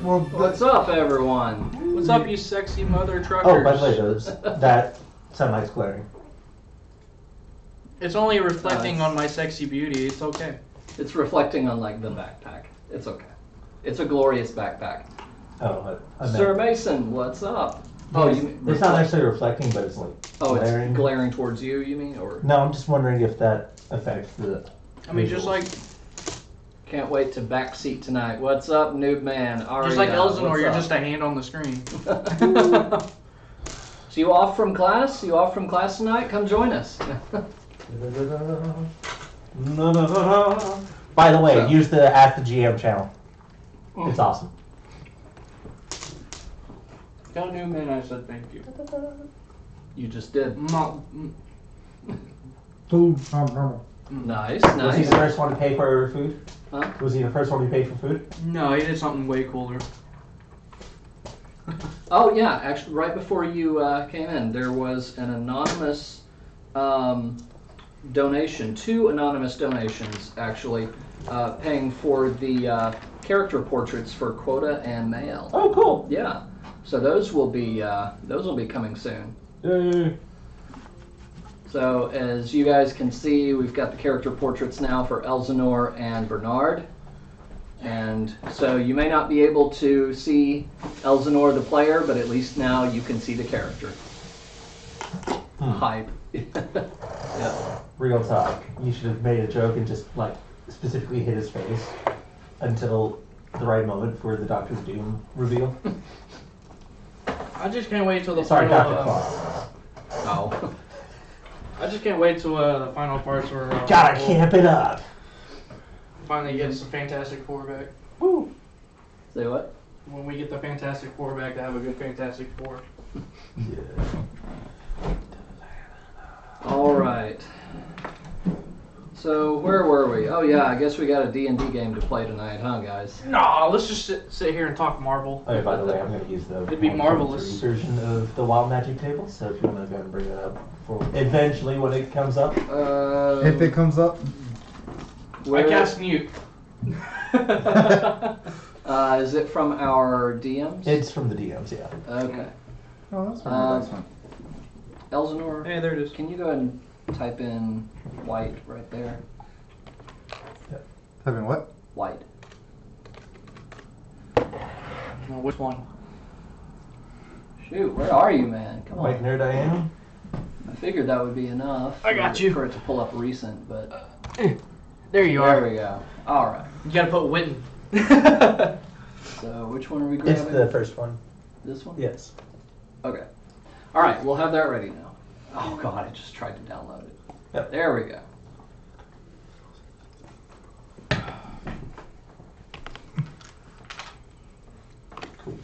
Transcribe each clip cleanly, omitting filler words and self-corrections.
Well, What's up, everyone? What's up, you sexy mother truckers? Oh, by the way, that sunlight's glaring. It's only reflecting it's- on my sexy beauty. It's okay. It's reflecting on like the backpack. It's okay. It's a glorious backpack. Oh, I meant, Sir Mason, what's up? Oh, you mean it's not actually reflecting, but it's like glaring. it's glaring towards you. You mean, or No, I'm just wondering if that affects the. I mean, just visuals. like can't wait to backseat tonight. What's up, noob man? Aria, just like Elsinore, what's you're up? just a hand on the screen. So you off from class? You off from class tonight? Come join us. By the way, So- use the Ask the GM channel. It's awesome. Tell new man I said thank you. You just did. Food. Nice, Was he nice. the first one to pay for food? Huh? Was he the first one who paid for food? No, he did something way cooler. Oh yeah, actually, right before you came in, there was an anonymous donation, 2 anonymous donations actually, paying for the character portraits for Quota and Mael. Oh, cool. Yeah, so those will be coming soon. Yay. So as you guys can see, we've got the character portraits now for Elsinore and Bernard. And so you may not be able to see Elsinore the player, but at least now you can see the character. Hype. Yeah. Real talk. You should have made a joke and just like specifically hit his face until the right moment for the Doctor Doom reveal. I just can't wait till the Sorry, final. Dr. Claw. Oh. I just can't wait till the final parts where. Gotta we'll camp it up. finally get some Fantastic Four back. Woo. Say what? When we get the Fantastic Four back, to have a good Fantastic Four. Yeah. All right. So where were we? Oh yeah, I guess we got a D&D game to play tonight, huh, guys? No, let's just sit here and talk Marvel. Oh, by the way, I'm going to use the It'd be 1.3 marvelous. version of the Wild Magic table, so if you want to go ahead and bring that up for eventually when it comes up. If it comes up. Where, I cast mute. is it from our DMs? It's from the DMs, yeah. Okay. Oh, that's fine. That's fine. Elsinore, Hey, there it is. can you go ahead and type in white right there? Type in what? White. No, which one? Shoot, where are you, man? Come White on. nerd I am. I figured that would be enough. I got you. For it to pull up recent, but There you there are. we go. All right. You gotta put Witten. So which one are we grabbing? It's the first one. This one? Yes. Okay. All right, we'll have that ready now. Oh God, I just tried to download it. Yep. There we go. Cool.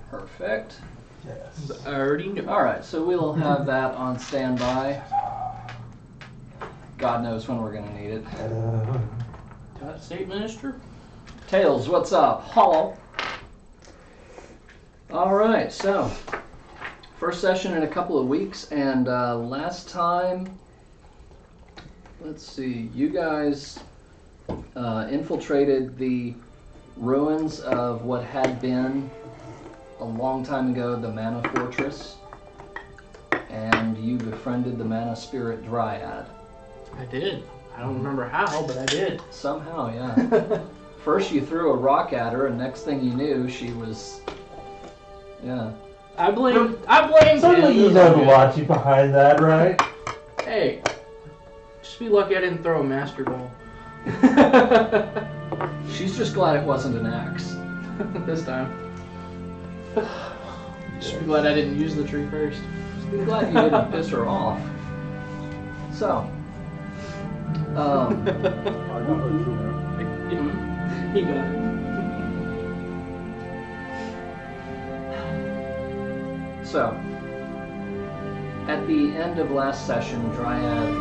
Perfect. Yes. I already knew. All right, so we'll have that on standby. God knows when we're gonna need it. State Minister? Tails, what's up? Hello. All right, so first session in a couple of weeks, and last time, let's see, you guys infiltrated the ruins of what had been a long time ago the Mana Fortress, and you befriended the Mana Spirit Dryad. I did. I don't remember how, but I did. Somehow, yeah. First you threw a rock at her, and next thing you knew, she was, yeah. I blame Certainly him. you know the logic behind that, right? Hey, just be lucky I didn't throw a Master Ball. She's just glad it wasn't an axe. This time. Just be glad I didn't use the tree first. Just be glad you didn't piss her off. So, He got it. so at the end of last session, Dryad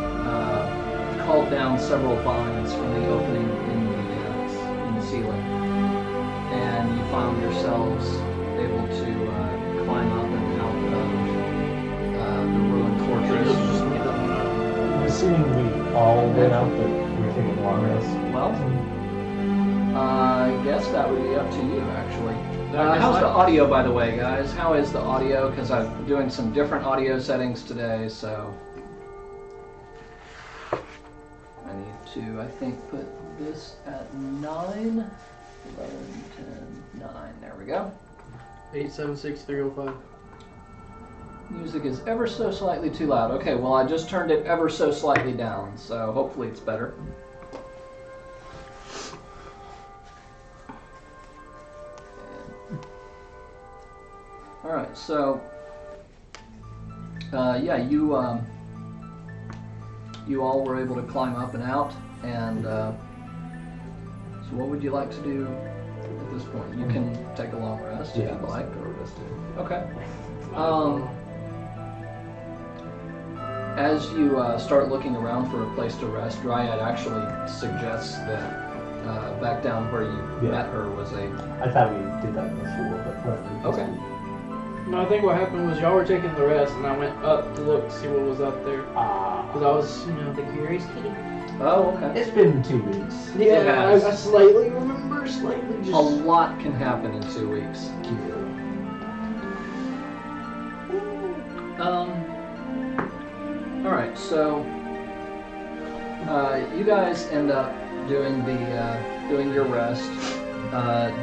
called down several vines from the opening in the ceiling, and you found yourselves able to climb up and out of the ruined fortress. I'm assuming we all went up, but we were taking a long rest. Well, I guess that would be up to you, actually. I guess How's the I- audio, by the way, guys? How is the audio? Because I'm doing some different audio settings today, so I need to, I think, put this at 9, 11, 10, 9. There we go. 876-305. Music is ever so slightly too loud. Okay, well, I just turned it ever so slightly down, so hopefully it's better. Alright, so yeah, you all were able to climb up and out, and so what would you like to do at this point? You can take a long rest if you'd like. Okay. As you start looking around for a place to rest, Dryad actually suggests that back down where you met her was a... I thought we did that before, but whatever. Okay. No, I think what happened was y'all were taking the rest, and I went up to look to see what was up there. Because I was, the curiosity. Oh, okay. It's been 2 weeks. Yeah, has. I slightly remember, slightly just... A lot can happen in 2 weeks. Alright, so you guys end up doing your rest.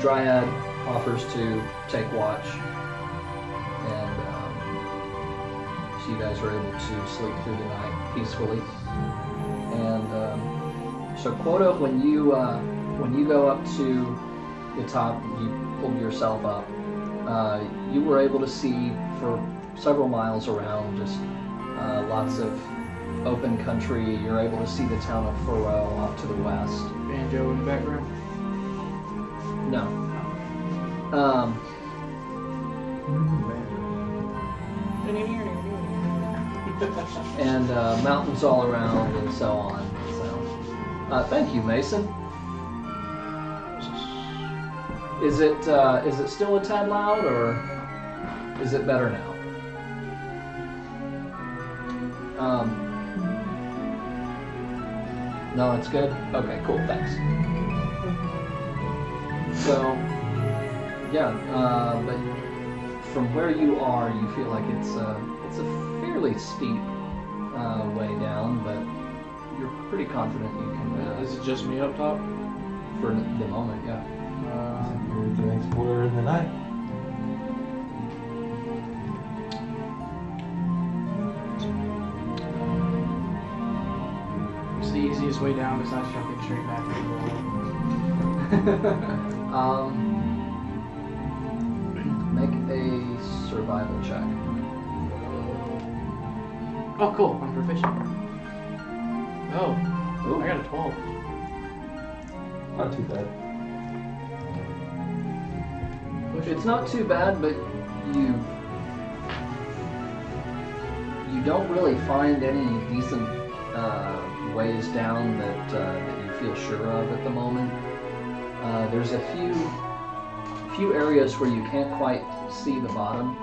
Dryad offers to take watch, and so you guys are able to sleep through the night peacefully. And so Quota, when you go up to the top, you pulled yourself up. You were able to see for several miles around just lots of open country. You're able to see the town of Furrow off to the west. Banjo in the background. No. And mountains all around and so on. So, thank you, Mason. Is it still a tad loud, or is it better now? No, it's good? Okay, cool, thanks. So, yeah, but from where you are, you feel like it's a fairly steep way down, but you're pretty confident you can, Is it just me up top? for the moment, yeah. You're the explorer in the night. It's the easiest way down besides jumping straight back into the hole. Make a survival check. Oh, cool. I'm proficient. Oh, Ooh. I got a 12. Not too bad. It's not too bad, but you don't really find any decent ways down that you feel sure of at the moment. There's a few areas where you can't quite see the bottom,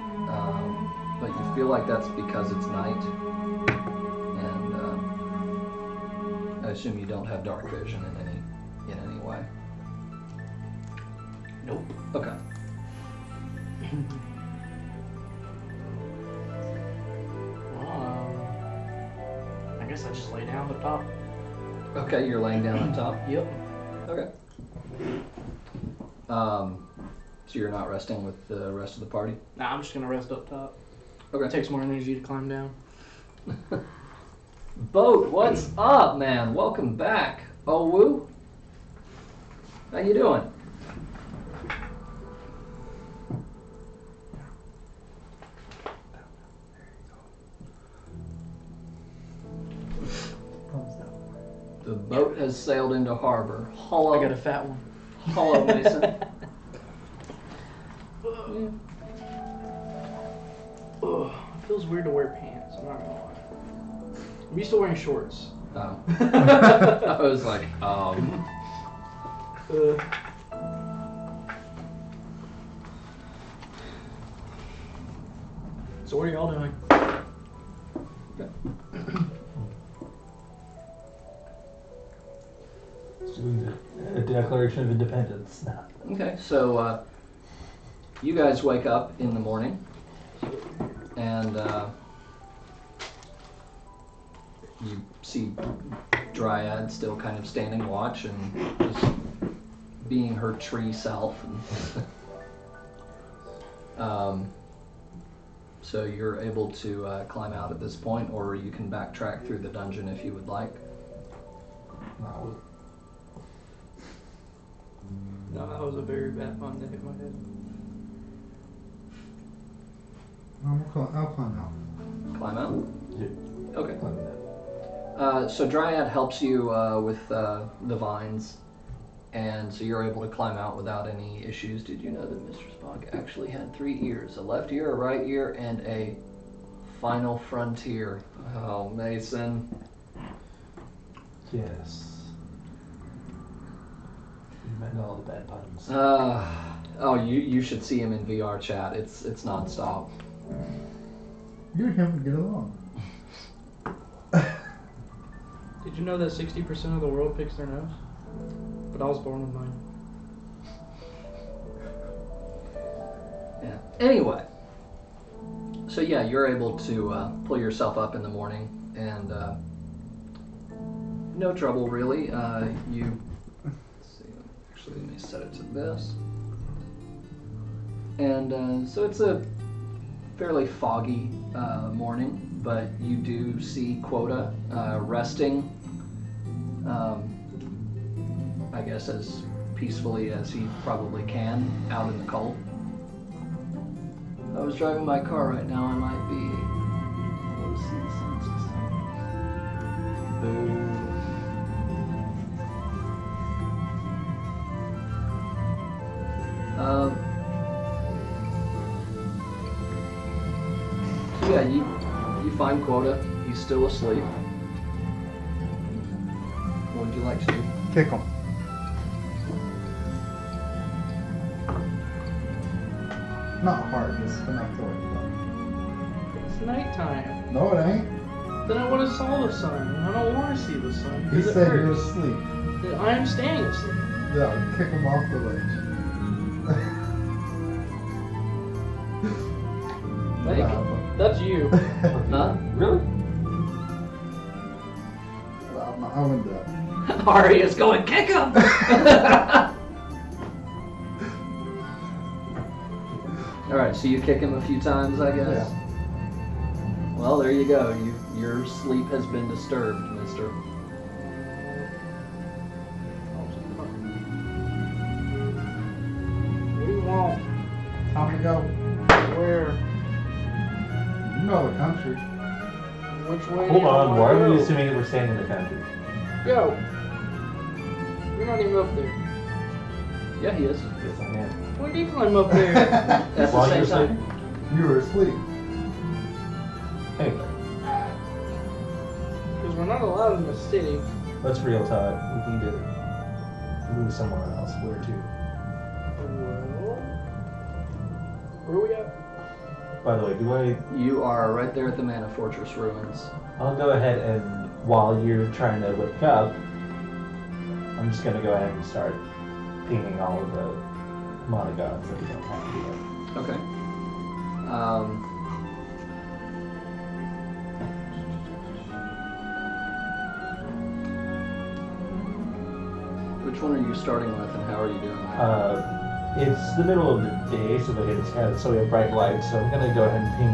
but you feel like that's because it's night, and I assume you don't have dark vision in any way. Nope. Okay. Well, I guess I just lay down at the top. Okay, you're laying down on top. Yep. Okay. So you're not resting with the rest of the party? Nah, I'm just gonna rest up top. Okay. It takes more energy to climb down. Boat, what's up, man? Welcome back. Oh, woo. How you doing? The boat has sailed into harbor. Hello. I got a fat one. Hello, Mason. Ugh, it feels weird to wear pants. I'm not gonna lie. I'm used to wearing shorts. Oh. I was like, So what are y'all doing? Just doing a Declaration of Independence. Okay, so you guys wake up in the morning, and you see Dryad still kind of standing watch and just being her tree self. And so you're able to climb out at this point, or you can backtrack through the dungeon if you would like. No. No, that was a very bad pun that hit my head. I'll climb out. Climb out? Yeah. Okay. Climb out. So Dryad helps you with the vines, and so you're able to climb out without any issues. Did you know that Mr. Spock actually had 3 ears? A left ear, a right ear, and a final frontier. Oh, Mason. Yes. You meant all the bad puns. Oh, you should see him in VR chat. It's nonstop. You and him would get along. Did you know that 60% of the world picks their nose? But I was born with mine. Yeah. Anyway, so yeah, you're able to pull yourself up in the morning, and no trouble really. You. Let's see. Actually, let me set it to this. And so it's a fairly foggy morning, but you do see Quota resting. I guess as peacefully as he probably can out in the cold. If I was driving my car right now, I might be. Let's see the signs. Boo. So yeah, you find Quota. He's still asleep. What would you like to do? Kick him. Not hard, just enough to wake him It's nighttime. up. No, it ain't. Then I would have saw the sun. and I don't want to see the sun. He 'cause it said you're hurts. asleep. Then I am staying asleep. Yeah, kick him off the ledge. That's you. Huh? Really? Well, I wouldn't do that. Arya's going, kick him! Alright, so you kick him a few times, I guess? Yeah. Well, there you go. Your sleep has been disturbed, mister. What do you want? Time to go. Where? You know the country. Which way? Hold do you on, wanna why are we go? assuming that we're staying in the country? Yo. You're not even up there. Yeah, he is. Yes, I am. When did you climb up there? At the While same you're time. sleeping? You were asleep. Anyway, Because we're not allowed in the city. let's real talk. We need to move somewhere else. Where to? Well, where we at? By the way, do I... You are right there at the Mana Fortress ruins. I'll go ahead and, while you're trying to wake up, I'm just going to go ahead and start pinging all of the monogods that we don't have yet. Okay. Which one are you starting with, and how are you doing that? It's the middle of the day, so that so we have bright lights. So I'm gonna go ahead and ping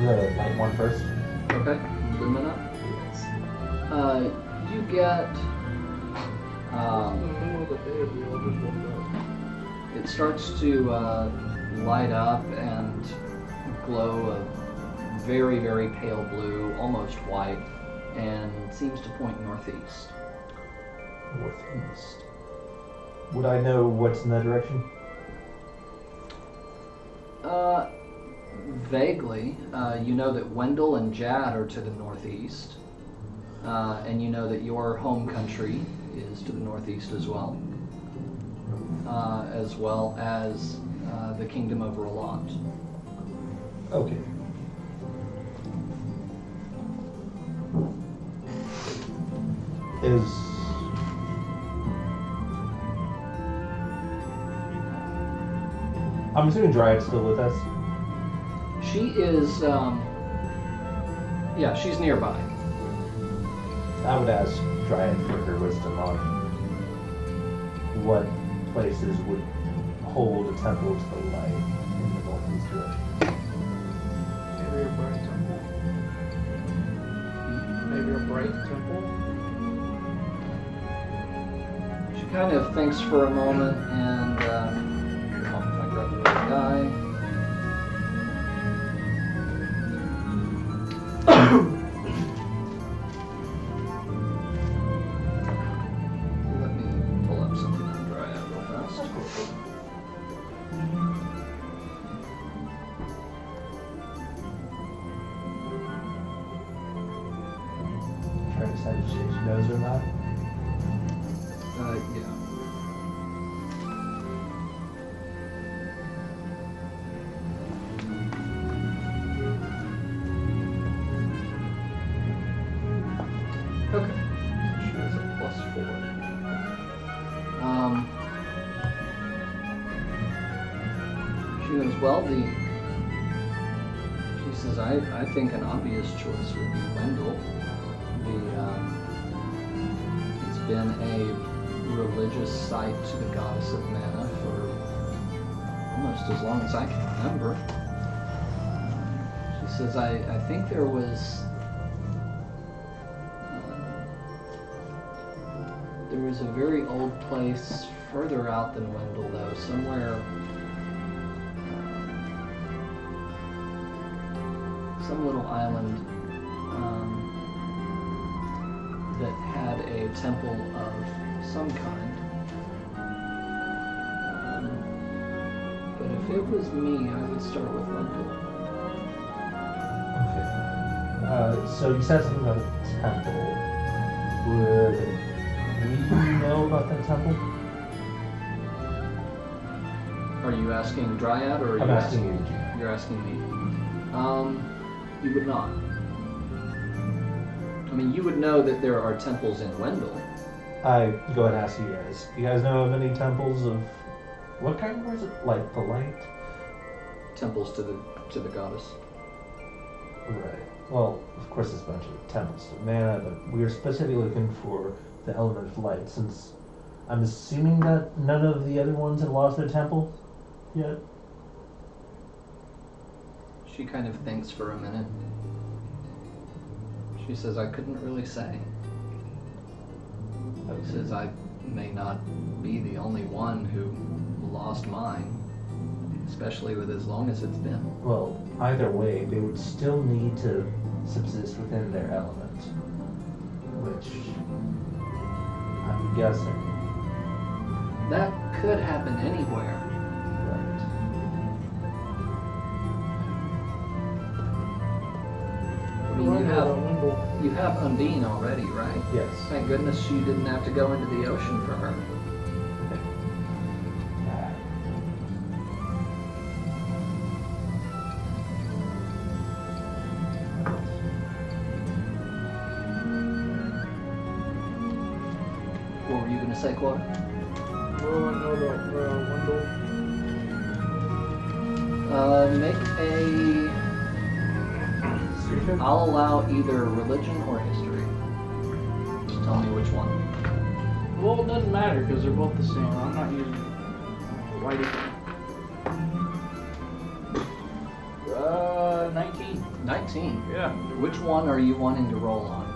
the light one first. Okay, Lumina. You get. In the middle of the day, we all just woke up. It starts to light up and glow a very, very pale blue, almost white, and seems to point northeast. Northeast. Would I know what's in that direction? Vaguely. You know that Wendell and Jad are to the northeast, and you know that your home country is to the northeast as well as the Kingdom of Roland. Okay. I'm assuming Dryad's still with us. She is, yeah, she's nearby. I would ask Dryad for her wisdom on what places would hold a temple to the light in the northeast direction. Maybe a bright temple. Maybe a bright temple. She kind of thinks for a moment and, if I grab the right guy. Let me pull up something on Dryad real fast. Try to decide if she knows or not. Yeah. Okay. She has a +4. She goes, well, she says, I think an obvious choice would be Wendell. It's been a religious site to the goddess of mana for almost as long as I can remember. She says, I think there was a very old place further out than Wendell, though, somewhere, some little island that had a temple of some kind. But if it was me, I would start with Wendell. Okay. So you said something about a temple. Would we know about that temple? Are you asking Dryad, or are I'm you asking you. You're asking me. You would not. I mean, you would know that there are temples in Wendell. I go ahead and ask you guys. You guys know of any temples of what kind was it? Like the light? Temples to the goddess. Right. Well, of course, there's a bunch of temples to mana, but we are specifically looking for the element of light, since I'm assuming that none of the other ones have lost their temple yet. She kind of thinks for a minute. She says, I couldn't really say. She says, I may not be the only one who lost mine, especially with as long as it's been. Well, either way, they would still need to subsist within their element, which I'm guessing. That could happen anywhere. Right. I mean, you have Undine already, right? Yes. Thank goodness she didn't have to go into the ocean for her. What were you gonna say, Claude? Oh, I know about Wendell. Make a... I'll allow either religion or history. Just tell me which one. Well, it doesn't matter because they're both the same. I'm not using whitey. 19. 19. Yeah. Which one are you wanting to roll on?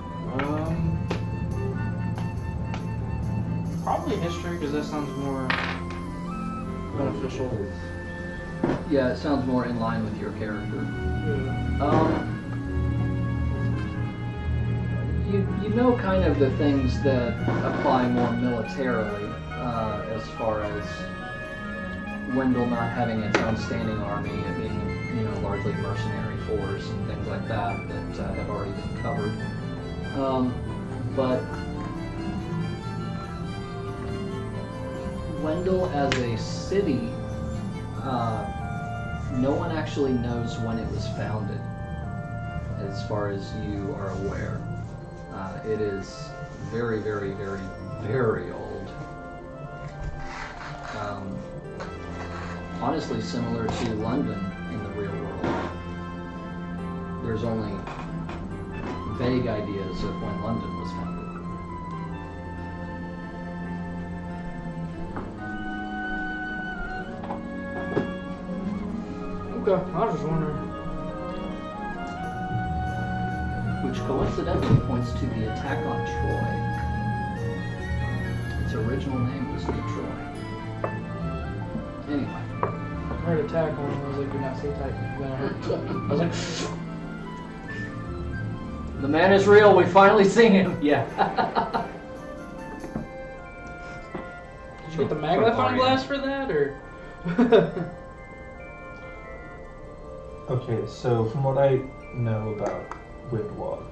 Probably history because that sounds more beneficial. Yeah, it sounds more in line with your character. Yeah. You know kind of the things that apply more militarily, as far as Wendell not having its own standing army, it being, largely mercenary force and things like that have already been covered. But Wendell as a city, no one actually knows when it was founded, as far as you are aware. It is very, very, very, very old. honestly similar to London in the real world. There's only vague ideas of when London was founded. Okay, I was just wondering. Which coincidentally points to the attack on Troy. Its original name was Detroit. Anyway, I heard attack on him. I was like, do not say attack. Then I heard. I was like, the man is real. We finally seen him. Yeah. did you get the magnifying glass for that, or? Okay, so from what I know about Windwalk,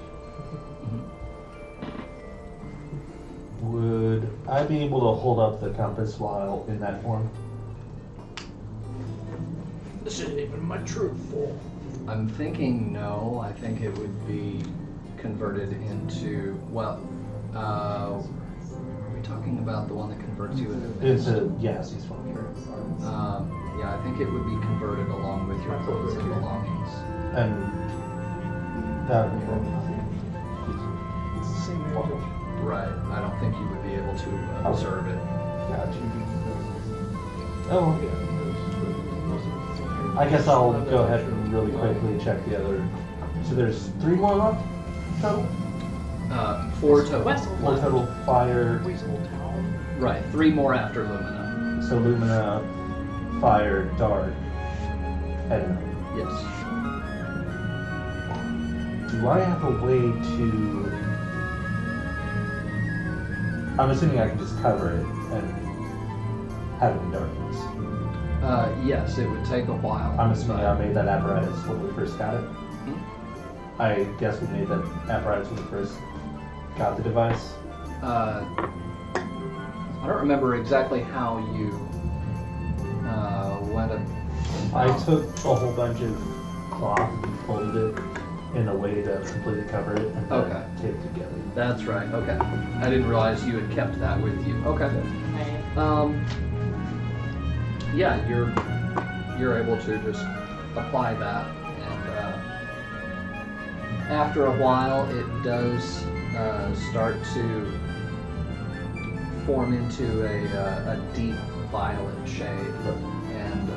would I be able to hold up the compass while in that form? This isn't even my true form. I'm thinking no. I think it would be converted into, well, are we talking about the one that converts you into It's a gaseous form. yeah, I think it would be converted along with your clothes and belongings. And that would be It's the same energy. Right. I don't think you would be able to observe it. Gotcha. Oh, I guess I'll go ahead and really quickly check the other. So there's 3 more left total? 4 total. West. 4 total fire. Weasel Town. Right. 3 more after Lumina. So Lumina, fire, dark, and Yes. do I have a way to... I'm assuming I can just cover it and have it in darkness. Yes, it would take a while. I'm assuming but- I made that apparatus when we first got it. I guess we made that apparatus when we first got the device. I don't remember exactly how you went I took a whole bunch of cloth and folded it in a way to completely cover it and then Okay. taped together. That's right. Okay. I didn't realize you had kept that with you. Okay. Yeah, you're able to just apply that, and after a while, it does start to form into a deep violet shade, and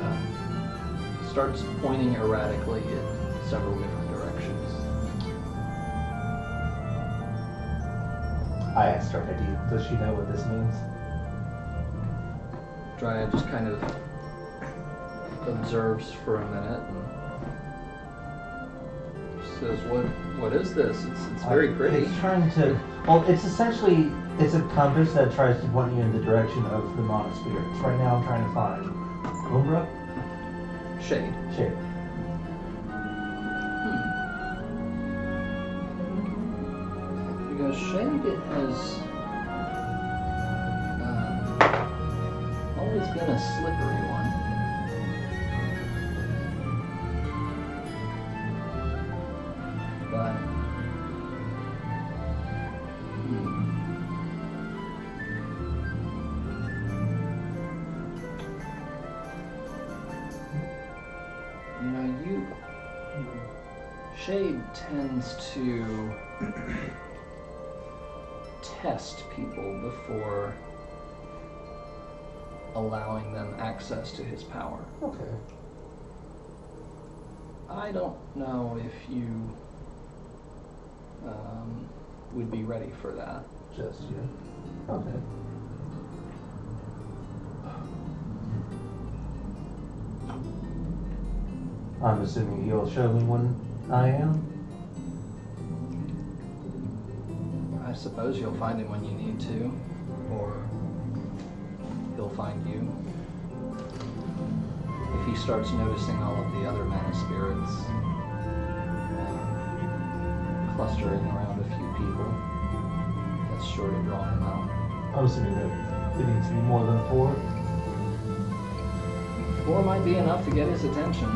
starts pointing erratically in several different directions. I asked her, does she know what this means? Dryad just kind of observes for a minute and says, "What is this? It's very pretty." It's trying to, well, it's essentially, it's a compass that tries to point you in the direction of the monaspirits. Right now I'm trying to find Umbra? Shade. Shade. Because shade has always been a slippery one. But shade tends to test people before allowing them access to his power. Okay. I don't know if you would be ready for that. Just you. Okay. I'm assuming he'll show me when I am. I suppose you'll find him when you need to, or he'll find you. If he starts noticing all of the other mana spirits clustering around a few people, that's sure to draw him out. I'm assuming that it needs to be more than 4. 4 might be enough to get his attention.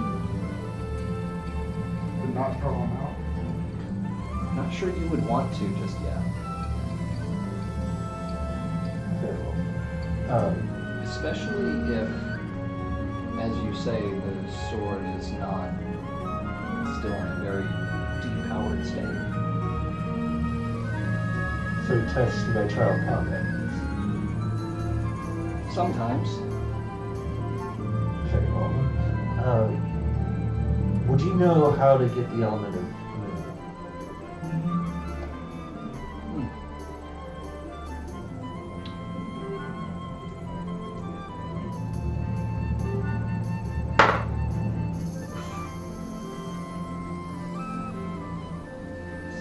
Did not draw him out. Not sure you would want to just yet. Very well. Especially if, as you say, the sword is not still in a very depowered state. So test by trial combat. Sometimes. Very well. Would you know how to get the element of moon?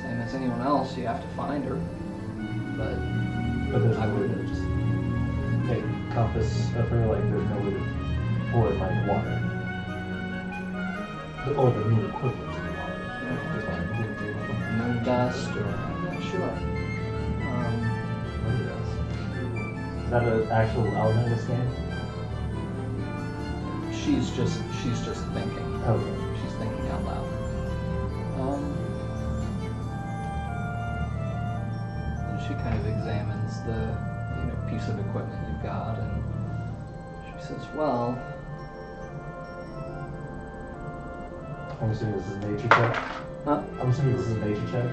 Same as anyone else, you have to find her. But But there's I no way to just make compass of her, like there's no way to, or like water. Or the moon equivalent to the water. That's why I didn't do it. moon dust, or I'm not sure. Moon dust. Is that an actual element in this game? She's just thinking. Okay. She's thinking out loud. And she kind of examines the piece of equipment you've got, and she says, "Well, I'm assuming this is a nature check. huh? I'm assuming this is a nature check.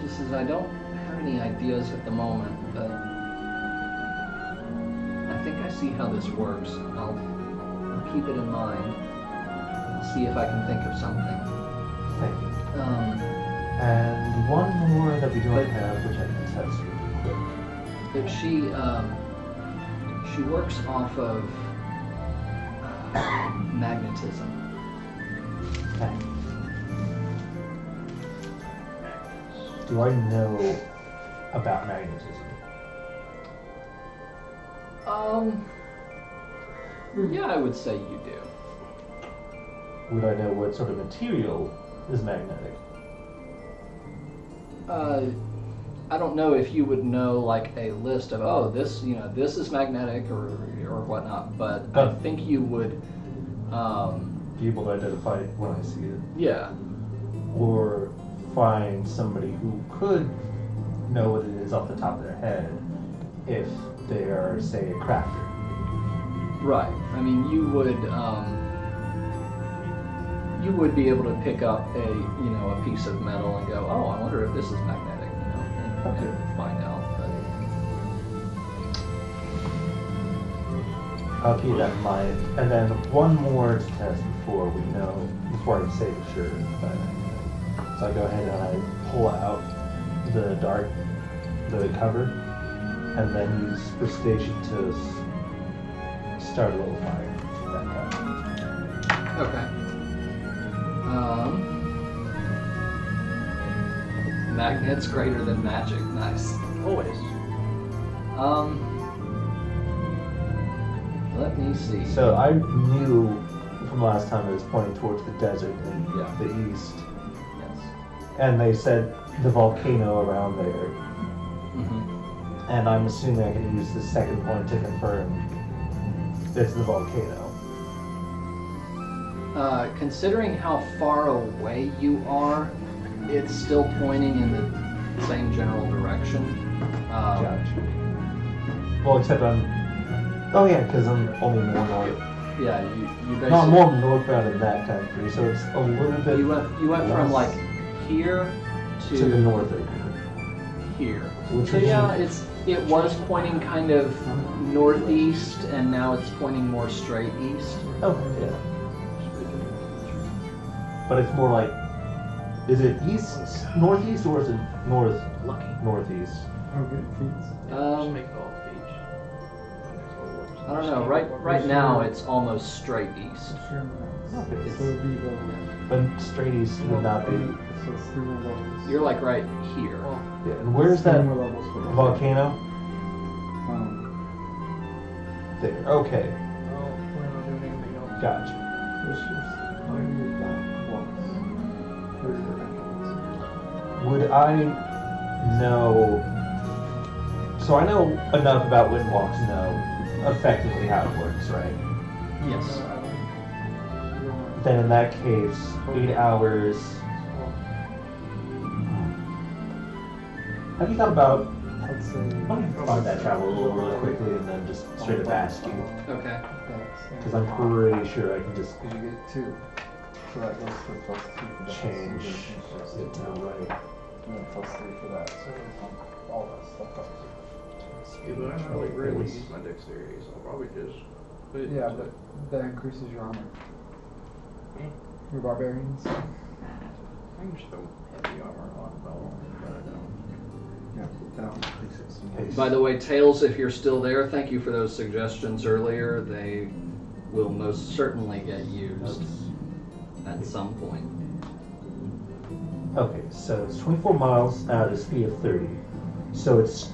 She says, I don't have any ideas at the moment, but I think I see how this works. I'll keep it in mind. I'll see if I can think of something." Thank you. And one more that we don't But- have, which I can test really quick. But she works off of magnetism. Okay. Do I know about magnetism? Yeah, I would say you do. Would I know what sort of material is magnetic? I don't know if you would know like a list of this is magnetic or whatnot, but I But- think you would Be able to identify it when I see it? yeah. Or find somebody who could know what it is off the top of their head if they are, say, a crafter? Right. I mean, you would be able to pick up a piece of metal and go, oh, I wonder if this is magnetic, and Okay. find out. But I'll keep that in mind. And then one more to test before I say for sure. So I go ahead and I pull out the cover, and then use precipitation to start a little fire. That cover. okay. Magnets greater than magic. Nice. Always. Let me see. So I knew from last time it was pointing towards the desert in Yeah. the east, Yes. and they said the volcano around there. Mm-hmm. And I'm assuming I can use the second point to confirm it's the volcano. Considering how far away you are, it's still pointing in the same general direction. Gotcha. Well, except oh yeah, because I'm only more north. Yeah, you basically. Not more northbound in that country, so it's a little bit You went from like here to the north of here. Which So is- yeah, it was pointing kind of northeast, and now it's pointing more straight east. Oh, yeah. But it's more like, is it northeast, or is it Lucky. northeast? Oh, good feats. Just make it all beach. I don't know. Right now it's almost straight east. Sure. Okay. So it'd be the But straight east would not be. So it's 3 more levels. You're like right here. Yeah, and where's Three that more levels for the volcano? Um, There. Okay, Oh, we're not doing anything else. gotcha. which is your black blocks. Or your dimensions. Would I know? So I know enough about wind walks to know effectively how it works, right? Yes. Then in that case, 8 hours. Have you thought about I'd say. on that travel a little really quickly and then just straight up ask you? Okay. Because I'm pretty sure I can just Because you get 2. So that goes for +2 for that. change So it to the right. and then +3 for that. So all that stuff up. Yeah, but I really rarely use my dexterity, so I'll probably just put it Yeah, into- but that increases your armor. Your barbarians. I can just throw heavy armor on if I want, but I don't. Yeah, that one increases. By the way, Tails, if you're still there, thank you for those suggestions earlier. They will most certainly get used at some point. Okay, so it's 24 miles at a speed of 30. So it's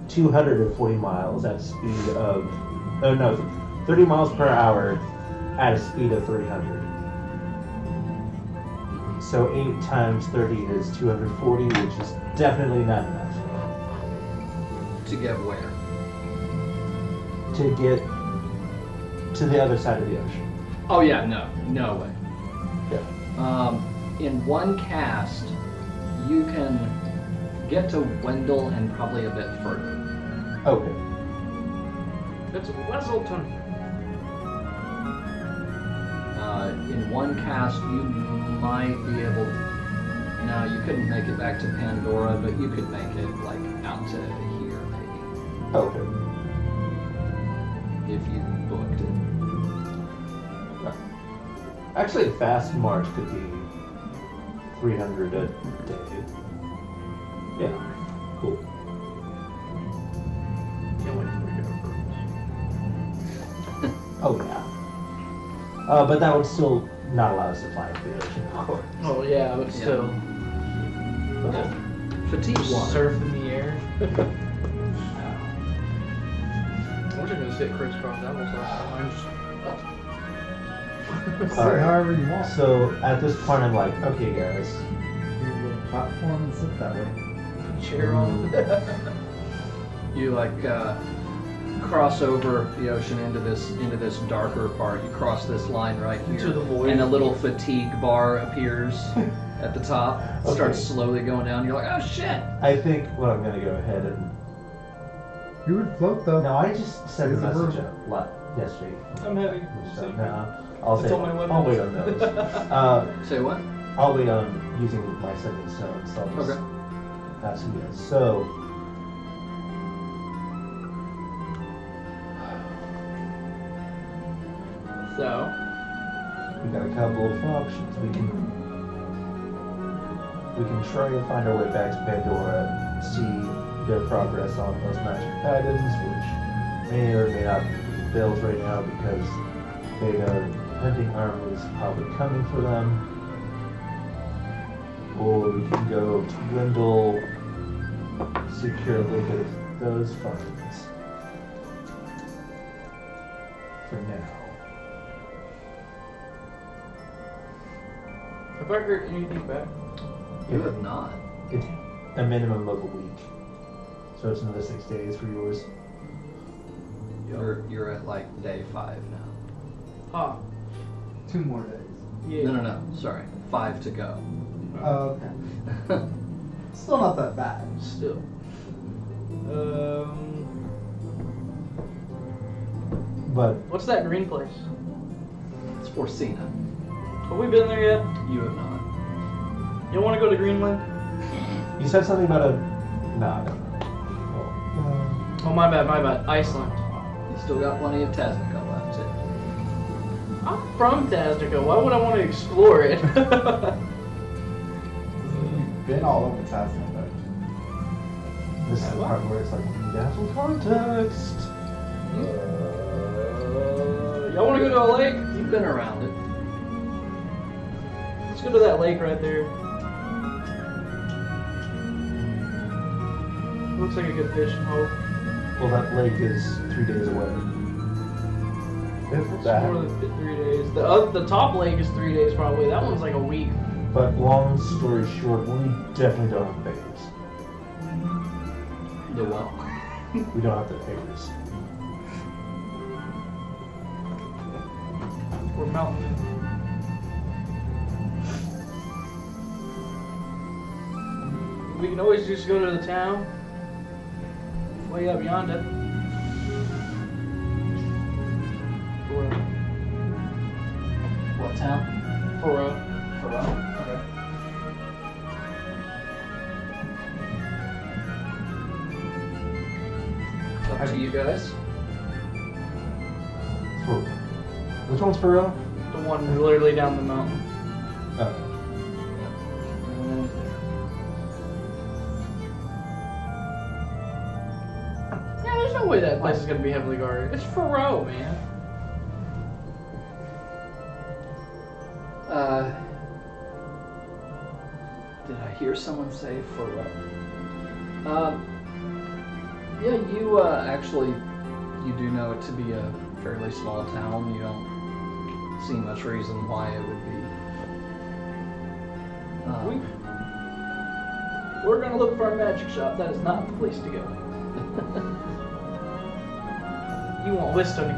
240 miles at a speed of, 30 miles per hour at a speed of 300. So 8 times 30 is 240, which is definitely not enough To get where? to get to the other side of the ocean. Oh yeah, no way. Yeah. In one cast, you can get to Wendell and probably a bit further. Okay. That's Wesselton. In one cast, you might be able. No, you couldn't make it back to Pandora, but you could make it like out to here maybe Okay. if you booked it. Actually, a fast march could be 300 a day. Yeah. Cool. Can't wait till we get over. Oh yeah. But that would still not allow us to fly into the ocean, of course. Oh yeah, but still. Okay. Fatigue one. Surf in the air. We're just gonna sit crisscross apples all Say Alright. however you want. So at this point, I'm like, okay, guys. Your little platform and sit that way. the chair on. You like cross over the ocean into this darker part. You cross this line right here, Into the void. and a little fatigue bar appears at the top. Okay. Starts slowly going down. You're like, oh shit! I think what I'm gonna go ahead and. You would float though. No, I just sent a It's a message verb. out yesterday. I'm heavy. So no, I'll It's say on my limit. I'll wait on those. Say what? I'll wait on using my sending stones. So I'll just Okay. ask you guys. So. So, We got a couple of options. We can try to find our way back to Pandora, see their progress on those magic items, which may or may not be built right now because Beta hunting army is probably coming for them. Or we can go to Wendell, secure a little bit of those funds for now. have I heard anything back? You have not. It's a minimum of a week. So it's another 6 days for yours. You're at like day 5 now. Ah, 2 more days. yeah. No. Sorry, 5 to go. Oh, okay. Still not that bad. Still. But What's that green place? It's Forcina. Have we been there yet? You have not. You want to go to Greenland? you said something about a. No, I don't know. Oh, my bad. Iceland. You still got plenty of Tasnica left too. I'm from Tasnica. Why would I want to explore it? You've been all over Tasman, This is the part where it's like, you have some context. Y'all want to go to a lake? You've been around it. Let's go to that lake right there. Looks like a good fishing hole. Well, that lake is 3 days away. If It's that. more than 3 days. The top lake is 3 days probably. That one's like a week. But long story short, we definitely don't have the papers. The what? We don't have the papers. We're mountain. We can always just go to the town. Way up yonder. What town? For Okay. Up to you guys. For, which one's for real? the one literally down the mountain. Yeah, there's no way that place is gonna be heavily guarded. It's Faroe, man. Did I hear someone say Faroe? Yeah, you actually, you do know it to be a fairly small town. You don't see much reason why it would be. We're gonna look for a magic shop. That is not the place to go. You want Wistony.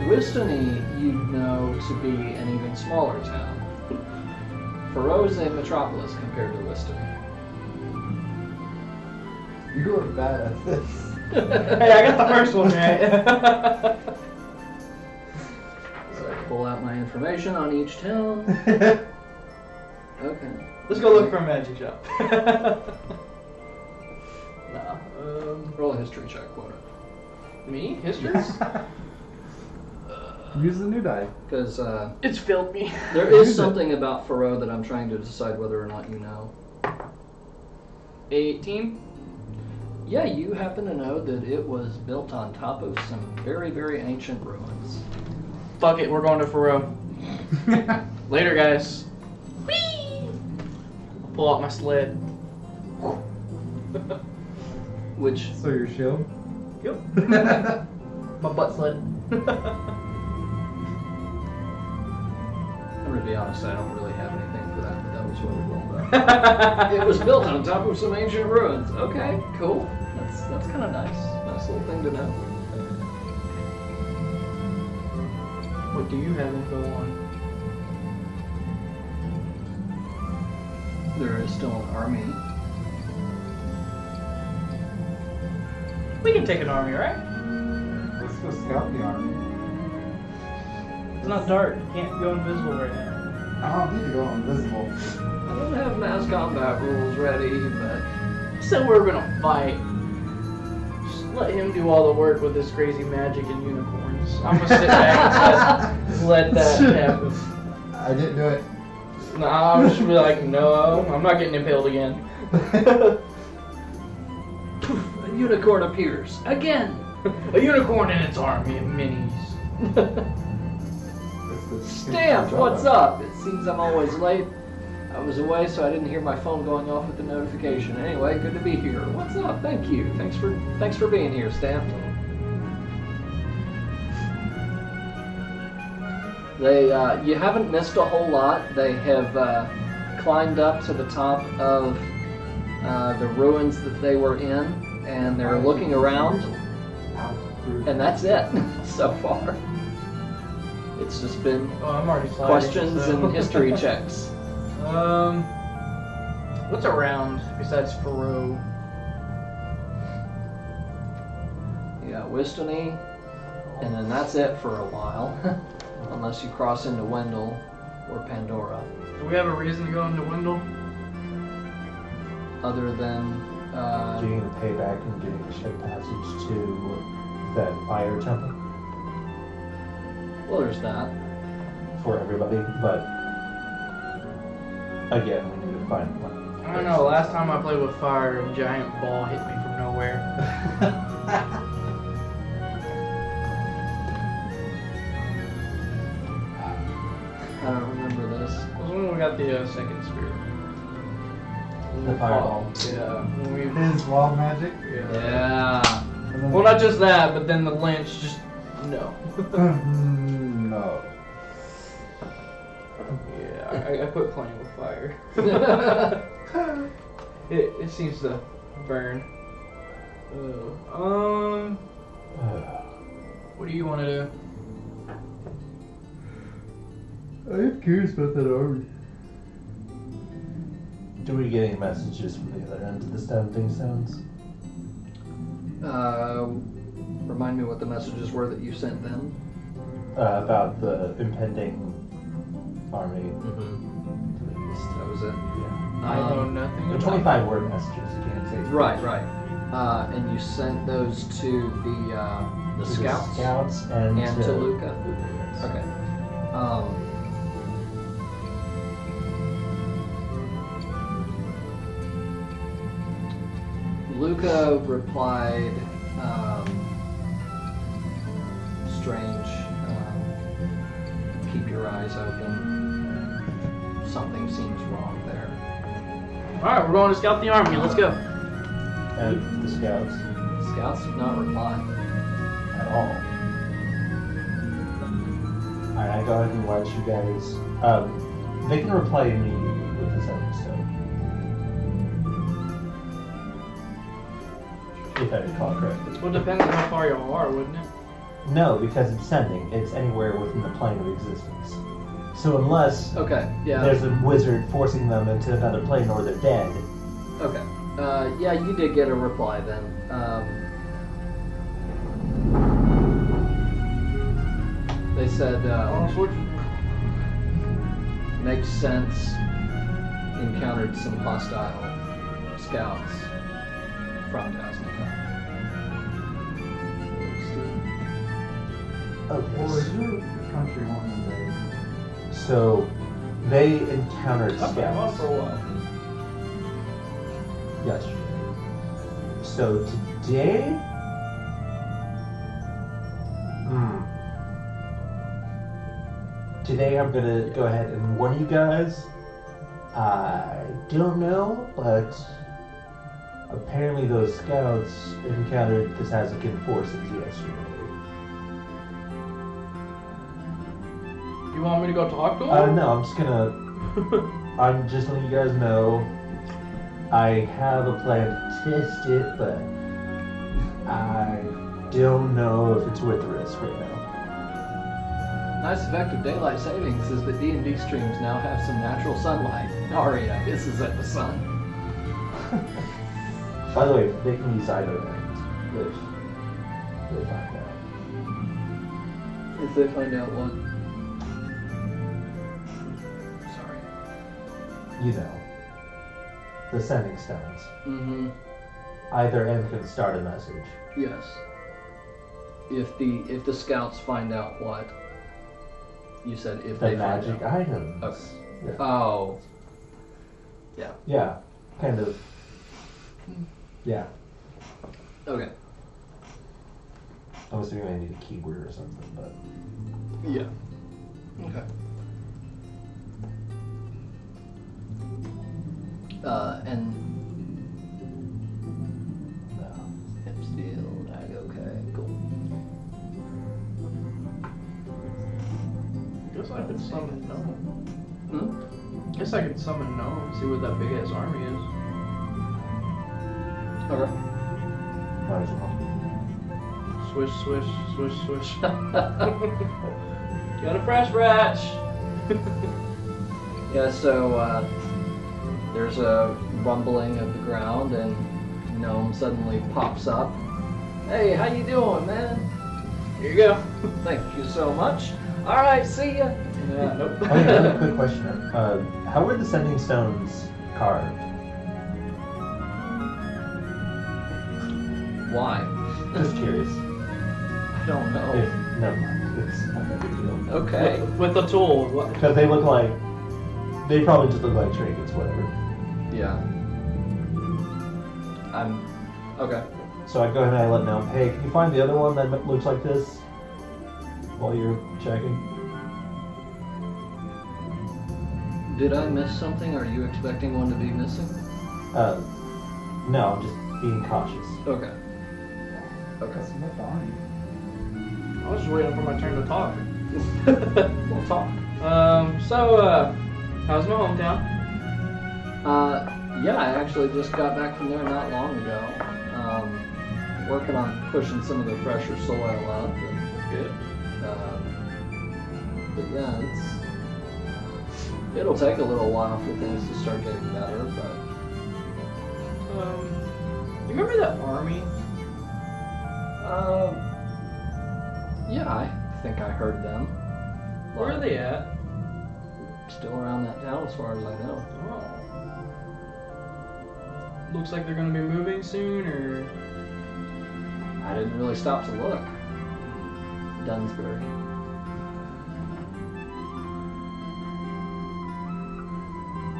Wistony, you know to be an even smaller town. Faroe is a metropolis compared to Wistony. You are bad at this. Hey, I got the first one right. So I pull out my information on each town. Okay. Let's go look for a magic shop. Nah. Roll a history check, quota. Me? History? Use the new die. Because It's filled me. there is something about Faroe that I'm trying to decide whether or not you know. 18. Yeah, you happen to know that it was built on top of some very, very ancient ruins. Fuck it, we're going to Faroe. Later, guys. Whee! Pull out my sled. Which, So your shield? Yep. My butt sled. I'm gonna be honest, I don't really have anything for that, but that was what we rolled up. It was built on top of some ancient ruins. Okay, cool. That's kind of nice. Nice little thing to know. What do you have info on? There is still an army. We can take an army, right? Let's go scout the army. It's not dark. You can't go invisible right now. I don't need to go invisible. I don't have mass combat rules ready, but So we're gonna fight. Just let him do all the work with his crazy magic and unicorns. I'm gonna sit back and just let that happen. I didn't do it. Nah, I'm just be like, no, I'm not getting impaled again. a unicorn appears again. A unicorn and its army of minis. Stamp, what's up? It seems I'm always late. I was away, so I didn't hear my phone going off with the notification. Anyway, good to be here. What's up? Thank you. Thanks for being here, Stamp. They, you haven't missed a whole lot. They have climbed up to the top of the ruins that they were in, and they're looking around, and that's it so far. It's just been Oh, I'm already sliding, questions so. and history checks. What's around besides Faroe? You got Wistony, and then that's it for a while, unless you cross into Wendell or Pandora. Do we have a reason to go into Wendell? Other than Getting the payback and getting a ship passage to that fire temple well, there's that. for everybody, but again, we need to find one. I don't know. Last time I played with fire, a giant ball hit me from nowhere. I don't remember this. It was when we got the second spirit. The fireball. Yeah. When we, His wild magic. Yeah. And then well, not just that, but then the lynch just no. no. Yeah, I quit playing with fire. It seems to burn. What do you want to do? I'm curious about that army. Do we get any messages from the other end of the standing stones? Remind me what the messages were that you sent them. About the impending army. Mm-hmm. That was it. Yeah. I know nothing The about 25 word messages, you can't say. Right. And you sent those to the To scouts? Scouts and And to Luca? Luca, yes. Okay. Luca replied, strange, keep your eyes open. Something seems wrong there. Alright, we're going to scout the army. Let's go. And the Scouts Scouts did not reply. at all. Alright, I go ahead and let you guys. They can reply immediately with the sending stone. If I recall correctly. Well, it depends on how far you are, wouldn't it? No, because it's sending. It's anywhere within the plane of existence. So unless Okay, yeah. there's a wizard forcing them into another plane or they're dead. Okay. Yeah, you did get a reply then. They said, makes sense. Encountered some hostile scouts from Tasnica. Okay. Or is your country one of the... So they encountered I've been gone scouts for a while. yesterday. So today? Today I'm gonna go ahead and warn you guys. I don't know, but apparently those scouts encountered the Sazakin forces yesterday. You want me to go talk to him? No, I'm just letting you guys know. I have a plan to test it, but I don't know if it's worth the risk right now. Nice effect of daylight savings is that D&D streams now have some natural sunlight. Aria hisses at the sun. By the way, they can use either end if they find out. If they find out what? Sorry. You know, the sending stones. Mm-hmm. Either end can start a message. Yes. If the scouts find out what? You said if The they magic find out. items. Okay. Yeah. Oh. Yeah, kind of. Yeah. Okay. I was thinking I need a keyword or something, but Yeah. Okay. And no. hip steel, okay, cool. Guess I could summon Gnome. Hmm? Guess I could summon Gnome, see what that big ass army is. Okay. Might as well. Swish, swish, swish, swish. Got a fresh batch! Yeah, so there's a rumbling of the ground and Gnome suddenly pops up. Hey, how you doing, man? Here you go. Thank you so much. Alright, see ya. Yeah, nope. I have a quick question. How were the sending stones carved? Why? Just curious. I don't know. If, never mind. It's not that big a deal. Okay. With the tool. What? Because they look like, they probably just look like trinkets, whatever. Yeah. Okay. So I go ahead and I let know, hey, can you find the other one that looks like this while you're checking? Did I miss something? Are you expecting one to be missing? No, I'm just being cautious. Okay. Okay. That's not the army. I was just waiting for my turn to talk. We'll talk. How's my hometown? Yeah, I actually just got back from there not long ago. Working on pushing some of the fresher soil up. And, Good. but yeah, It'll take a little while for things to start getting better, but You remember that army? yeah, I think I heard them. Where are they at? Still around that town, as far as I know. Oh. Looks like they're gonna be moving soon, or I didn't really stop to look. Dunsbury.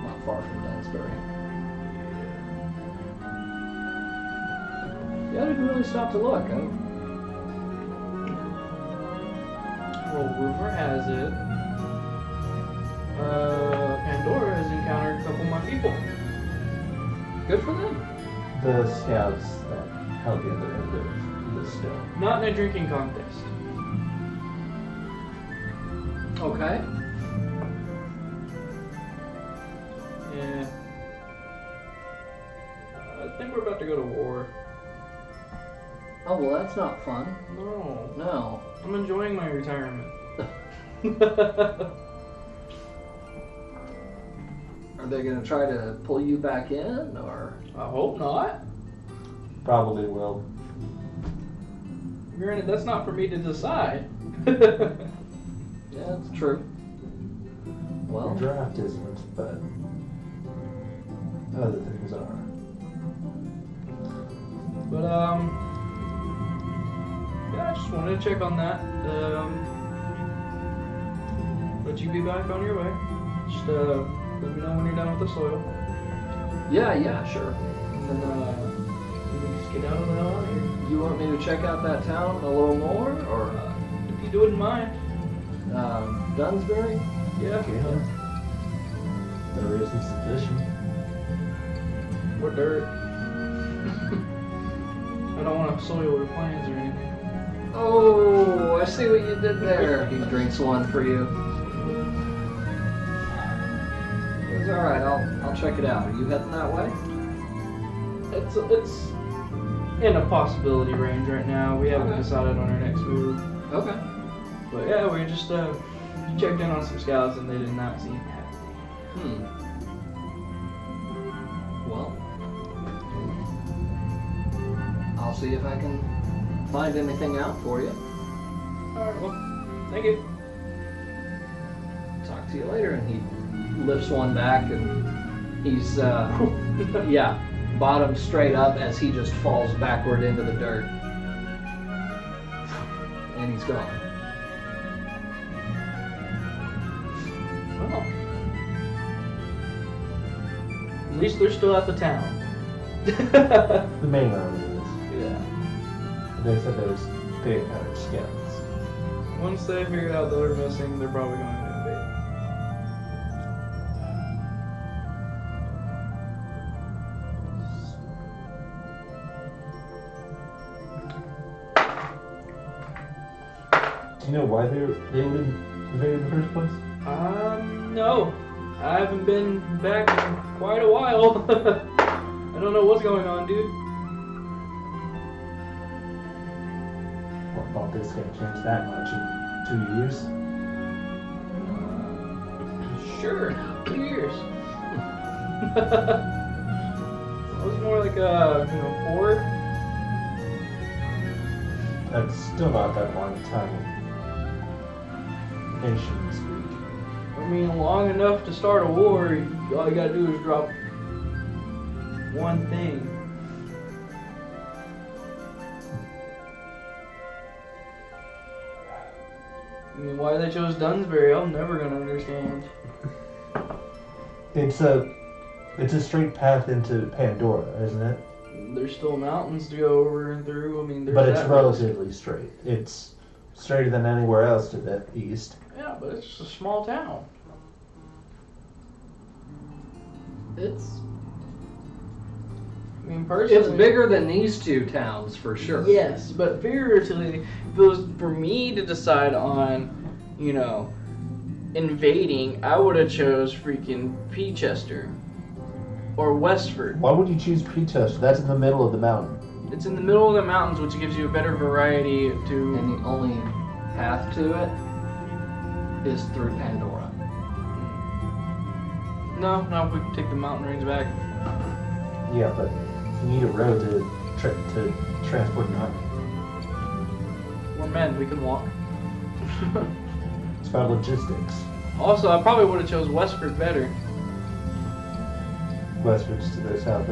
Not far from Dunsbury. Yeah, I didn't really stop to look. well, rumor has it, Pandora has encountered a couple of my people. Good for them. The scouts that held the other end of the stone. Not in a drinking contest. Okay. Yeah. I think we're about to go to war. Oh, well, that's not fun. No. No. I'm enjoying my retirement. Are they going to try to pull you back in, or? I hope not. Probably will. Granted, that's not for me to decide. Yeah, it's true. The Well, draft isn't, but other things are. But, yeah, I just wanted to check on that. Let you be back on your way. Just, let me know when you're done with the soil. yeah, sure. And then, we can just get out of the hell out of here. You want me to check out that town a little more, or If you wouldn't mind. Dunsbury? Yeah. Yeah. There is some sufficient. What dirt? I don't want to soil your plans or anything. Oh, I see what you did there. He drinks one for you. It's all right. I'll check it out. Are you heading that way? It's in a possibility range right now. We haven't Okay. decided on our next move. Okay. But yeah, we just checked in on some scouts and they did not seem happy. Well, I'll see if I can find anything out for you. Alright, well, thank you. Talk to you later. And he lifts one back, and he's yeah, bottom straight up as he just falls backward into the dirt, and he's gone. Well, at least they're still at the town. The main army is. Yeah. They said there was big scouts. Once they figure out that they're missing, they're probably going to invade. Do you know why they would invade in the first place? No. I haven't been back in quite a while. I don't know what's going on, dude. Well, thought this gonna change that much in 2 years. Sure, 2 years. It was more like 4. That's still not that long a time. Nation speak. I mean, long enough to start a war. All you gotta do is drop one thing. I mean, why they chose Dunsbury, I'm never gonna understand. It's a straight path into Pandora, isn't it? There's still mountains to go over and through. I mean, there's But it's that relatively straight. It's straighter than anywhere else to the east. Yeah, but it's just a small town. It's I mean, personally, it's bigger than these two towns for sure. Yes, but figuratively, if it was for me to decide on, invading, I would have chose freaking Peachester or Westford. Why would you choose Peachester? That's in the middle of the mountain. It's in the middle of the mountains, which gives you a better variety to. And the only path to it is through Pandora. No, we can take the mountain range back. Yeah, but you need a road to transport an army. We're men, we can walk. It's about logistics. Also, I probably would have chose Westford better. Westwards to the south.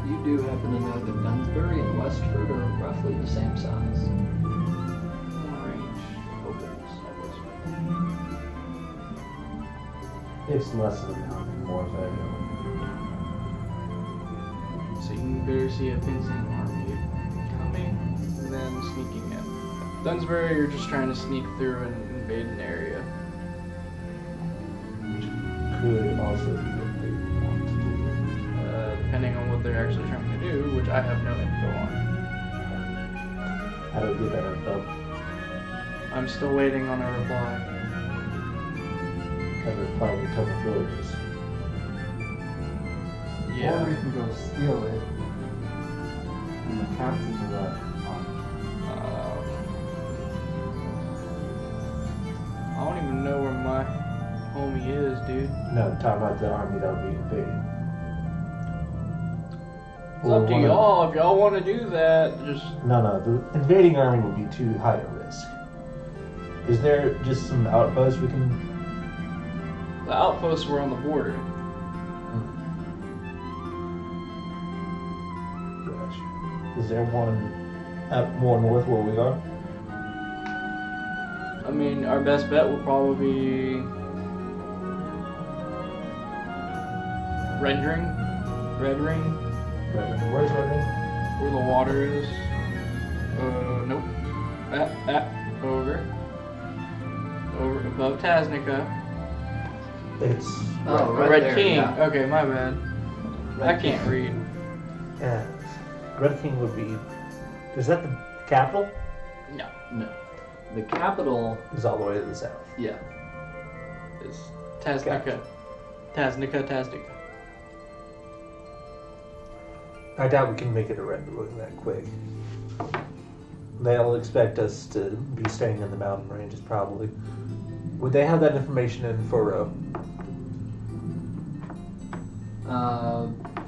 You do happen to know that Dunsbury and Westford are roughly the same size. Range opens at Westford. It's less of a mountain and more of a hill. So you better see a fencing army coming and then sneaking in. Dunsbury, you're just trying to sneak through and invade an area. Could also be what they want to do. Depending on what they're actually trying to do, which I have no info on. How do we get that info? I'm still waiting on a reply. Have a plan to cover villages. Or we Yeah. can go steal it. And the captain of that army. I don't even know where my homie is, dude. No, I'm talking about the army that would be invading. It's up to y'all. If y'all want to do that, just No, the invading army would be too high a risk. Is there just some outposts we can... the outposts were on the border. Gosh. Is there one up more north where we are? I mean, our best bet will probably be Red Ring, Where's Redding? where the water is. Nope. Over above Tasnica. It's... Oh, right Red there, King. yeah. Okay, my bad. I can't read. Yeah. Red King would be... Is that the capital? No, No. The capital, Is all the way to the south. yeah. it's Tasnica. Tasnica. I doubt we can make it a red balloon that quick. They'll expect us to be staying in the mountain ranges, probably. Would they have that information in Foro?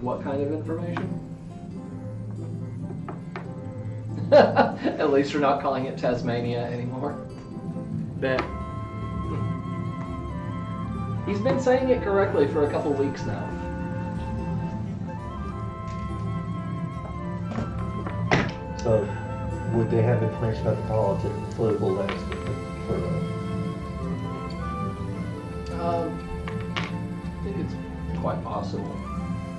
What kind of information? At least you're not calling it Tasmania anymore. Bet. He's been saying it correctly for a couple weeks now. So, would they have information about the political landscape of Foro? I think it's quite possible.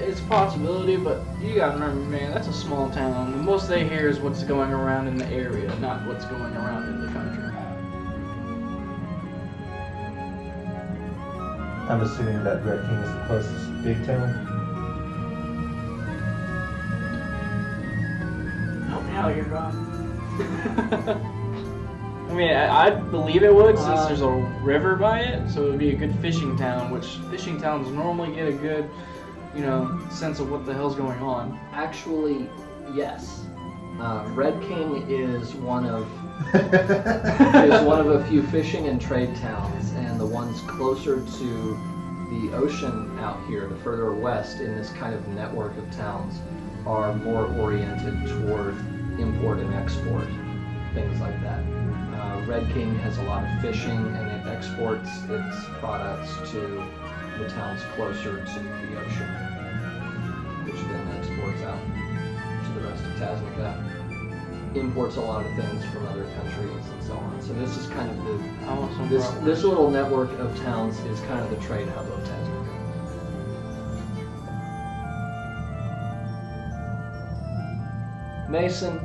It's a possibility, but you gotta remember, man, that's a small town. The most they hear is what's going around in the area, not what's going around in the country. I'm assuming that Red King is the closest big town. Help me out here, God. I mean, I believe it would since there's a river by it, so it would be a good fishing town, which fishing towns normally get a good, sense of what the hell's going on. Actually, yes. Red King is one of a few fishing and trade towns, and the ones closer to the ocean out here, the further west in this kind of network of towns, are more oriented toward import and export, things like that. Red King has a lot of fishing, and it exports its products to the towns closer to the ocean, which then exports out to the rest of Tasnica. Imports a lot of things from other countries and so on. So this is kind of I want some this bratwurst. this little network of towns is kind of the trade hub of Tasnica. Mason,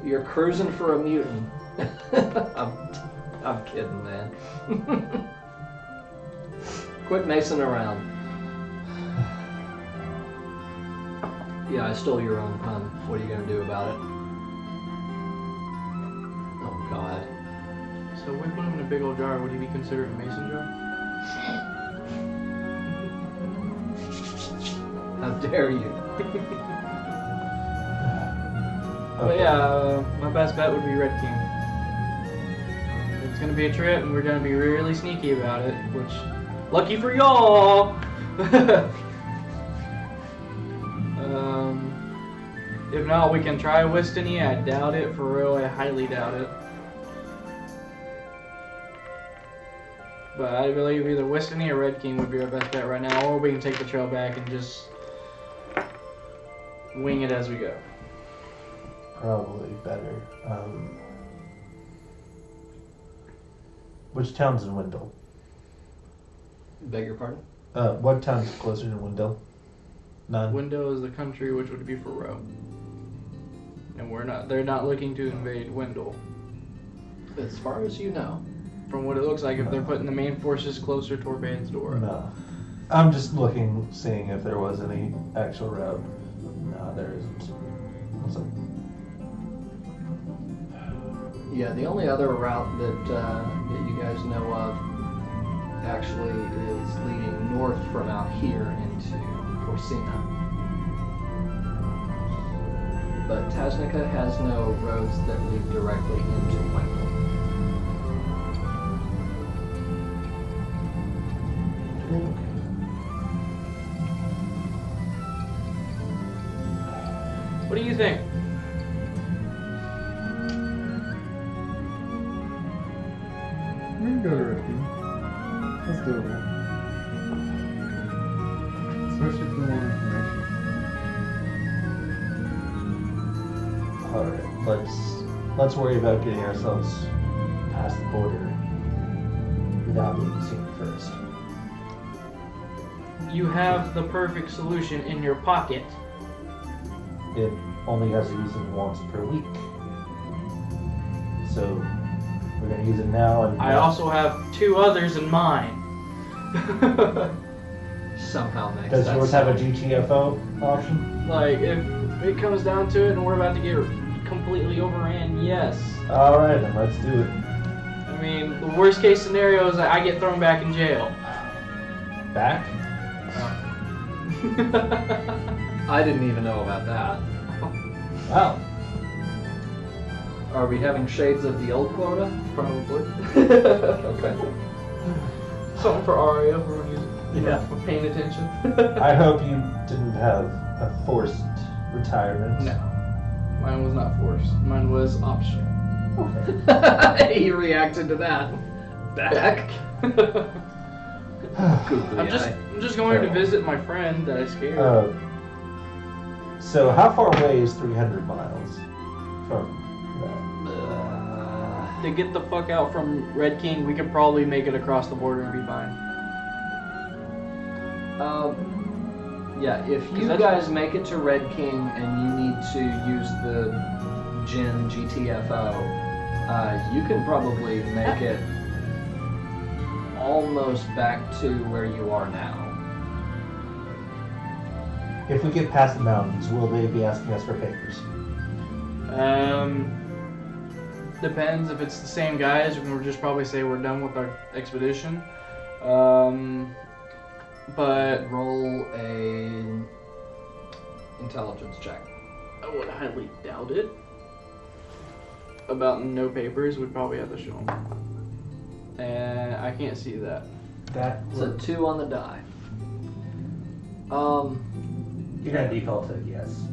you're cruising for a mutant. I'm kidding, man. Quit macing around. Yeah, I stole your own pun. What are you gonna do about it? Oh God. So we put him in a big old jar. Would he be considered a mason jar? How dare you? But yeah, my best bet would be Red King. It's gonna be a trip, and we're gonna be really sneaky about it, which, lucky for y'all! If not, we can try Wistony. I doubt it. For real, I highly doubt it. But I believe either Wistony or Red King would be our best bet right now, or we can take the trail back and just wing it as we go. Probably better. Which town's in Wendell? Beg your pardon? What town's closer to Wendell? None. Window is the country, which would be Faroe. And they're not looking to invade Wendell. As far as you know. From what it looks like, if they're putting the main forces closer toward Vansdora. No. I'm just looking, seeing if there was any actual route. No, there isn't. So, Yeah, the only other route that you guys know of actually is leading north from out here into Corsina. But Tasnica has no roads that lead directly into Wendell. What do you think? We can go to Red King. That's doable. Especially for more information. alright, let's worry about getting ourselves past the border without being seen first. You have the perfect solution in your pocket. It only has to use it once per week. So we're gonna use it now and I also have 2 others in mind. Somehow makes does that yours have a sound- GTFO option? Like, if it comes down to it and we're about to get completely overran, yes. Alright, then let's do it. I mean, the worst case scenario is that I get thrown back in jail. Back? I didn't even know about that. Wow. Are we having shades of the old quota? Probably. Okay. Something for Aria for Yeah. for paying attention. I hope you didn't have a forced retirement. No. Mine was not forced. Mine was optional. He reacted to that. Back. I'm just going to visit my friend that I scared. So how far away is 300 miles from To get the fuck out from Red King, we could probably make it across the border and be fine. Yeah, if you that's- guys make it to Red King and you need to use the Jin GTFO, you can probably make it almost back to where you are now. that? If we get past the mountains, will they be asking us for papers? Depends if it's the same guys, we'll just probably say we're done with our expedition. But Roll a intelligence check. I would highly doubt it. About no papers, we'd probably have to show them. And I can't see that. That It's a 2 on the die. you're gonna default to yes.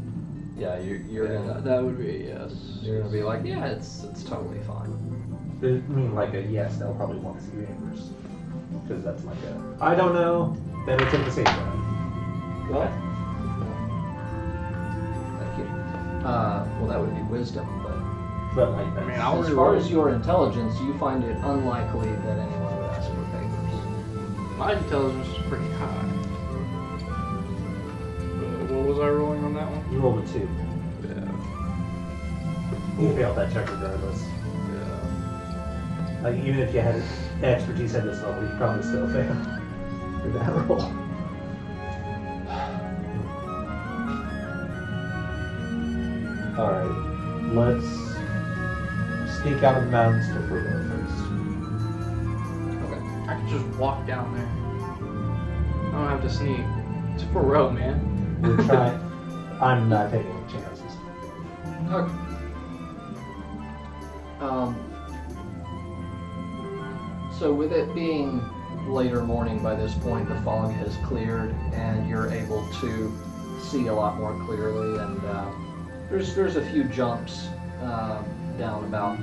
Yeah, you're gonna That would be a yes. you're gonna be like, yeah, it's totally fine. I mean, like a yes, they'll probably want to see papers. Because that's like a, I don't know, then it's in the same round. What? Thank you. Well, that would be wisdom, But like, I mean, that's, I'll as far as your intelligence, you find it unlikely that anyone would ask for papers. My intelligence is pretty high. What was I rolling on that one? you rolled a 2. Yeah. You failed that check regardless. Yeah. Like, even if you had expertise at this level, you'd probably still fail with that roll. Alright, let's sneak out of the mountains to Frugal first. Okay. I can just walk down there. I don't have to sneak. It's for row, man. We're trying. I'm not taking any chances. Okay. So with it being later morning by this point, the fog has cleared and you're able to see a lot more clearly, and there's a few jumps down about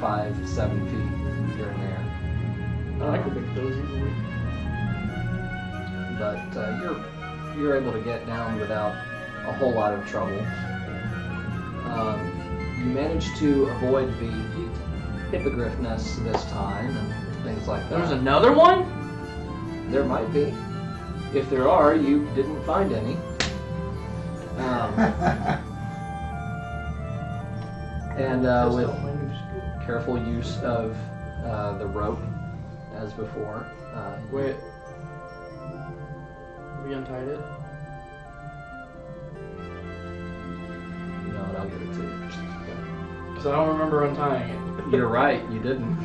5-7 feet here and there. I could pick those easily. But you're able to get down without a whole lot of trouble. You manage to avoid the hippogriff nests this time and things like that. There's another one? There might be. If there are, you didn't find any. And with careful use of the rope, as before. Wait. We untied it? No, and I'll give it to you. Because I don't remember untying it. You're right, you didn't.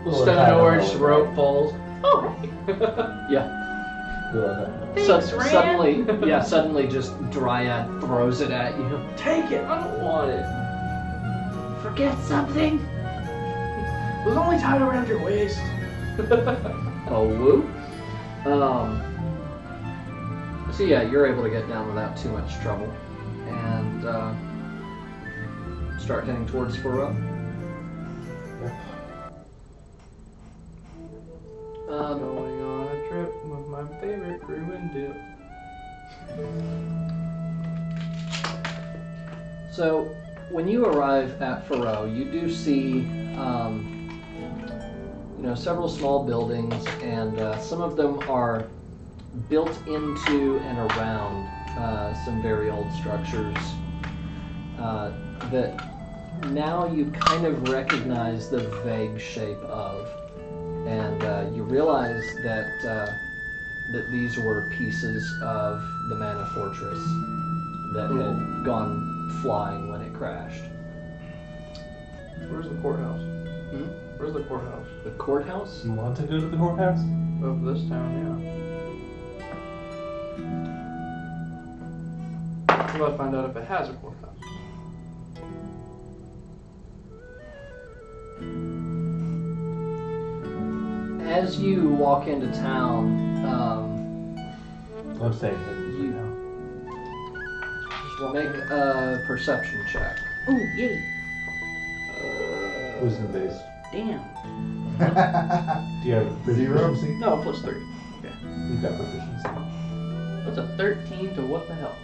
Instead of nowhere, just rope falls. Oh, hey. Yeah. Thanks, Ran. Suddenly just Dryad throws it at you. Take it. I don't want it. Forget something? It was only tied around your waist. Oh, woo. So yeah, you're able to get down without too much trouble, and start heading towards Furrow. Going on a trip with my favorite crew and dip. So when you arrive at Furrow, you do see several small buildings, and some of them are built into and around some very old structures that now you kind of recognize the vague shape of, and you realize that these were pieces of the Mana Fortress that had gone flying when it crashed. Where's the courthouse? Hmm? Where's the courthouse? The courthouse? You want to go to the courthouse? Of this town, yeah. How about I find out if it has a courthouse? As you walk into town, I'm staying hidden for now. make a perception check. Oh, yay. Who's in the base? Damn. Do you have proficiency? No, +3. Okay. You've got proficiency. What's a 13 to what the hell?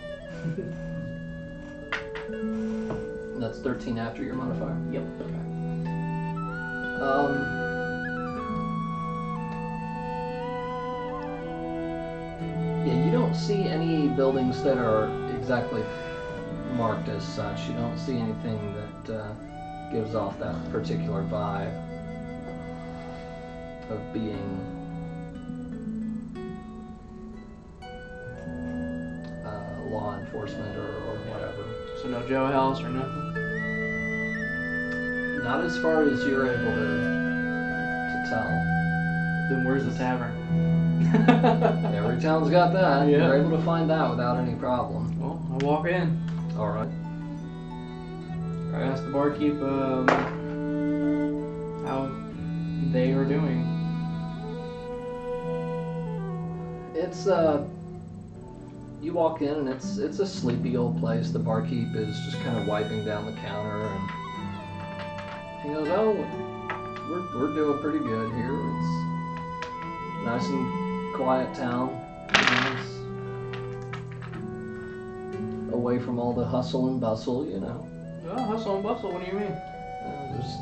That's 13 after your modifier? Yep. Okay. Yeah, you don't see any buildings that are exactly marked as such. You don't see anything that gives off that particular vibe of being law enforcement or whatever. So no jailhouse or nothing? Not as far as you're able to tell. Then where's the tavern? Every town's got that. Yeah. You're able to find that without any problem. Well, I walk in. Alright. I ask the barkeep how they are doing. It's you walk in and it's a sleepy old place. The barkeep is just kind of wiping down the counter, and he goes, "Oh, we're doing pretty good here. It's nice and quiet town. Nice. Away from all the hustle and bustle, you know. Oh, hustle and bustle, what do you mean? Just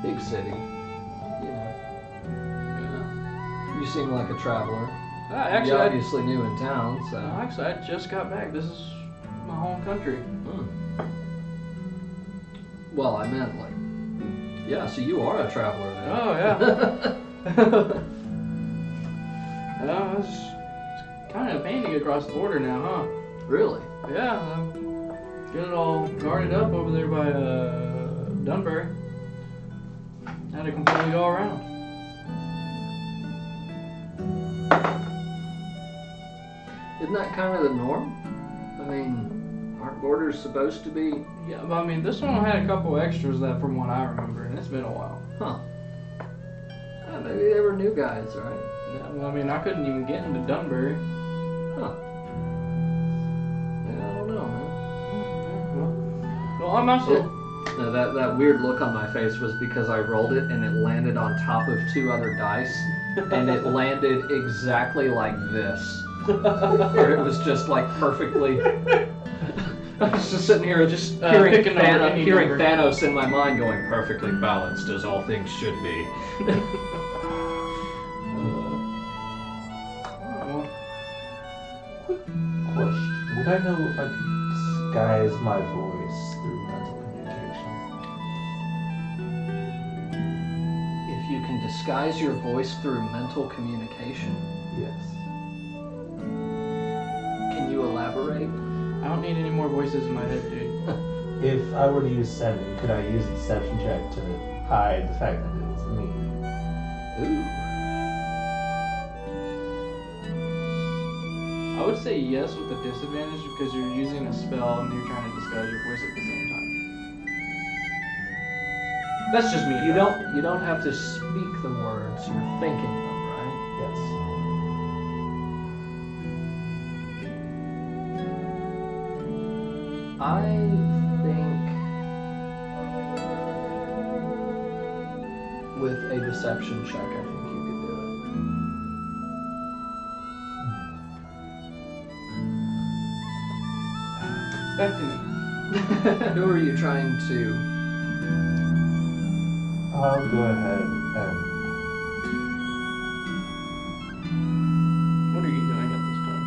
big city, you know. You seem like a traveler. Actually, You're obviously new in town, so. Actually, I just got back. This is my home country. Well, I meant like, yeah. So you are a traveler then. Oh, yeah. It's kind of a pain to get across the border now, huh? Really? Yeah, get it all guarded up over there by Dunbury. Had to completely go around. Isn't that kind of the norm? I mean, aren't borders supposed to be? Yeah, but I mean, this one had a couple extras that, from what I remember, and it's been a while. Huh. Maybe they were new guys, right? Yeah, well, I mean, I couldn't even get into Dunbury. Huh. Yeah, I don't know, man. Well, I'm also. No, that weird look on my face was because I rolled it and it landed on top of 2 other dice, and it landed exactly like this. Or it was just like perfectly. I was just sitting here just hearing, picking over any hearing number. Thanos in my mind going perfectly balanced as all things should be. Well, Question. Would I know if I could disguise my voice through mental communication? If you can disguise your voice through mental communication, Yes. can you elaborate? I don't need any more voices in my head, dude. If I were to use sending, could I use a deception check to hide the fact that it's me? Ooh. I would say yes with a disadvantage because you're using a spell and you're trying to disguise your voice at the same time. That's just me. You don't have to speak the words, you're thinking them, right? Yes. I think with a deception check, I think you could do Back to me. it. Who are you trying to? I'll go ahead and What are you doing at this time?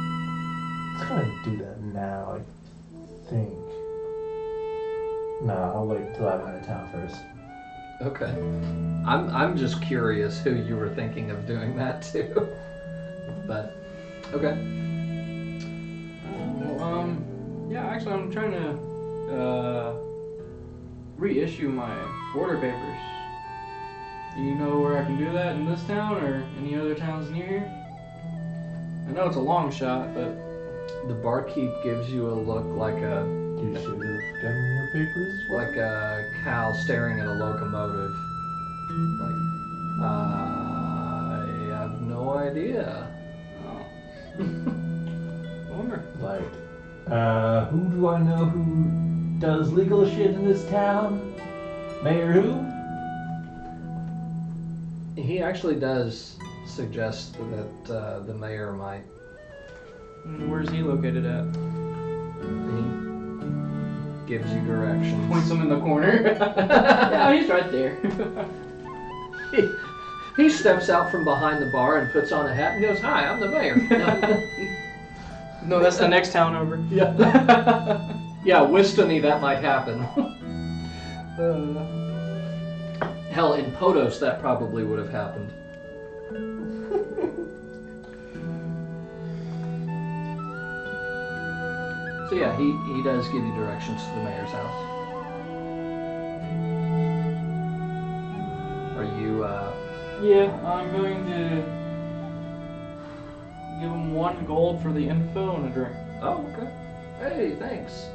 let's kind of do that now, I think. No, I'll wait till I'm out of town first. Okay. I'm just curious who you were thinking of doing that to. But okay. Yeah, actually, I'm trying to reissue my border papers. Do you know where I can do that in this town or any other towns near here? I know it's a long shot, but The barkeep gives you a look like a You should have gotten your papers. like a cow staring at a locomotive. Like, I have no idea. oh. Bummer. Like, who do I know who does legal shit in this town? Mayor who? He actually does suggest that the mayor might. Where's he located at? He gives you directions. Points him in the corner. Yeah, he's right there. He steps out from behind the bar and puts on a hat and goes, "Hi, I'm the mayor." No, that's the next town over. Yeah. Yeah, Wistony, that might happen. Hell, in Podos, that probably would have happened. So yeah, he does give you directions to the mayor's house. Are you, Yeah, I'm going to give him 1 gold for the info and a drink. oh, okay. Hey, thanks.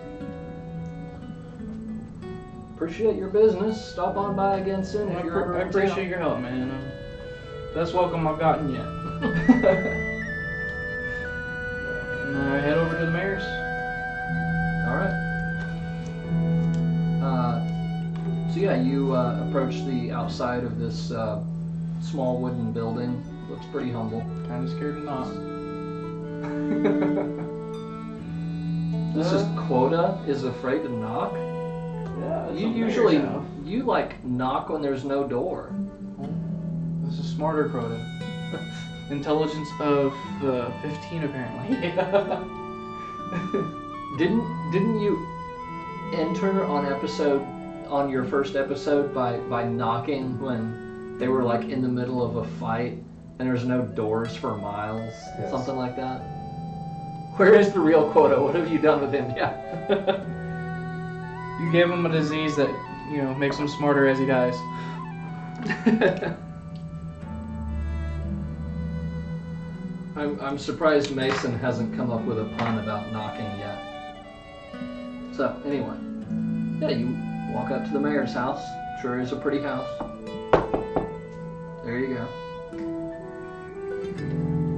Appreciate your business. Stop on by again soon if you're ever I in appreciate town. your help, man. Best welcome I've gotten yet. And I head over to the mayor's. Alright. So yeah, you approach the outside of this small wooden building. Looks pretty humble. Kind of scared to knock. This is Quota is afraid to knock. Yeah, You usually you like knock when there's no door. This is smarter Crota. Intelligence of 15 apparently. Didn't you enter on your first episode by knocking when they were like in the middle of a fight and there's no doors for miles? Yes. Something like that? Where is the real Quota? What have you done with him? Yeah. You gave him a disease that makes him smarter as he dies. I'm surprised Mason hasn't come up with a pun about knocking yet. So, anyway. Yeah, you walk up to the mayor's house. Sure is a pretty house. There you go.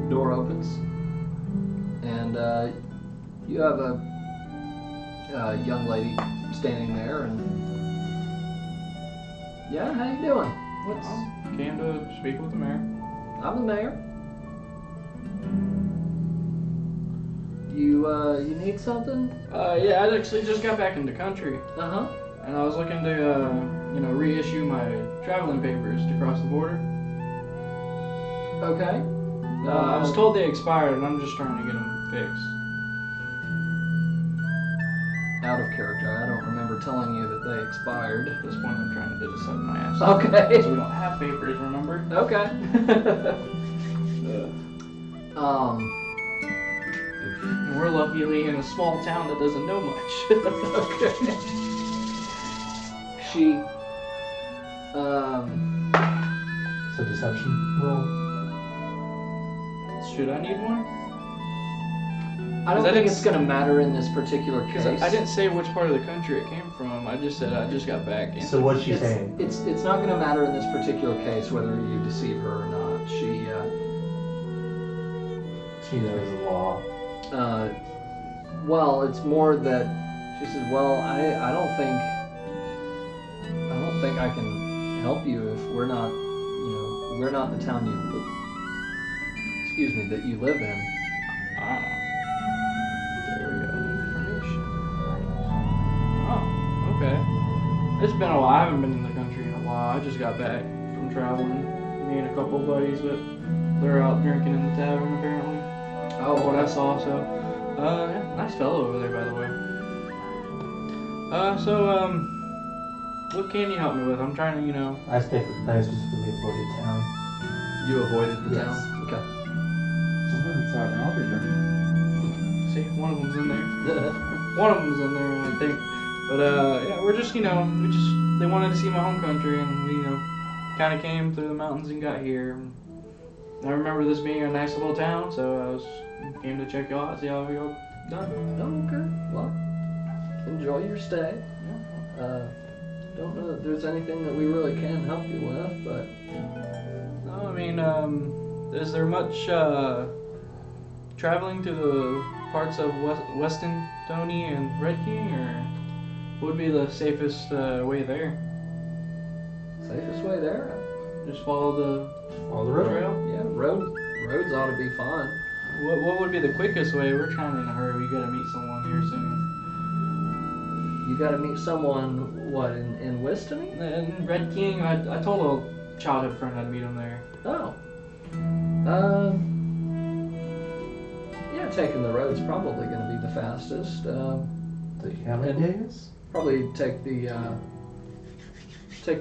Door opens. And you have a young lady standing there and... Yeah, how you doing? Came to speak with the mayor. I'm the mayor. You need something? Yeah, I actually just got back into country, Uh-huh. and I was looking to, reissue my traveling papers to cross the border. Okay. I was told they expired, and I'm just trying to get them fixed. Out of character. I don't remember telling you that they expired. At this point, I'm trying to decide my ass. Okay. So we don't have papers, remember? Okay. And we're luckily in a small town that doesn't know much. Okay. She, So deception roll. Should I need one? I don't I think didn't- it's gonna matter in this particular case. Because I didn't say which part of the country it came from. I just said I just got back in. So what's she saying? It's not gonna matter in this particular case whether you deceive her or not. She, She knows the law. well, it's more that she says, well, I don't think I can help you if we're not the town that you live in. Ah. There we go. Information. Oh, okay. It's been a while. I haven't been in the country in a while. I just got back from traveling. Me and a couple of buddies, but they're out drinking in the tavern apparently. Oh, What I saw, so. Yeah, nice fellow over there, by the way. What can you help me with? I'm trying to, I specifically avoided town. You avoided the Yes. town? Okay. I'll be drinking. see, one of them's in there. One of them's in there, I think. But, yeah, we're just, they wanted to see my home country, and we, kind of came through the mountains and got here. I remember this being a nice little town, so came to check y'all out, see how we all done. Oh, okay. Well, enjoy your stay. Don't know that there's anything that we really can help you with, but No, I mean, is there much traveling to the parts of Weston, Tony, and Red King, or what would be the safest way there? safest way there. Just follow the All the road. trail? Yeah, roads ought to be fine. What would be the quickest way? We're trying in a hurry. We gotta meet someone here soon. You got to meet someone. What in Wistony? And Red King, I told a childhood friend I'd meet him there. Oh. Yeah, taking the road's probably going to be the fastest. Do you have any days? Probably take the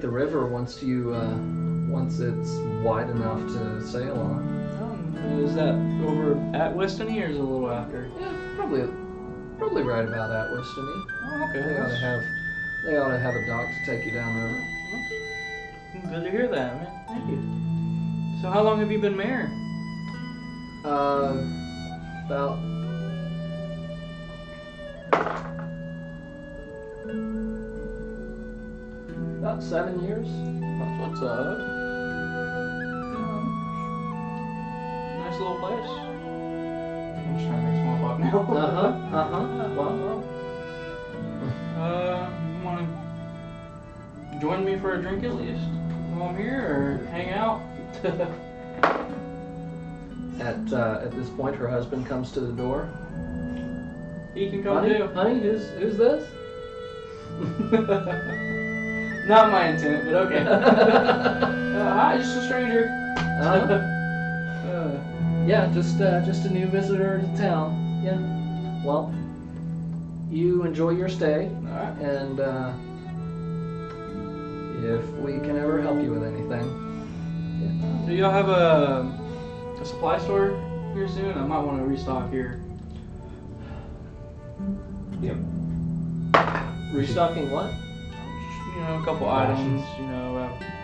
river once it's wide enough to sail on. Is that over at Westony or is it a little after? Yeah, probably right about at Wistony. Oh, okay. They ought to have a dock to take you down the river. Good to hear that, man. Thank you. So how long have you been mayor? About about 7 years. That's what's up. Nice little place. I'm just trying to make small talk now. Well, You want to join me for a drink at least while I'm here, or hang out? at this point, her husband comes to the door. He can come Honey, too. honey, who's this? Not my intent, but okay. Hi, just a stranger. Yeah, just a new visitor to town. Yeah. Well, you enjoy your stay, Alright. and if we can ever help you with anything, Do y'all have a supply store here soon? I might want to restock here. Yep. restocking what? a couple items.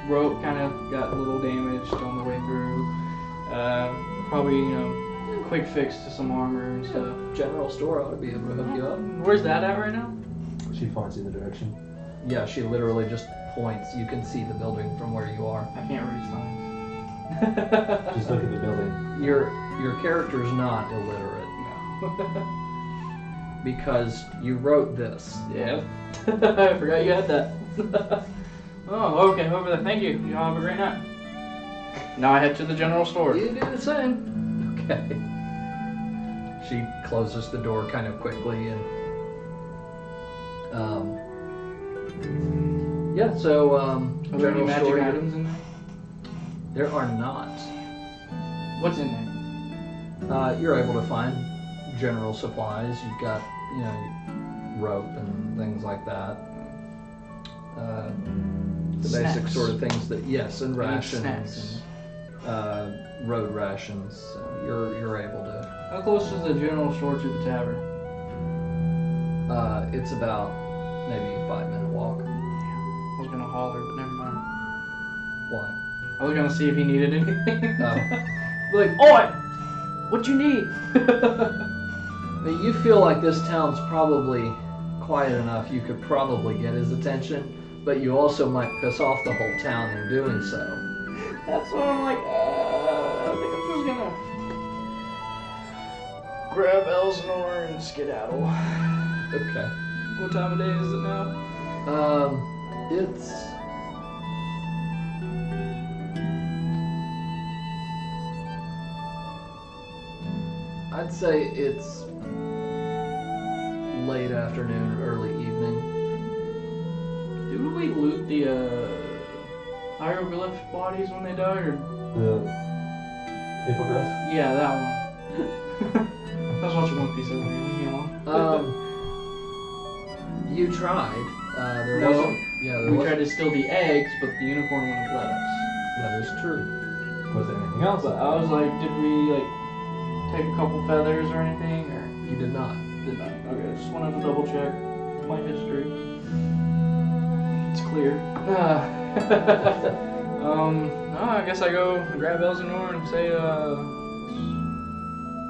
Rope kind of got a little damaged on the way through. Probably quick fix to some armor and stuff. General store ought to be able to hook you up. Where's that at right now? She points in the direction. Yeah, she literally just points. You can see the building from where you are. I can't read signs. Just look at the building. Your character's not illiterate No. because you wrote this. Yeah. I forgot you had that. Oh, okay, over there. Thank you. You all have a great night. Now I head to the general store. You do the same. Okay. She closes the door kind of quickly and yeah, so Are there any general magic store. items in there? There are not. What's in there? You're able to find general supplies. You've got, rope and things like that. The basic Snacks. sort of things that, yes, and Any rations snacks? and road rations. So you're able to. How close is the general store to the tavern? It's about maybe a 5-minute walk. I was gonna holler, but never mind. Why? I was gonna see if he needed anything. Oh. Like, oi! What you need? I mean, you feel like this town's probably quiet enough. You could probably get his attention, but you also might piss off the whole town in doing so. That's what I'm like, I think I'm just gonna grab Elsinore and skedaddle. Okay. What time of day is it now? It's I'd say it's late afternoon, early evening. Did we loot the hieroglyph bodies when they died, or? The hippogriff? Yeah, that one. I was watching One Piece over here, leave me alone. You tried. There No. wasn't. Yeah, there We was. tried to steal the eggs, but the unicorn wouldn't let us. That is true. Was there anything else? But I was like, did we take a couple feathers or anything, or You did not. did not? Okay, I just wanted to double check my history. It's clear. No, I guess I go grab Elsinore and say,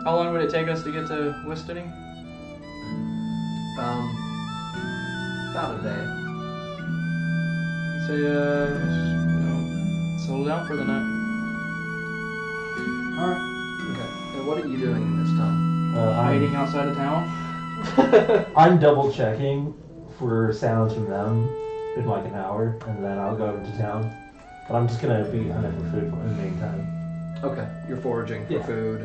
how long would it take us to get to Wistony? About a day. Say, settle down for the night. Alright. Okay. And what are you doing in this time? Hiding outside of town. I'm double checking for sounds from them in like an hour, and then I'll go into town. But I'm just gonna be hunting for food in the meantime. Okay. You're foraging for Yeah. food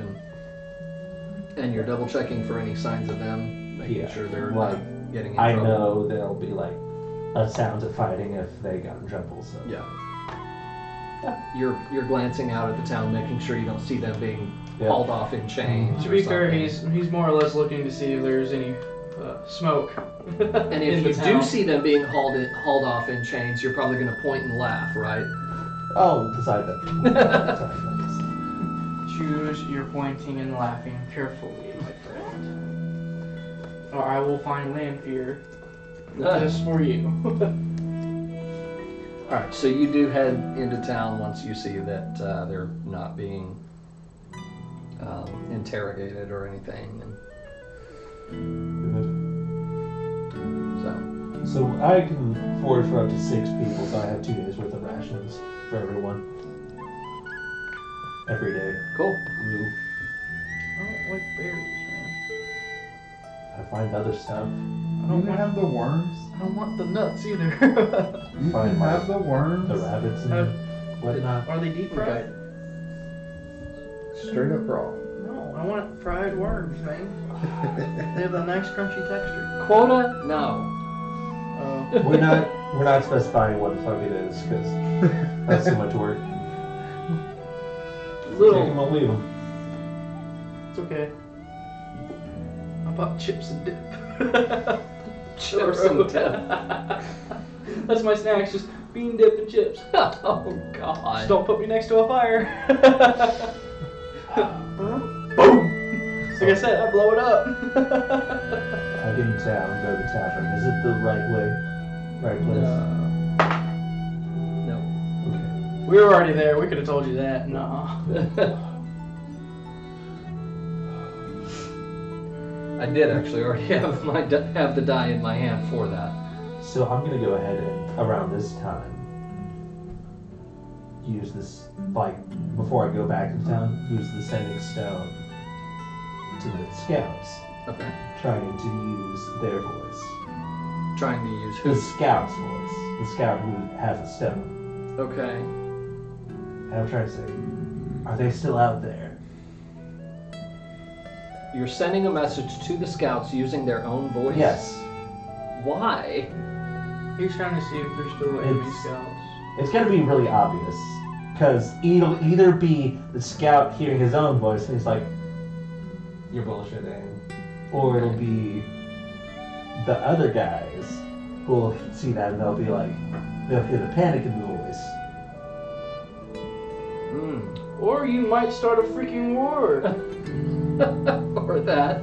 and you're double checking for any signs of them, making Yeah, sure they're like, not getting in I trouble. know there'll be like sounds of fighting if they got in trouble. So Yeah. You're glancing out at the town, making sure you don't see them being Yeah. hauled off in chains. To or be fair, something. he's more or less looking to see if there's any smoke. And in if the you town. do see them being hauled off in chains, you're probably going to point and laugh, right? oh, decide that. Choose your pointing and laughing carefully, my friend. Or I will find Lanfear just for you. All right, so you do head into town once you see that they're not being interrogated or anything, and so So I can forage for up to 6 people, so I have 2 days worth of rations for everyone. Every day. cool. Ooh, I don't like berries, man. I find other stuff. I You don't can want. have the worms. I don't want the nuts either. You Fine, can Mike. have the worms. The rabbits and whatnot. Are they deep fried? Straight up raw. No, I want fried worms, man. They have a nice crunchy texture. Quota? No. We're not specifying what the fuck it is, because that's too much work. Take them Little. or leave them. It's okay. How about chips and dip? Chips and dip. That's my snacks, just bean dip and chips. Oh God. Just don't put me next to a fire. Boom! Like I said, I blow it up. I get in town, go to the tavern. Is it the right way? Right place? We were already there. We could have told you that. No. I did actually already have have the die in my hand for that. So I'm gonna go ahead and around this time use this, like, before I go back to town, use the sending stone to the scouts, Okay. trying to use their voice. Trying to use The who? scout's voice. The scout who has a stone. Okay. And I'm trying to say, are they still out there? You're sending a message to the scouts using their own voice? Yes. Why? He's trying to see if there's still enemy It's- scouts. It's gonna be really obvious. Because it'll either be the scout hearing his own voice and he's like, you're bullshitting. Or it'll be the other guys who will see that and they'll be like, they'll hear the panic in the voice. Hmm. Or you might start a freaking war. Or that.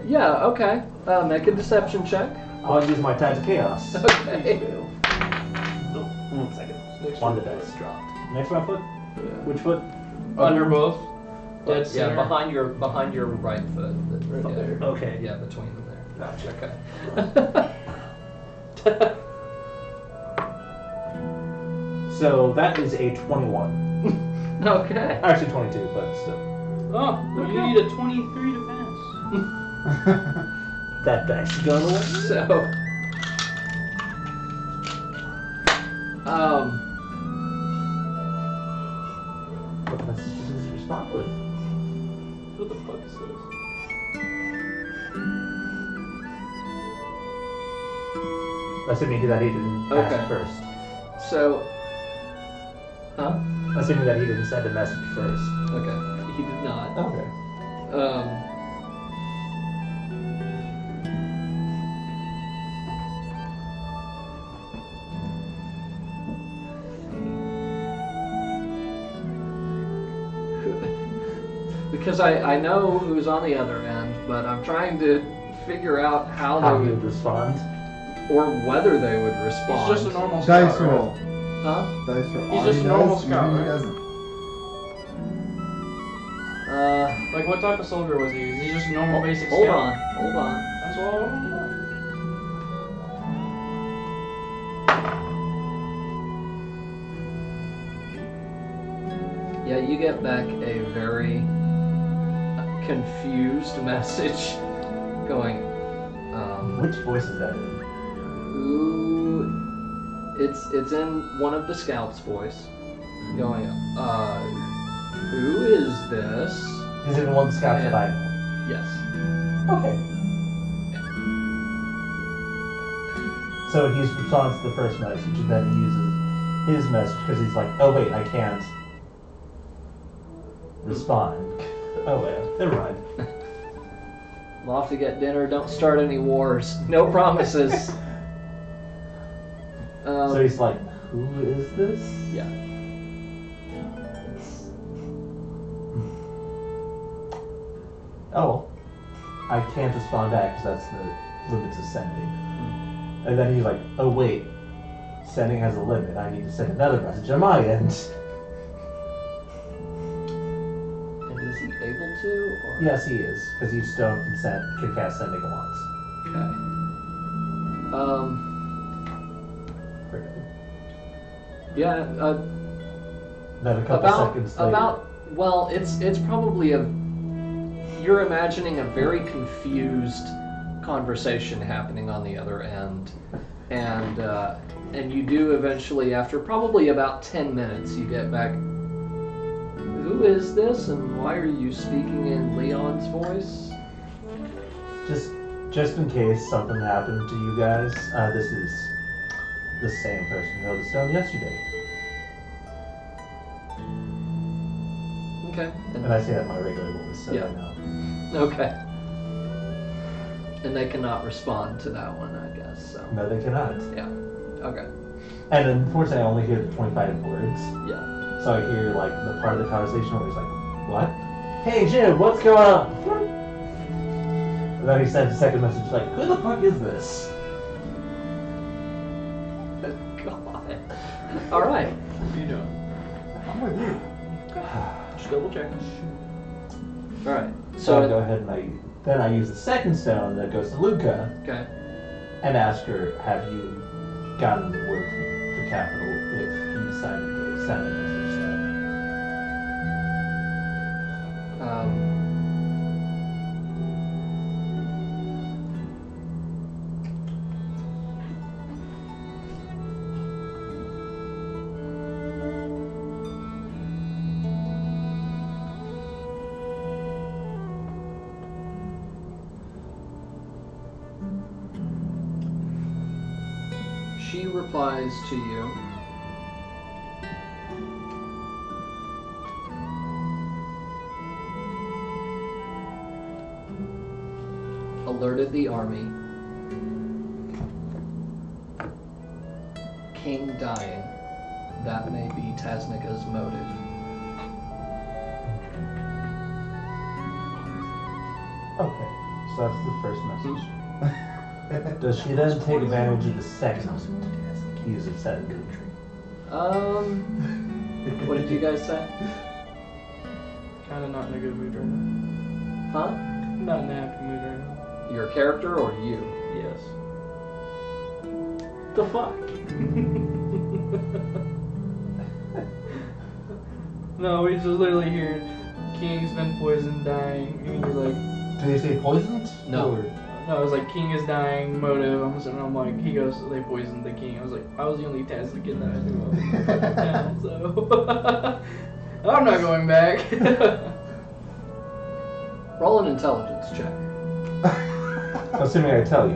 Yeah, okay. Make a deception check. I'll use my Tide of Chaos. Okay. 1 second. Next One one. dice dropped. Next one foot? Which foot? Under both. Dead Yeah, center. behind your right foot. Right there. Okay. Yeah, between them there. Gotcha. Okay. So that is a 21. Okay. Actually 22, but still. Oh, well, you Okay. need a 23 to pass. That dice is going away. So, What message does he respond with? What the fuck is this? Assuming that he didn't Okay. ask first. so, huh? Assuming that he didn't send a message first. Okay. He did not. Okay. Because I know who's on the other end, but I'm trying to figure out how How they he would, would respond. or whether they would respond. He's just a normal scout. Dice right? roll. Huh? Dice roll. He's All just he a normal does, scout, he right? doesn't. Like, what type of soldier was he? Is he just a normal basic Hold scout? on. Hold on. That's all I want to know. Yeah, you get back a very confused message going, Which voice is that in? who, it's in one of the scouts' voice, going, who is this? Is it in one of the scouts that I know? Yes. Okay. So he responds to the first message and then he uses his message because he's like, oh wait, I can't respond. Oh well, never mind. I'm off to get dinner, don't start any wars, no promises. So he's like, who is this? Yeah. Oh, I can't respond back because that's the limits of sending. And then he's like, oh wait, sending has a limit. I need to send another message on my end. And is he able to, or? Yes, he is, because each stone can cast sending once. Okay. Yeah, Then a couple seconds later. well, it's probably you're imagining a very confused conversation happening on the other end, and you do eventually, after probably about 10 minutes, you get back, who is this and why are you speaking in Leon's voice? Just in case something happened to you guys, this is the same person who held the stone yesterday. Okay. And I say that in my regular voice, so Yeah. I know. Okay. And they cannot respond to that one, I guess, so. No, they cannot. Yeah. Okay. And unfortunately, I only hear the 25 words. Yeah. So I hear like the part of the conversation where he's like, what? Hey Jim, what's going on? And then he sends a second message like, who the fuck is this? God. All right. What are you doing? I'm with you. Just double checking. All right. So I go So ahead and I use the second stone that goes to Luca okay. and ask her, have you gotten word from the capital if he decided to send a message Um, she replies to you. Alerted the army. King dying. That may be Tasnika's motive. Okay, so that's the first message. Does she then take advantage of the second use of sending? What did you guys say? Kinda not in a good mood right now. Huh? Not in a happy mood right now. Your character or you? Yes. The fuck? No, we just literally hear King's been poisoned, dying. And he's like, Do they say poisoned? No. Or- no, it was like King is dying, motive. I'm like, he goes, they poisoned the king. I was like, I was the only Tasnican that I knew of in town, so I'm not going back. Roll an intelligence check. Assuming I tell you,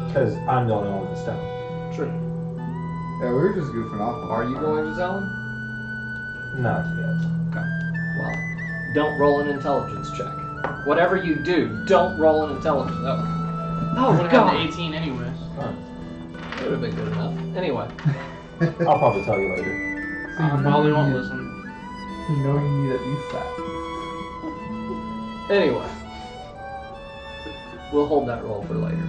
because I'm the only one with the stone. Sure. Yeah, we were just goofing off. Are you going to tell him? Not yet. Well, don't roll an intelligence check. Whatever you do, don't roll an intelligence. Oh, Would have God. gotten 18 anyways. Huh. That would have been good enough. Anyway, I'll probably tell you later. Molly won't listen. You know you need at least that. anyway. We'll hold that roll for later.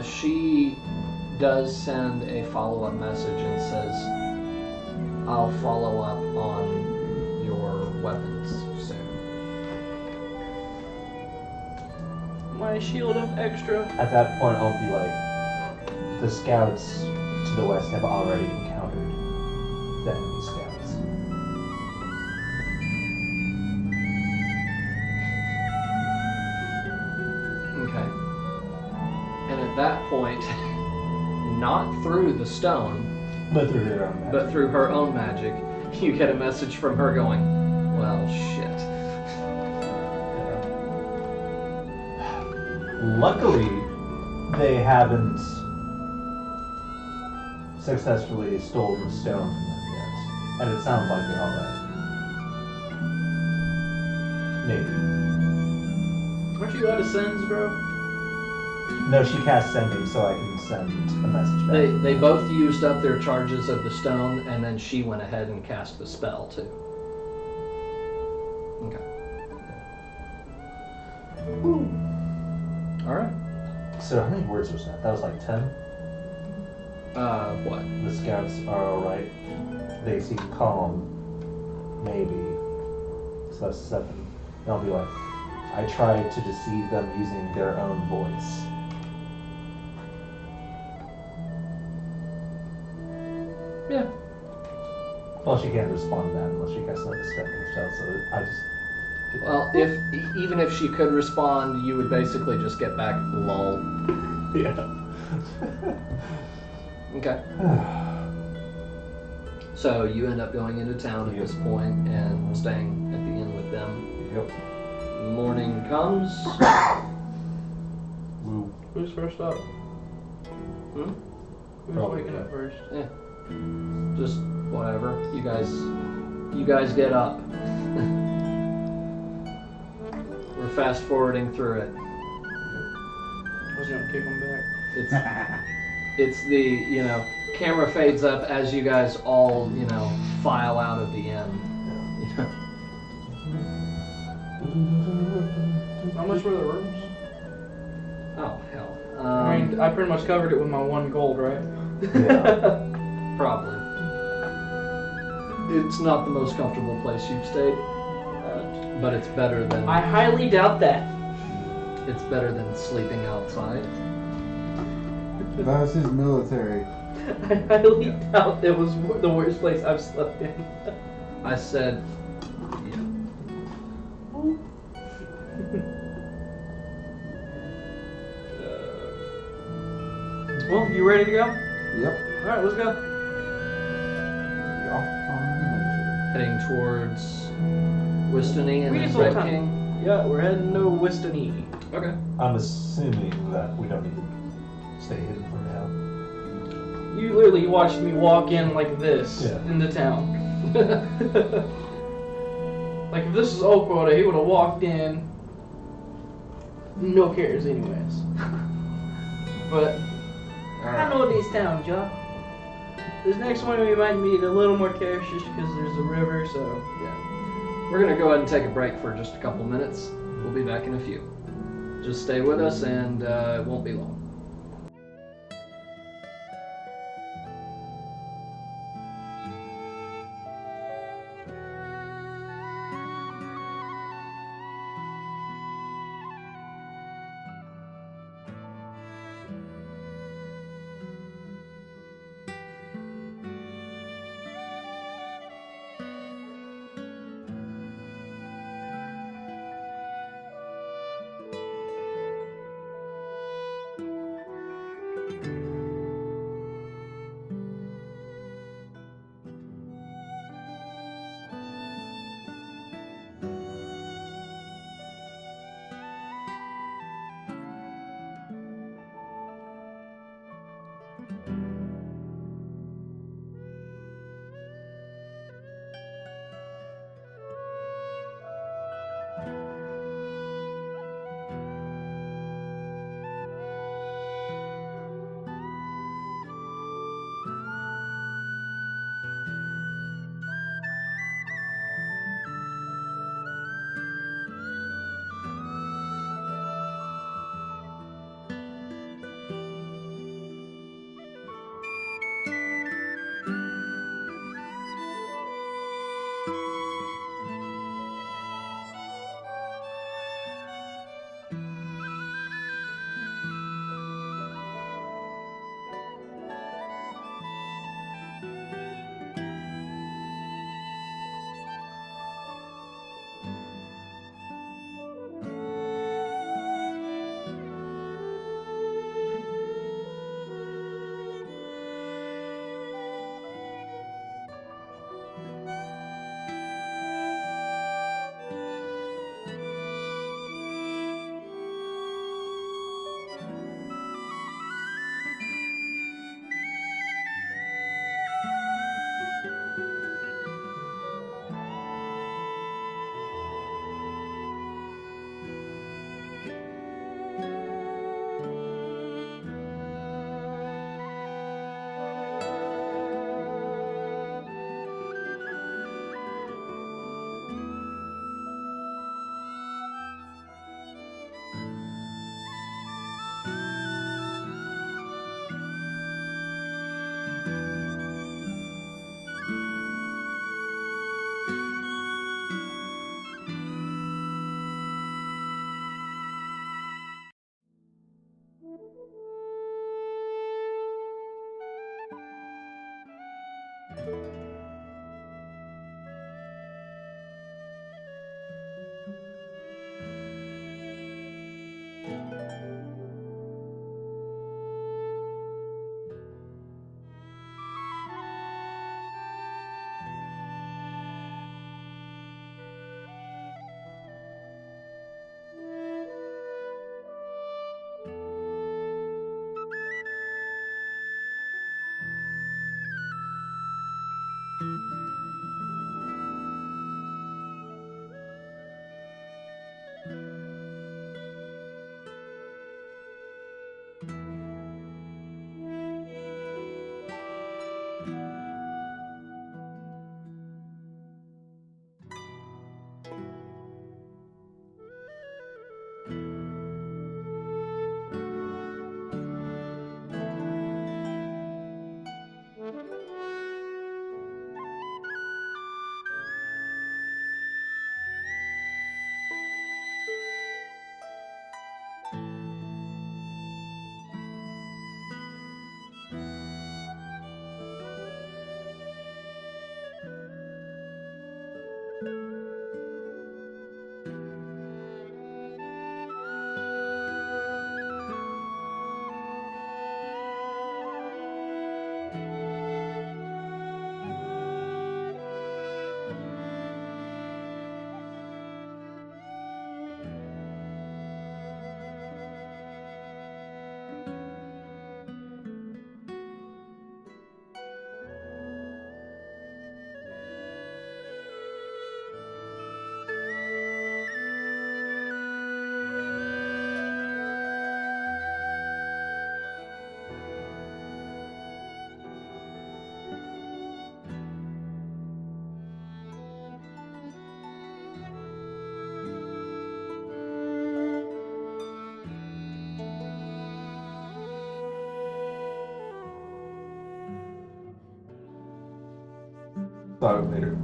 She does send a follow-up message and says, I'll follow up on your weapons soon. My shield of extra. At that point, I'll be like, the scouts to the west have already encountered the enemy scouts. Okay. And at that point, not through the stone, But through their own magic. but through her own magic, you get a message from her going, well, shit. Luckily, they haven't successfully stolen the stone from them yet. And it sounds like they're alright. Maybe. Aren't you out of sends, bro? No, she cast sending, so I can send a message back. They both used up their charges of the stone, and then she went ahead and cast the spell, too. Okay. Alright. So how many words was that? That was like 10? What? The scouts are alright. They seem calm. Maybe. So that's 7. And I'll be like, I tried to deceive them using their own voice. Yeah. Well, she can't respond to that unless she casts another spell, so I just... Well, even if she could respond, you would basically just get back lol. Yeah. Okay. So you end up going into town at this point and staying at the inn with them. Yep. Morning comes. Woo. Who's first up? Hmm? Who's Probably waking me. up first? Just whatever. You guys get up. We're fast forwarding through it. I was gonna kick him back. It's the, camera fades up as you guys all, file out of the inn. How much were the rooms? Oh hell. I mean, I pretty much covered it with my 1 gold, right? Yeah. Probably. It's not the most comfortable place you've stayed, but it's better than I highly doubt that. it's better than sleeping outside. That's his military. I highly doubt it was the worst place I've slept in. I said, yeah. Well, you ready to go? Yep. Alright, let's go. Off on an adventure. Heading towards Wistony and then Weasel Red Town. King. Yeah, we're heading to Wistony. Okay. I'm assuming that we don't need to stay hidden for now. You literally watched me walk in like this Yeah. into town. Like if this is Oakwood, he would have walked in. No cares, anyways. But I know this town, Joe. This next one we might be a little more careful just because there's a river, so Yeah. We're gonna go ahead and take a break for just a couple minutes. We'll be back in a few. Just stay with us and it won't be long. Talk later.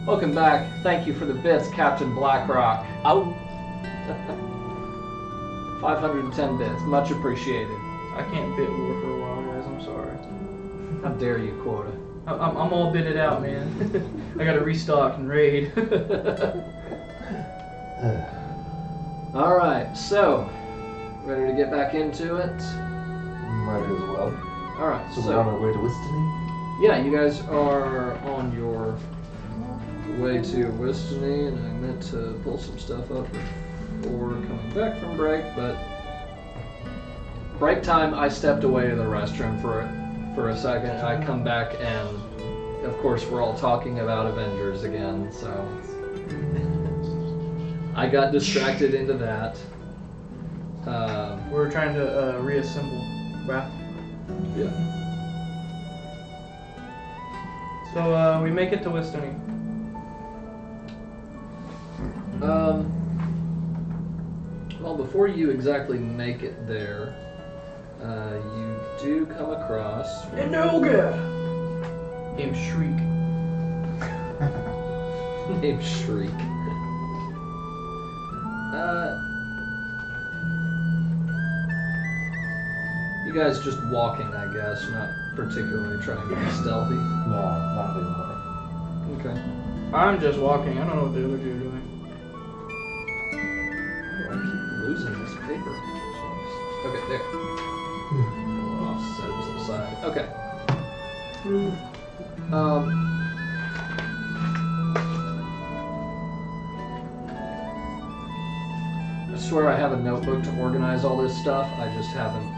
Welcome back. Thank you for the bits, Captain Blackrock. Oh, 510 bits. Much appreciated. I can't bit war for a while, guys. I'm sorry. How dare you, Quota? I'm all bitted out, man. I gotta restock and raid. Alright, so, ready to get back into it? Might as well. Alright, So we're on our way to Wistony? yeah, you guys are on your way to Wistony, and I meant to pull some stuff up before coming back from break, but break time, I stepped away to the restroom for a second. I come back, and of course, we're all talking about Avengers again, so I got distracted into that. We're trying to reassemble Wrath. Yeah. So we make it to Wistony. Well, before you exactly make it there, you do come across. Enoga! Named Shriek. Named Shriek. You guys just walking, I guess, not particularly trying to be stealthy. No, not anymore. Okay. I'm just walking. I don't know what the other two are doing. I keep losing this paper. Okay, there. I'll set it to the side. Okay. I swear I have a notebook to organize all this stuff. I just haven't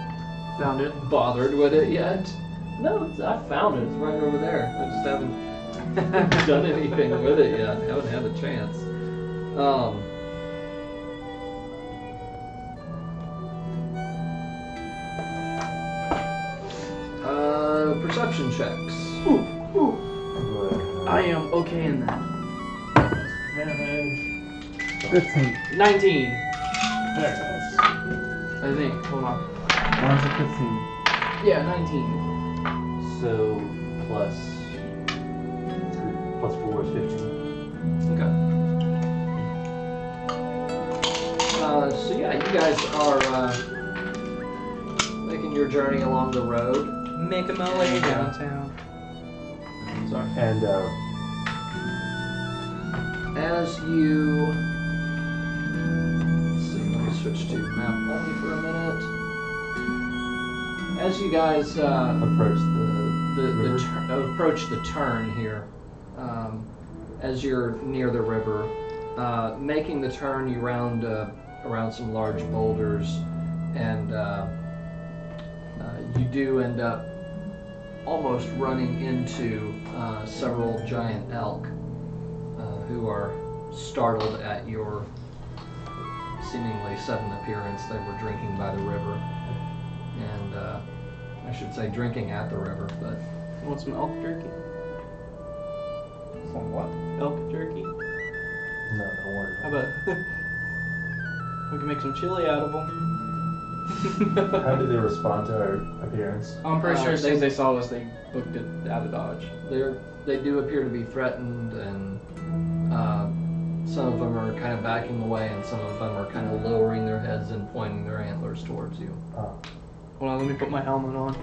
Found it. bothered with it yet. No, I found it. It's right over there. I just haven't done anything with it yet. I haven't had a chance. Perception checks. I am okay in that. 15. 19, Very nice. I think. Hold on. Mine's a 15. Yeah, 19. So, plus 4 is 15. Okay. So yeah, you guys are making your journey along the road. Making my way downtown. Sorry. And, As you... Let's see, let me switch to map only for a minute. As you guys approach river. approach the turn here, as you're near the river, making the turn, you round around some large boulders, and you do end up almost running into several giant elk who are startled at your seemingly sudden appearance. They were drinking by the river, and I should say drinking at the river, but Want some elk jerky? Some what? Elk jerky? No, don't worry. How about we can make some chili out of them? How did they respond to our appearance? I'm pretty sure as soon as they- they saw us, they booked it out of Dodge. they do appear to be threatened, and some of them are kind of backing away, and some of them are kind of lowering their heads and pointing their antlers towards you. Oh. Hold on, let me put my helmet on.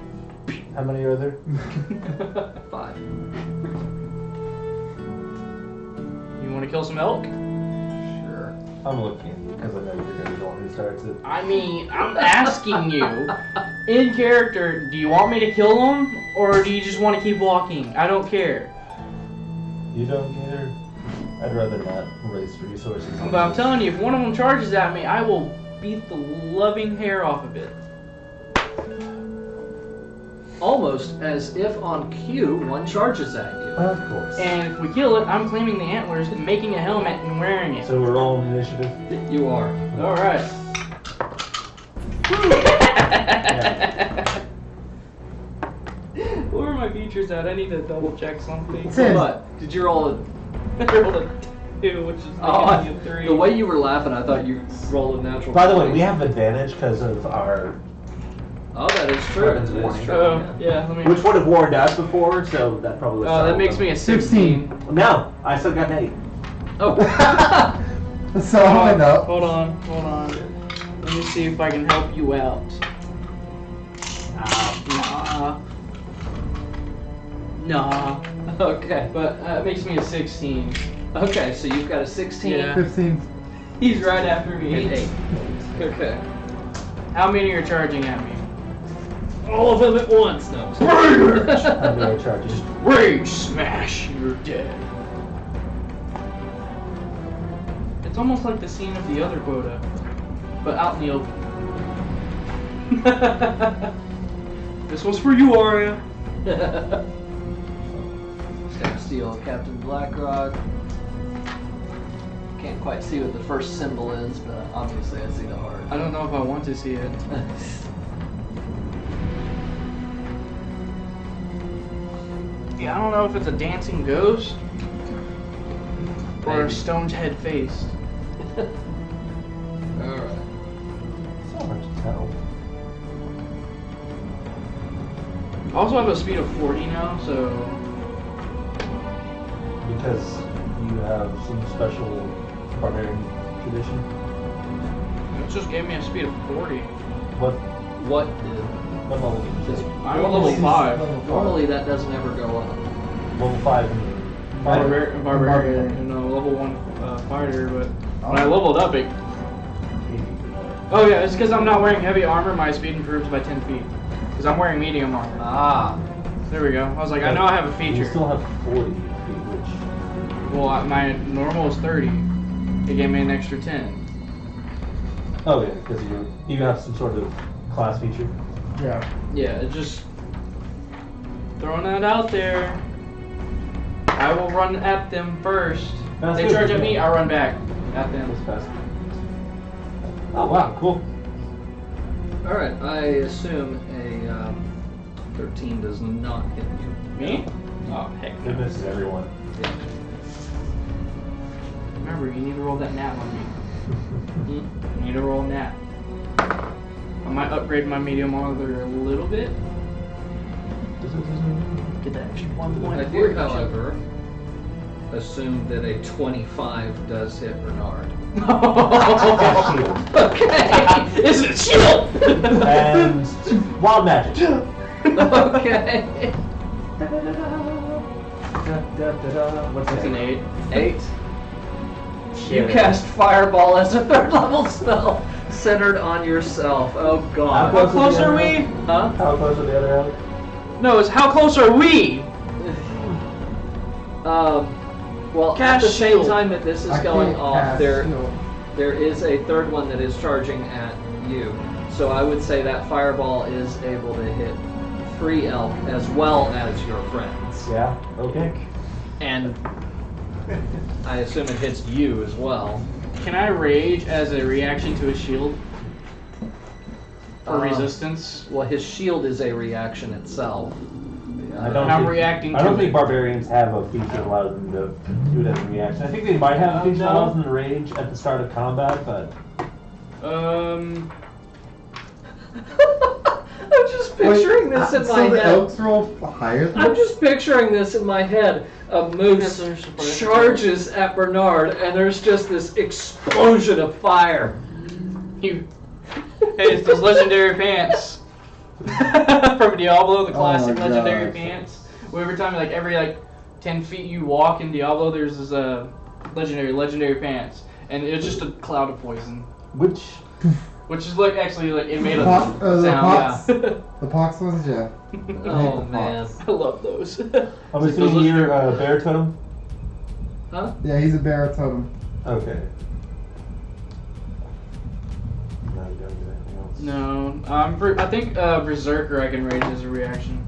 How many are there? 5. You want to kill some elk? Sure. I'm looking at you because I know you're going to be the one who starts it. I mean, I'm asking you, in character, do you want me to kill them, or do you just want to keep walking? I don't care. You don't care? I'd rather not waste resources. on But I'm this. telling you, if one of them charges at me, I will beat the loving hair off of it. Almost as if on cue, one charges at you. Well, of course. And if we kill it, I'm claiming the antlers, making a helmet, and wearing it. So we're rolling initiative? You are. Alright. Where are my features at? I need to double check something. Ten. What? Did you roll a... I rolled a 2, which is making me a 3. the way you were laughing, I thought you rolled a natural By the way, 20. we have advantage because of our Oh, that is true. Weapons That is warning. true, Oh, yeah, let me. Which would have warned us before, so that probably would Oh, that makes me a 16. No, I still got an 8. Oh. So I know. Hold on. Let me see if I can help you out. Nah. Okay. But it makes me a 16. Okay, so you've got a 16 Yeah. 15. He's right after me. and 8. Okay. How many are charging at me? All of them at once. No. How many are charges? Rage smash, you're dead. It's almost like the scene of the other quota, but out in the open. This one's for you, Arya. Step Steel, Captain Blackrock. Can't quite see what the first symbol is, but obviously I see the heart. I don't know if I want to see it. Yeah, I don't know if it's a dancing ghost or a Maybe. stone's head face. Alright. So hard to tell. I also have a speed of 40 now, so Because you have some special barbarian tradition. it just gave me a speed of 40. What What what level is it? I'm level 5. normally that doesn't ever go up. Level 5 fighter? Barbarian, no, level 1 fighter, but when I leveled up it. Oh yeah, it's because I'm not wearing heavy armor, my speed improves by 10 feet. Because I'm wearing medium armor. Ah. There we go. I was like, I know I have a You feature. still have 40 feet, which Well, my normal is 30. It gave me an extra 10. oh yeah, because you have some sort of class feature. Yeah. Yeah, it just throwing that out there. I will run at them first. That's They good. charge at me, I run back at them. That's fast. Oh wow, cool. Alright, I assume a 13 does not hit you. Me? Oh heck It no. misses everyone. Yeah. Remember, you need to roll that nat on me. You need to roll nat. I might upgrade my medium armor a little bit. Get that extra 1 point. I do, however, assume that a 25 does hit Bernard. Okay! Is it shield? And wild magic. Okay. What's That's that? an 8. 8. You Yeah. cast Fireball as a 3rd level spell centered on yourself. Oh god. How close are we? Huh? How close are the other alley? No, it's how close are we? Well, at Cast the same shield. time that this is I going can't off, cast there shield. is a 3rd one that is charging at you. So I would say that Fireball is able to hit Free Elk as well as your friends. Yeah. Okay. And I assume it hits you as well. Can I rage as a reaction to a shield? For resistance? Well, his shield is a reaction itself. I don't I'm think, reacting I don't to think it. barbarians have a feature that allows them to do it as a reaction. I think they might have a feature that no. allows them to rage at the start of combat, but I'm just picturing this in my so the head. elks rolled higher than I'm just picturing this in my head. A moose Yes, they're supposed to. charges at Bernard, and there's just this explosion of fire. You. Hey, it's those legendary pants. From Diablo, the classic my legendary gosh. pants. Where every time, like every 10 feet you walk in Diablo, there's this legendary pants, and it's just a cloud of poison, which which is actually it made a Pox- the sound. pox. The pox ones, yeah. Oh the man. I love those. I'm Like assuming those you're legendary- bear totem. Huh? Yeah, he's a bear totem. Okay. No, you don't do anything else. No, I think Berserker I can rage as a reaction.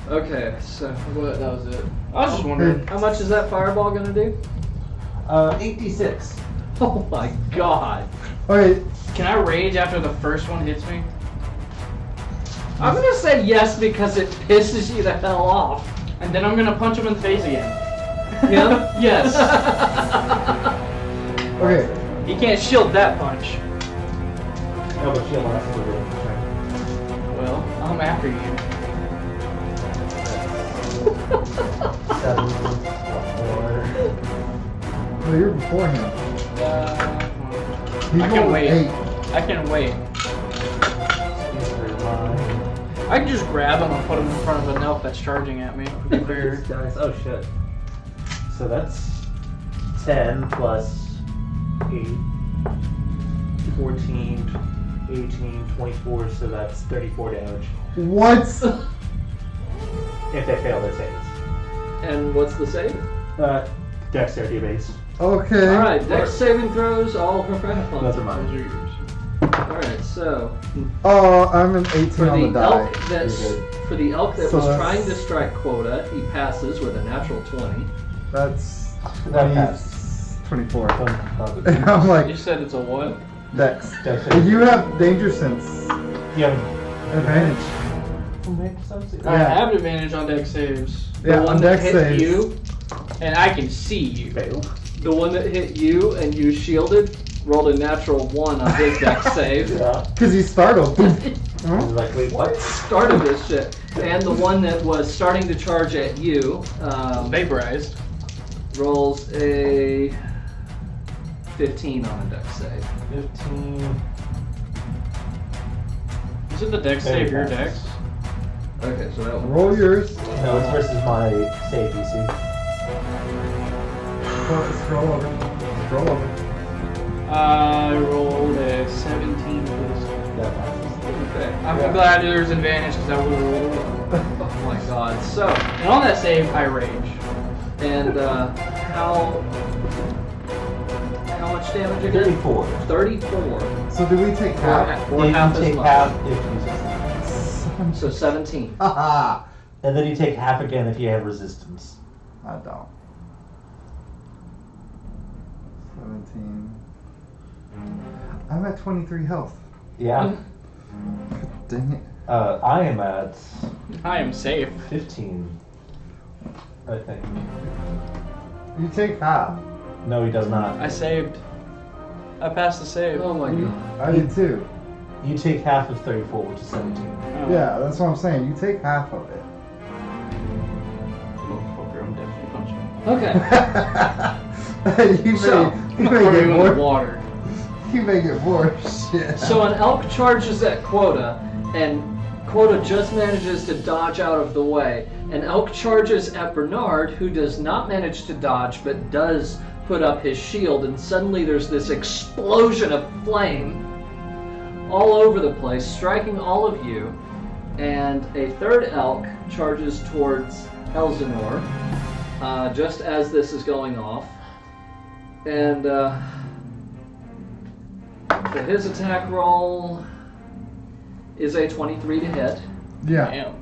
Okay, so What? That was it. I was just wondering. how much is that fireball gonna do? 86. Oh my god. Okay, Can I rage after the first one hits me? I'm gonna say yes because it pisses you the hell off. And then I'm gonna punch him in the face again. Yeah? Yes. okay. He can't shield that punch. No, but she'll last for the turn. will. I'm after you. 7, 1 more. Well, you're before him. He's I can going wait. 8. I can wait. These are mine. I can just grab him and put him in front of an elk that's charging at me. To be fair. These guys. Oh shit. So that's 10 plus 8, 14, 18, 24. So that's 34 damage. What? If they fail their saves. And what's the save? Dexterity based. Okay. All right, dex saving throws. All Those are Those mine. are yours. All right, so Oh, I'm an 18 for on the the die. elk that's You're for the elk that So was that's- trying to strike quota, he passes with a natural 20. That's That passed. 24. Don't- And I'm You like, said it's a what? Dex. Dexterity. You have danger sense You have advantage. I Yeah. have advantage on dex saves. The Yeah, one on that dex hit saves. you, And I can see you. Fail. the one that hit you and you shielded, rolled a natural 1 on his dex save. Yeah. Because he's startled. I Huh? was like, wait, what? Started this shit. And the one that was starting to charge at you Vaporized. rolls a 15 on a dex save. 15. Is it the dex save your dex? Okay, so that one. Roll yours. No, it's versus my save DC. Scroll over. Scroll over. I rolled a 17 for this. That passes. Okay. I'm Yeah. glad there's advantage because I would have rolled a one. Oh my god. So, And on that save, I rage. and how much damage again? 34. 34. So do we take half? Or Yeah, half you as take much. half if you succeed. So 17. Haha. And then you take half again if you have resistance. I don't. 17. I'm at 23 health. Yeah. Dang it. I am at I am safe. 15. I think. You take half. No, he does not. I saved. I passed the save. Oh my god. I did too. You take half of 34, which is 17. Oh. Yeah, that's what I'm saying. You take half of it. Oh, fucker, I'm definitely punching. Okay. you So, may Throw get you in more. the water. You may get more shit. So an elk charges at quota, and quota just manages to dodge out of the way. An elk charges at Bernard, who does not manage to dodge, but does put up his shield, and suddenly there's this explosion of flame all over the place, striking all of you. And a third elk charges towards Elsinore, just as this is going off. And so his attack roll is a 23 to hit. yeah. Damn.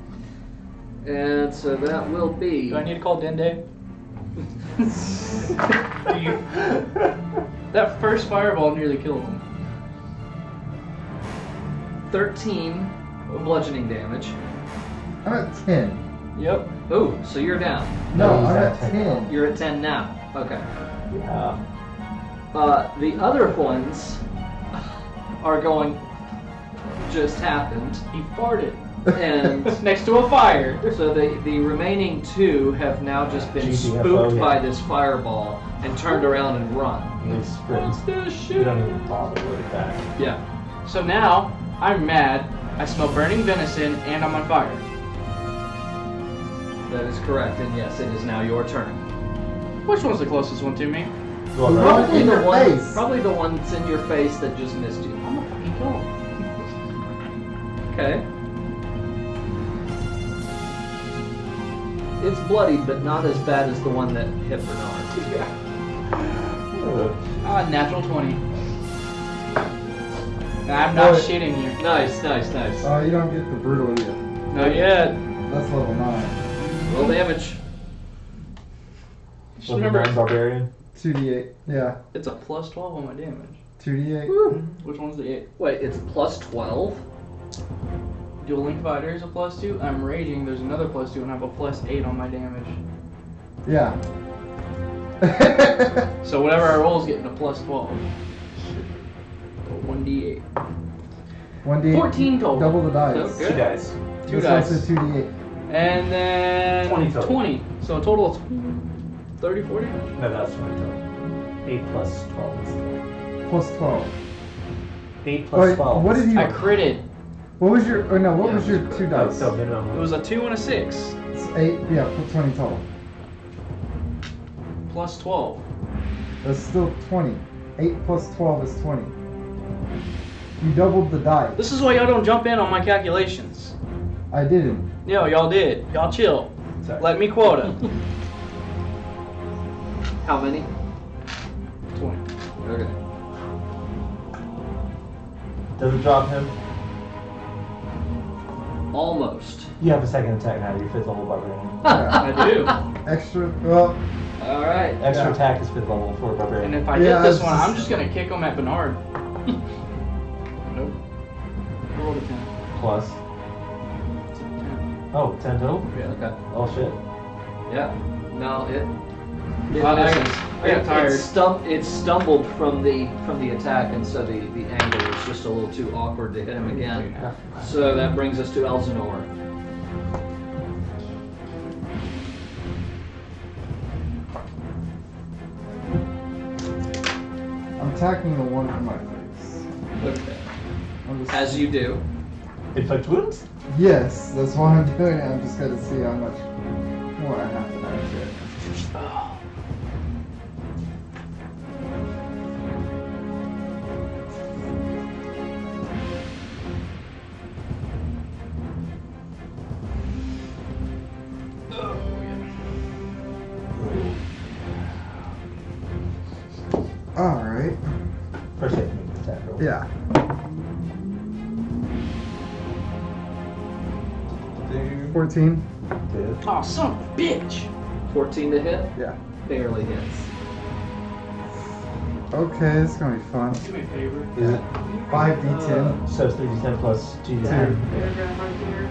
And so that will be Do I need to call Dende? That first fireball nearly killed him. 13 bludgeoning damage. I'm at 10. Yep. Oh, so you're down. No, he's I'm at at 10. 10. You're at 10 now. Okay. Yeah. The other ones are going. Just happened, He farted. and Next to a fire. so the remaining two have now just been GTFO, spooked yeah. by this fireball and turned around and run. They sprint. This You shit. don't even bother with it back. Yeah. So now, I'm mad. I smell burning venison and I'm on fire. That is correct, and yes, it is now your turn. Which one's the closest one to me? Well, Right Probably in the your one, face. probably the one that's in your face that just missed you. I'm gonna fucking kill him. Okay. It's bloodied, but not as bad as the one that hit Bernard. Natural 20. I'm not What? shitting you. Nice. You don't get the brutal yet. Not yet. That's level 9. Roll damage. Just So remember, the barbarian. 2d8. Yeah. it's a plus 12 on my damage. 2d8. Which one's the 8? Wait, it's plus 12? Dueling Fighter is a plus 2. I'm raging. There's another plus 2, and I have a plus 8 on my damage. Yeah. So whatever I roll is getting a plus 12. So 1d8. 1d8. 14 total. Double the dice. So good. Two dice. Two This one's dice. a 2d8. And then 20 total. 20. So a total of 30, 40 damage? No, that's 20 total. 8 plus 12 is Plus 12. 8 plus Wait, 12. what did you? I critted. What was your? Oh no, what Yeah, was your it's 2 Oh, dice? so minimum. It was a 2 and a 6. It's 8. Yeah, put 20 total. Plus 12. That's still 20. 8 plus 12 is 20. You doubled the die. This is why y'all don't jump in on my calculations. I didn't. No, y'all did. Y'all chill. Sorry. Let me quota. How many? 20. Okay. Does it drop him? Almost. You have a second attack now. You're 5th level barbarian. Yeah. I do. Extra. Well, All right. Extra Yeah. attack is 5th level for barbarian. And if I Yeah, get this it's one, just- I'm just gonna kick him at Bernard. Nope. Roll a 10. Plus. It's a 10. Oh, 10 total? Yeah. Okay. Oh shit. Yeah. No, it I got tired. It stumbled from the attack, and so the angle was just a little too awkward to hit him again. So that brings us to Elsinore. I'm attacking the one in my face. Okay. I'm just, As you do. Inflict wounds? Yes, that's why I'm doing it. I'm just gonna see how much more I have to actually. All right. First hit, make an attack roll. Yeah. Dude. 14. Dude. Oh, son of a bitch! 14 to hit. Yeah. Barely hits. Okay, this is gonna be fun. Do me a favor. Is it? 5d10. So it's 3d10 plus 2d10. Paragraph right there.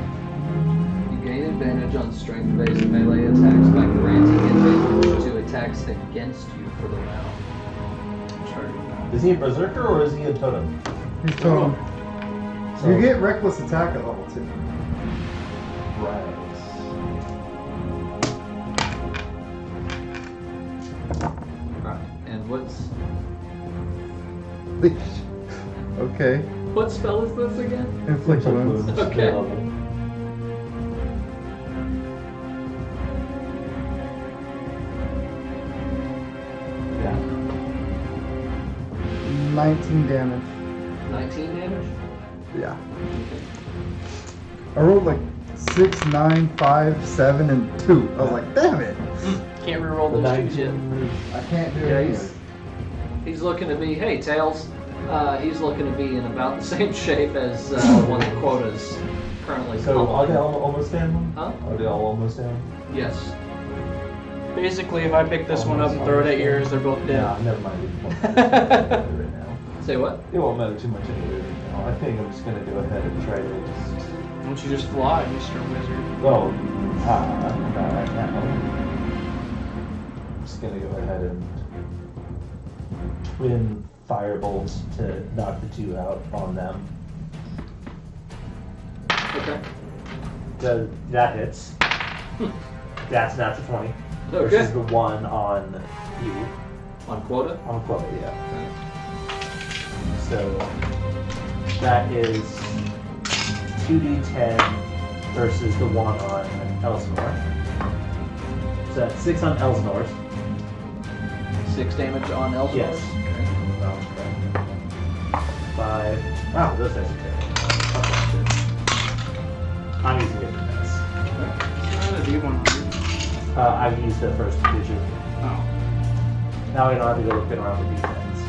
You gain advantage on strength-based melee attacks by granting advantage to attacks against you for the round. Is he a berserker or is he a totem? He's total. So- You get reckless attack at level 2. Right. Right. And Okay. what spell is this again? Inflict wounds. Okay. Level. Yeah. 19 damage. 19 damage? Yeah. I rolled like 6, 9, 5, 7, and 2. I was like, damn it. Can't reroll The those twos yet. 19 I can't do Yeah, it he's- either. He's looking to be, hey, Tails. He's looking to be in about the same shape as one of the quotas currently. So are they public. all almost down? Huh? Are they all almost down? Yes. Basically, if I pick this one up and throw it at yours, they're both dead. Yeah, never mind. It won't matter right now. Say what? It won't matter too much anyway right now. I think I'm just gonna go ahead and try to just. Why don't you just fly, Mr. Wizard? Well, not right now. I'm just gonna go ahead and twin firebolts to knock the 2 out on them. Okay. That hits. That's not the 20. Okay. Versus the 1 on you. On quota? On quota, yeah. So that is 2d10 versus the 1 on Elsinore. So that's 6 on Elsinore's. 6 damage on Elsinore? Yes. Okay. 5. Wow, those dice are terrible. I'm using different dice. It's not a D100. I've used the first digit. Oh. Now I don't have to go looking around for d10s.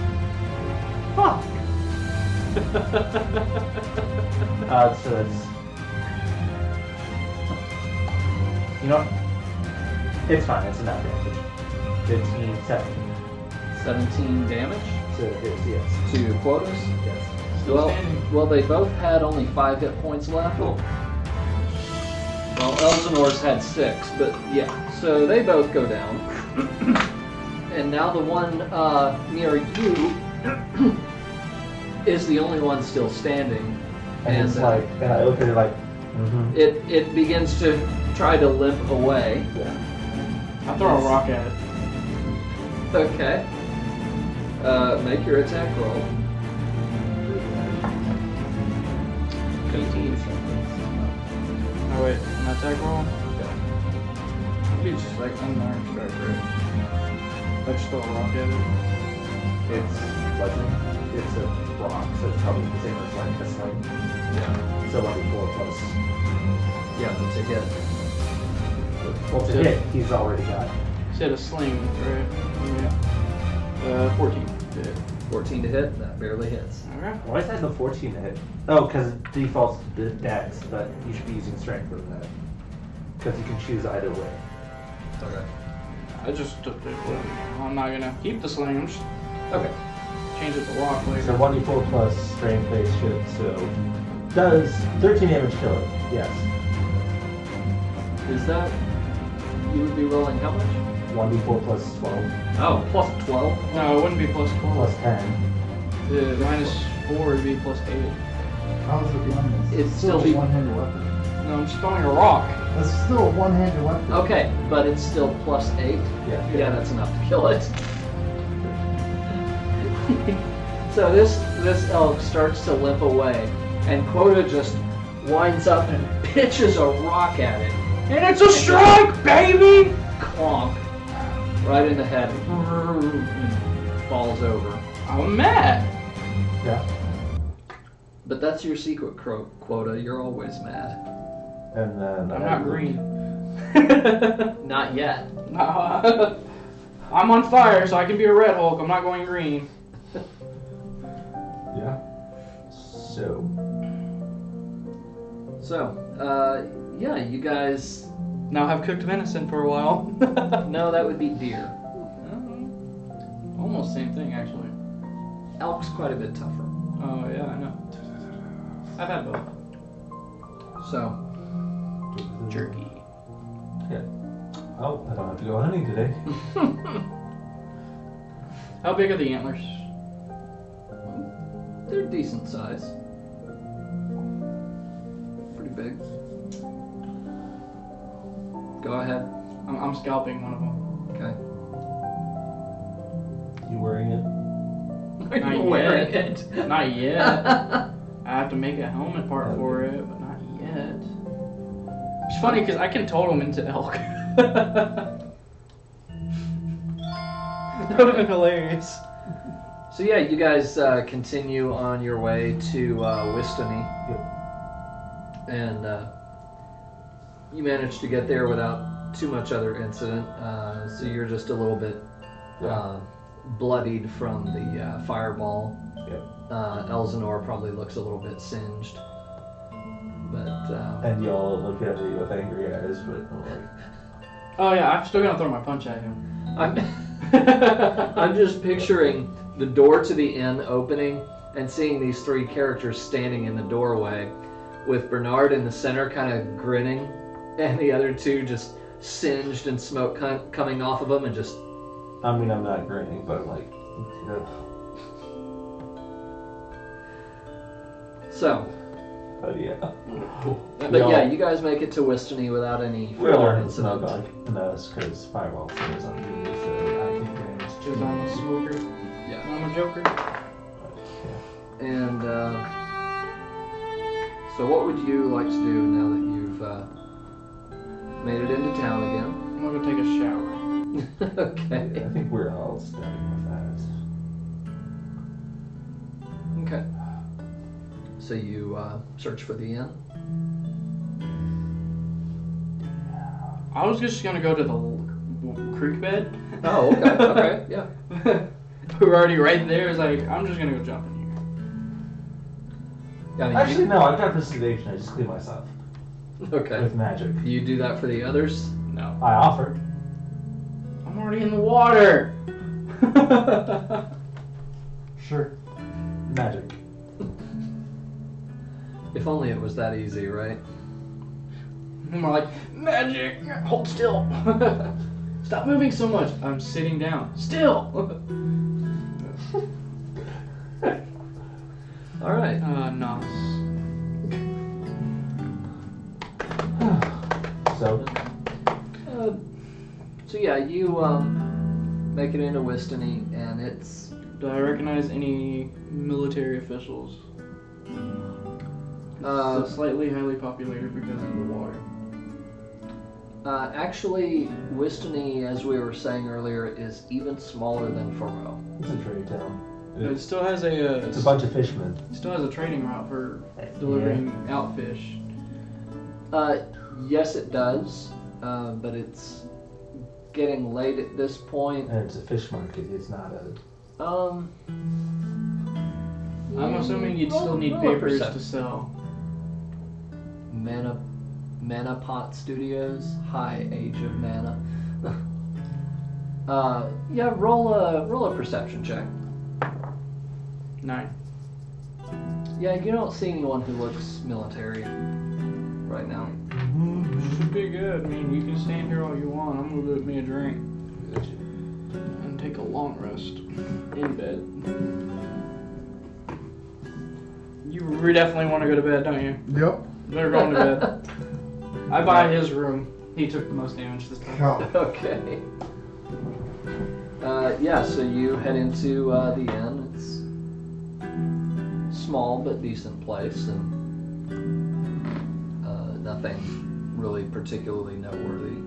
Fuck! So that's. You know what? It's fine, it's enough damage. 15, 17. 17 damage So it hits, yes. to quotas? Yes. Still standing. Well, they both had only 5 hit points left. Cool. Well, Elsinore's had 6, but yeah. So they both go down. And now the one near you is the only one still standing. And it's like, and I look at it like, mm-hmm. it begins to try to limp away. Yeah. I'll throw a rock at it. Okay. Make your attack roll. 18. Oh wait, an attack roll? Maybe it's just like unmarked strike, right? I just throw a rock at it. It's legend. It's a rock, so it's probably the same as like a sling. Yeah. So 1d4 plus. Yeah, that's a hit. Well, to hit, he's already got. You said a sling, right? Yeah. 14. Yeah. 14 to hit, that barely hits. Alright. Why is that the 14 to hit? Oh, because it defaults to dex, but you should be using strength for that. Because you can choose either way. Okay. I just took it. I'm not gonna keep the sling. I'm just Okay. change it to rock later. So 1d4 plus strength base shit, so does 13 damage kill it? Yes. Is that, you would be rolling how much? 1d4 plus 12 Oh, plus 12? No, it wouldn't be plus 12. plus 10. Minus 4 would be plus 8. How's it minus? It'd It's still a be- one-handed weapon. No, I'm just throwing a rock. That's still a one-handed weapon. Okay, but it's still plus 8? Yeah. Yeah, that's enough to kill it. So this elk starts to limp away, and Quota just winds up and pitches a rock at it. And it's a strike, baby! Clonk. Right in the head. And falls over. I'm mad. Yeah. But that's your secret quota. You're always mad. And then I'm not green. Not yet. I'm on fire, so I can be a Red Hulk. I'm not going green. Yeah. So. So, yeah, you guys. Now have cooked venison for a while. No, that would be deer. Almost same thing, actually. Elk's quite a bit tougher. Oh, yeah, I know. I've had both. So, Jerky. Yeah. Oh, I don't have to go hunting today. How big are the antlers? they're decent size. Pretty big. Go ahead. I'm scalping one of them. Okay. You wearing it? Are Not you yet. wearing it? Not yet. I have to make a helmet part for it, but not yet. It's funny because I can totem into elk. That would have been hilarious. So yeah, you guys continue on your way to Wistony. And you manage to get there without too much other incident. So you're just a little bit bloodied from the fireball. Yep. Elsinore probably looks a little bit singed. But And y'all look at me with angry eyes, but I'm like, Oh yeah, I'm still gonna throw my punch at him. I'm just picturing the door to the inn opening and seeing these three characters standing in the doorway with Bernard in the center kind of grinning and the other two just singed and smoke coming off of them and just... I mean, I'm not grinning, but I'm like, So, but yeah. but We all- yeah, you guys make it to Wistony without any We're all further learning snug incident. on us because Fireball is on me, so I think damage. Because I'm a smoker. Yeah. I'm a joker. And so what would you like to do now that you've made it into town again? I'm gonna go take a shower. Okay. I think we're all starting with Okay. So you search for the inn? I was just gonna go to the creek bed. Oh, okay, okay, yeah. We were already right there. It's like, I'm just gonna go jump in I mean, that. Actually, no, I've got precipitation. I just clean myself okay. with magic. You do that for the others? here. No. I offer. I'm already in the water. Sure. Magic. If only it was that easy, right? And we're like, magic! Hold still! Stop moving so much! I'm sitting down. Still! All right. Nos. So, So yeah, you make it into Wistony, and it's Do I recognize any military officials? So slightly highly populated because of the water. Actually, Wistony, as we were saying earlier, is even smaller than Faro. it's a trade town. But it still has a It's a bunch of fishermen. still has a trading route for delivering out fish. Yes, it does, but it's getting late at this point. And it's a fish market. It's not a. I'm assuming you'd still need roll a papers percep- to sell. Mana Pot Studios, High Age of Mana. Yeah, roll a perception check. 9. Yeah, you don't see anyone who looks military right now. Should be good. I mean, you can stand here all you want. I'm gonna get me a drink and take a long rest in bed. You definitely want to go to bed, don't you? Yep. They're going to bed. I buy his room. He took the most damage this time. God. Okay. Yeah, so you head into the inn. It's small but decent place, and nothing really particularly noteworthy.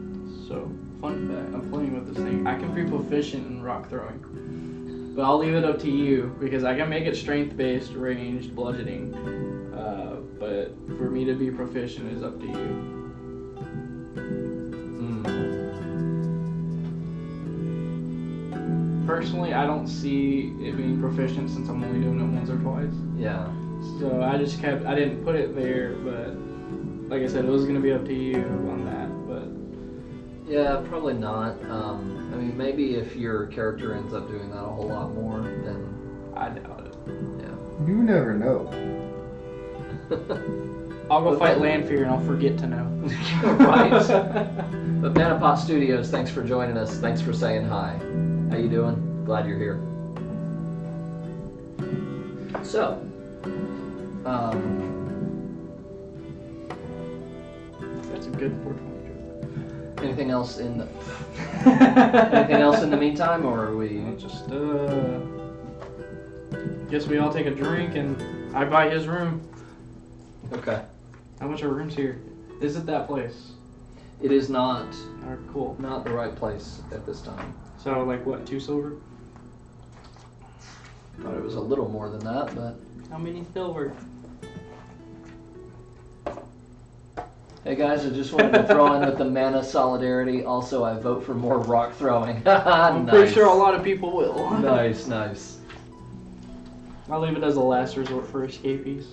So, fun fact, I'm playing with this thing. I can be proficient in rock throwing. But I'll leave it up to you, because I can make it strength-based, ranged, bludgeoning. But for me to be proficient is up to you. Personally, I don't see it being proficient since I'm only doing it once or twice. Yeah. So I didn't put it there, but like I said, it was going to be up to you on that. But Yeah, probably not. I mean, maybe if your character ends up doing that a whole lot more, then I doubt it. yeah. You never know. I'll go fight Landfear and I'll forget to know. Right. But Manapot Studios, thanks for joining us. Thanks for saying hi. How you doing? Glad you're here. So, That's a good 420 anything else in the meantime, or are we? Just guess we all take a drink and I buy his room. Okay. How much are rooms here? Is it that place? It is not Alright, cool. not the right place at this time. So like what, 2 silver? Thought it was a little more than that, but How many silver? hey guys, I just wanted to throw in with the mana solidarity. Also, I vote for more rock throwing. I'm pretty sure a lot of people will. Nice. I'll leave it as a last resort for escapees.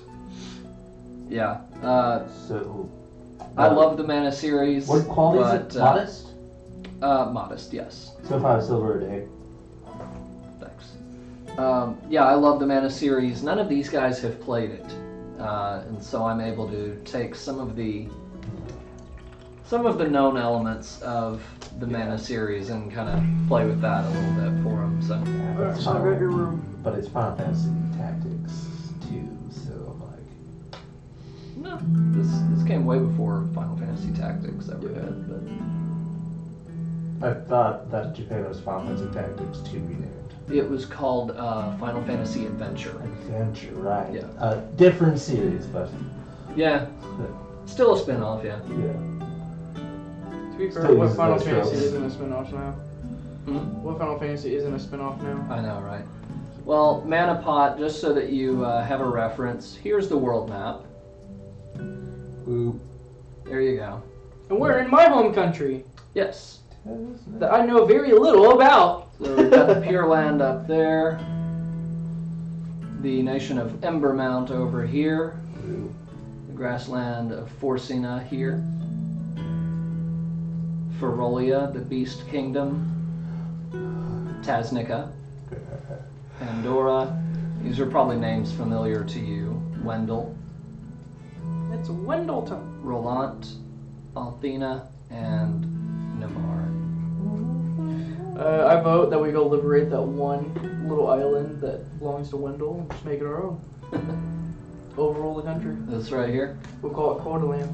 Yeah. So. I love the mana series. What quality is it? but, Modest? Modest, yes. So 5 silver a day. Thanks. Yeah, I love the mana series. None of these guys have played it, and so I'm able to take some of the known elements of the mana series and kind of play with that a little bit for them. So Yeah, Alright, that's so I got your room. But it's Final Fantasy Tactics too, so I'm like. no, this came way before Final Fantasy Tactics ever did. But I thought that Japan was Final Fantasy Tactics 2 renamed. it was called Final Fantasy Adventure. Adventure, right. Yeah. Different series, but Yeah, still a spin-off, yeah. yeah. To be fair, Still what uses Final those Fantasy tropes. isn't a spin-off now? What Final Fantasy isn't a spin-off now? I know, right? Well, Manapot, just so that you have a reference, here's the world map. Ooh. There you go. And we're in my home country Yes. that I know very little about. So we've got the Pure Land up there. The nation of Embermount over here. Ooh. The grassland of Forcina here. Ferolia, the Beast Kingdom. Taznica. Pandora. These are probably names familiar to you. Wendell. It's Wendleton. Rolant. Althena. And Namar. I vote that we go liberate that one little island that belongs to Wendell and just make it our own. Overrule the country. This right here. We'll call it Quarterland.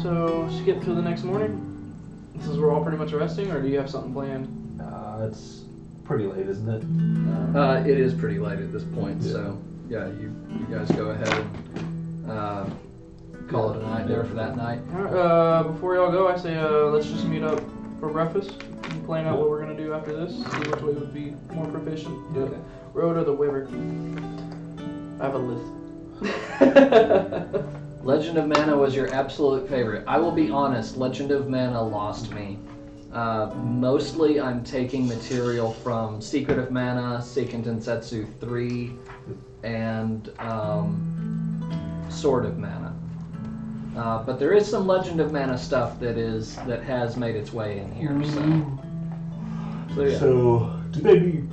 So skip to the next morning. This is we're all pretty much resting, or do you have something planned? It's pretty late, isn't it? It is pretty late at this point, Yeah. so yeah, you guys go ahead and call it a night there for that night. Alright, before y'all go, I say let's just meet up for breakfast and plan out what we're gonna do after this. See which way would be more proficient. The road or the river. I have a list. Legend of Mana was your absolute favorite. I will be honest, Legend of Mana lost me. Mostly I'm taking material from Secret of Mana, Seiken Densetsu 3, and Sword of Mana. But there is some Legend of Mana stuff that has made its way in here. So yeah. So, do they need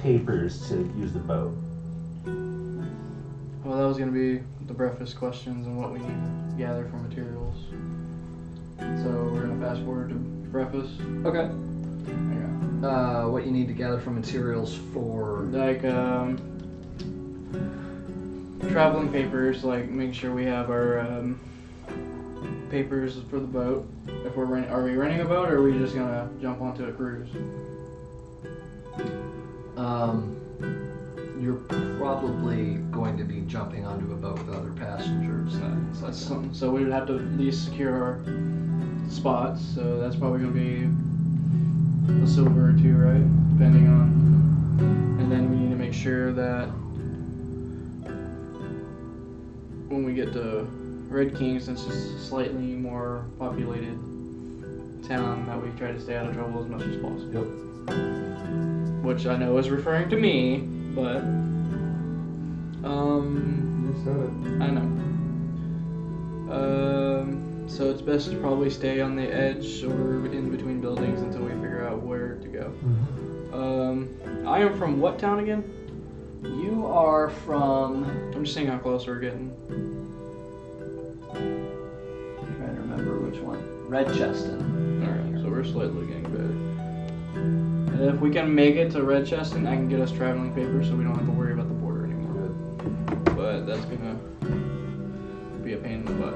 papers to use the boat? Well, that was gonna be the breakfast questions and what we need to gather for materials. So we're gonna fast forward to breakfast. Okay. Yeah. What you need to gather from materials for? Like traveling papers. Like make sure we have our papers for the boat. If we're are we renting a boat or are we just gonna jump onto a cruise? You're probably going to be jumping onto a boat with other passengers. Things like That's that. something. So we would have to at least secure our spots. So that's probably gonna be a silver or two, right? Depending on. And then we need to make sure that when we get to Red King, since it's a slightly more populated town, that we try to stay out of trouble as much as possible. Which I know is referring to me, but You said it. I know. So it's best to probably stay on the edge or in between buildings until we figure out where to go. I am from what town again? You are from. I'm just seeing how close we're getting. I'm trying to remember which one. Redcheston. Alright, so we're slightly getting better. And if we can make it to Redcheston, I can get us traveling papers so we don't have to worry about the border anymore. But that's gonna be a pain in the butt.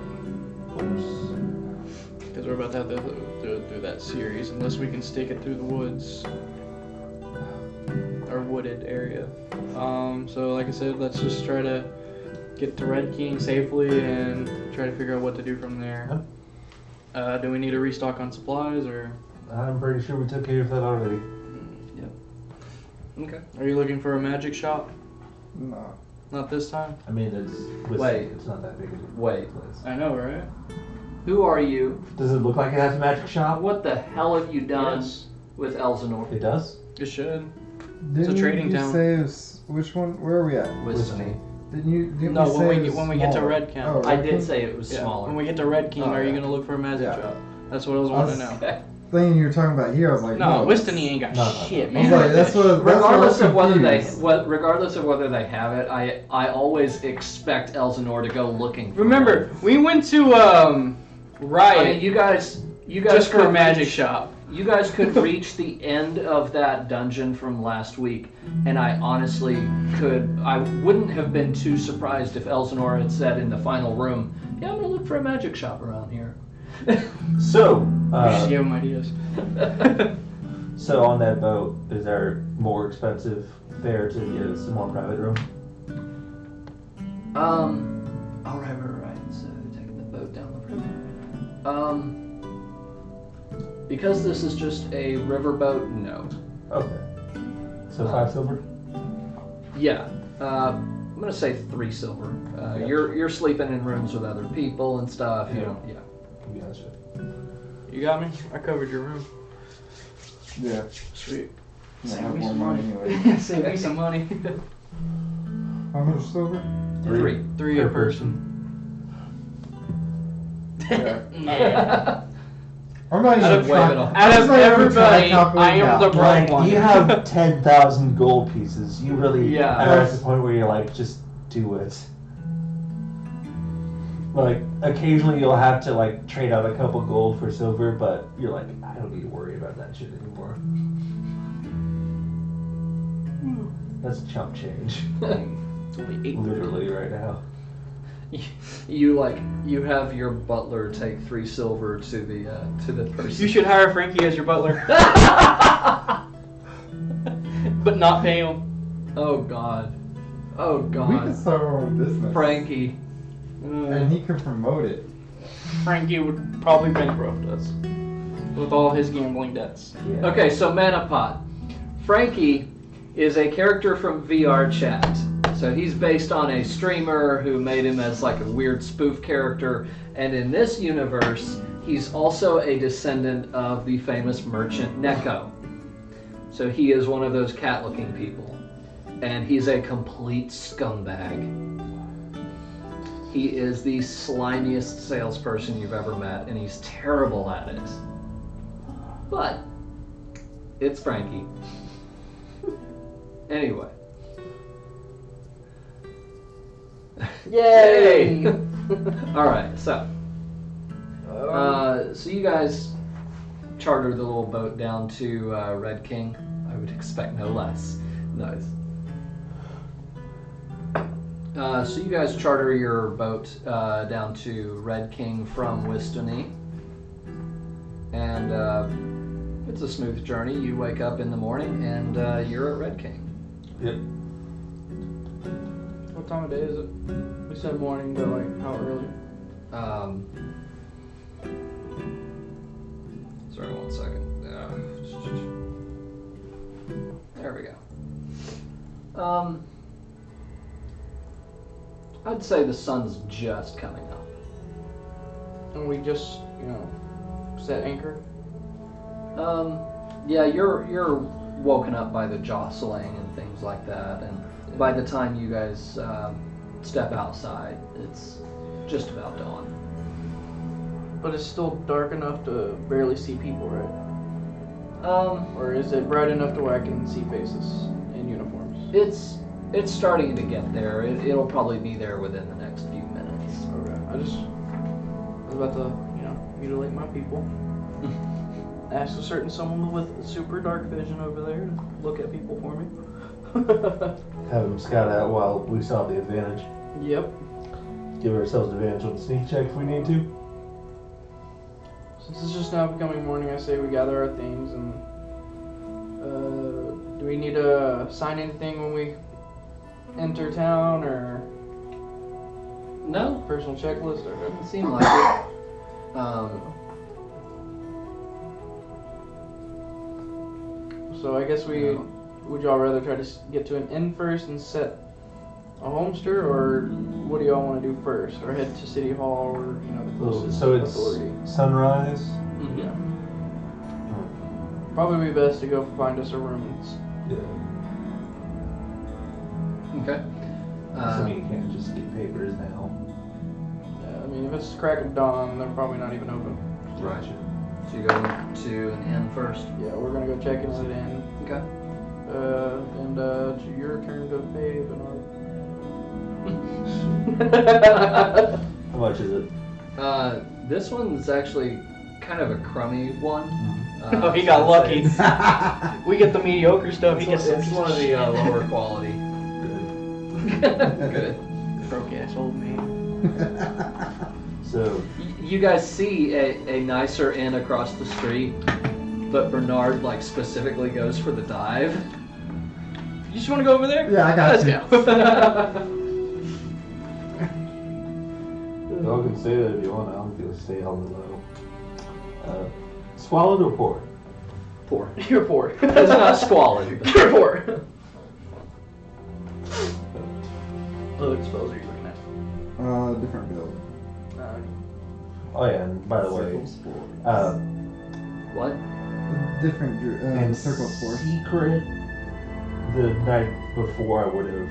Because we're about to have to do that series unless we can stake it through the woods. Or wooded area. So like I said, let's just try to get to Red King safely and try to figure out what to do from there. Do we need to restock on supplies or? I'm pretty sure we took care of that already. Okay. Are you looking for a magic shop? No. Not this time? I mean, it's Wait. It's not that big of a Wait. place. I know, right? Who are you? Does it look like it has a magic shop? What the hell have you done Yes. with Elsinore? It does. It should. Didn't trading you town. say it was, which one? Where are we at? Wistony. Didn't No, we when say we it get- was when we get to smaller? Red Camp. Oh, I Red did King? say it was Yeah. smaller. When we get to Red King, Oh, are you yeah. gonna look for a magic Yeah. shop? That's what I was I wanting was- to know. Okay. Thinking you were talking about here, I was like, No, no. Wistony ain't got No, no, shit, no. I was man. like, that's what. Regardless of whether they, confused. regardless of whether they have it, I always expect Elsinore to go looking for Remember, one. we went to Riot I mean, you guys just for a could magic reach- shop. You guys could reach the end of that dungeon from last week, and I honestly I wouldn't have been too surprised if Elsinore had said in the final room, yeah, I'm gonna look for a magic shop around here. So, We should give them ideas. so on that boat, is there more expensive fare to get some more private room? All right. So taking the boat down the river. Because this is just a riverboat, no. Okay. So 5 silver. Yeah. I'm gonna say 3 silver. Yeah. You're sleeping in rooms with other people and stuff. You Yeah. know. Yeah. Yeah, that's right. You got me? I covered your room. Yeah. Sweet. I Save have me more some money money. anyway. Save me some money. How much silver? 3. 3 a Per person. Yeah. I'm not Out even of- trying. out Out I'm of not even trying to everybody, calculate I am now. the broke Like, one. you have 10,000 gold pieces. You really Yeah. are at the point where you're like, just do it. Like, occasionally you'll have to, like, trade out a couple gold for silver, but you're like, I don't need to worry about that shit anymore. That's chump change. It's only 8. Literally right now. You have your butler take 3 silver to the person. You should hire Frankie as your butler, but not pay him. Oh God. Oh We God. could start our own business. Frankie. And he could promote it. Frankie would probably bankrupt us with all his gambling debts. Yeah. Okay, so Manapot. Frankie is a character from VR Chat. So he's based on a streamer who made him as like a weird spoof character. And in this universe, he's also a descendant of the famous merchant Neko. So he is one of those cat-looking people. And he's a complete scumbag. He is the slimiest salesperson you've ever met, and he's terrible at it. But it's Frankie. Anyway. Yay! Alright, so you guys chartered the little boat down to Red King. I would expect no less. Nice. So you guys charter your boat down to Red King from Wistony. And it's a smooth journey. You wake up in the morning and you're at Red King. Yep. What time of day is it? We said morning, but like how early? Sorry, 1 second. There we go. I'd say the sun's just coming up. And we just, set anchor. Yeah, you're woken up by the jostling and things like that, and by the time you guys step outside, it's just about dawn. But it's still dark enough to barely see people, right? Or is it bright enough to where I can see faces in uniforms? It's starting to get there. It'll probably be there within the next few minutes. Okay. I was about to, mutilate my people. Ask a certain someone with super dark vision over there to look at people for me. Have him scout out while we still have the advantage. Yep. Give ourselves advantage on the sneak check if we need to. Since it's just now becoming morning, I say we gather our things and do we need to sign anything when we enter town or No, personal checklist or doesn't seem like it. So I guess would y'all rather try to get to an inn first and set a homester, or what do y'all want to do first, or head to City Hall or the closest So it's authority? sunrise. Mhm. Yeah. Probably be best to go find us a room. Yeah. Okay. Assuming you can't just get papers now. I mean, if it's crack of dawn, they're probably not even open. Right. So you go to an inn first. Yeah, we're gonna go check into the inn. Okay. And it's your turn to pay, Bernard. How much is it? This one's actually kind of a crummy one. Oh, he got lucky. We get the mediocre stuff. He gets It's one of the lower quality. Good. broke ass old man. So You guys see a nicer inn across the street, but Bernard specifically goes for the dive. You just want to go over there? Yeah, I got Let's you. go. y'all can say that if you want. I don't feel stay on the low. Swallowed or poured? Poor. You're poor. It's not squalid. but- You're poor. What spells are you looking at? Different build. Oh yeah, and by the way, Circle sport. What? Different in circle sport. secret, the night before I would have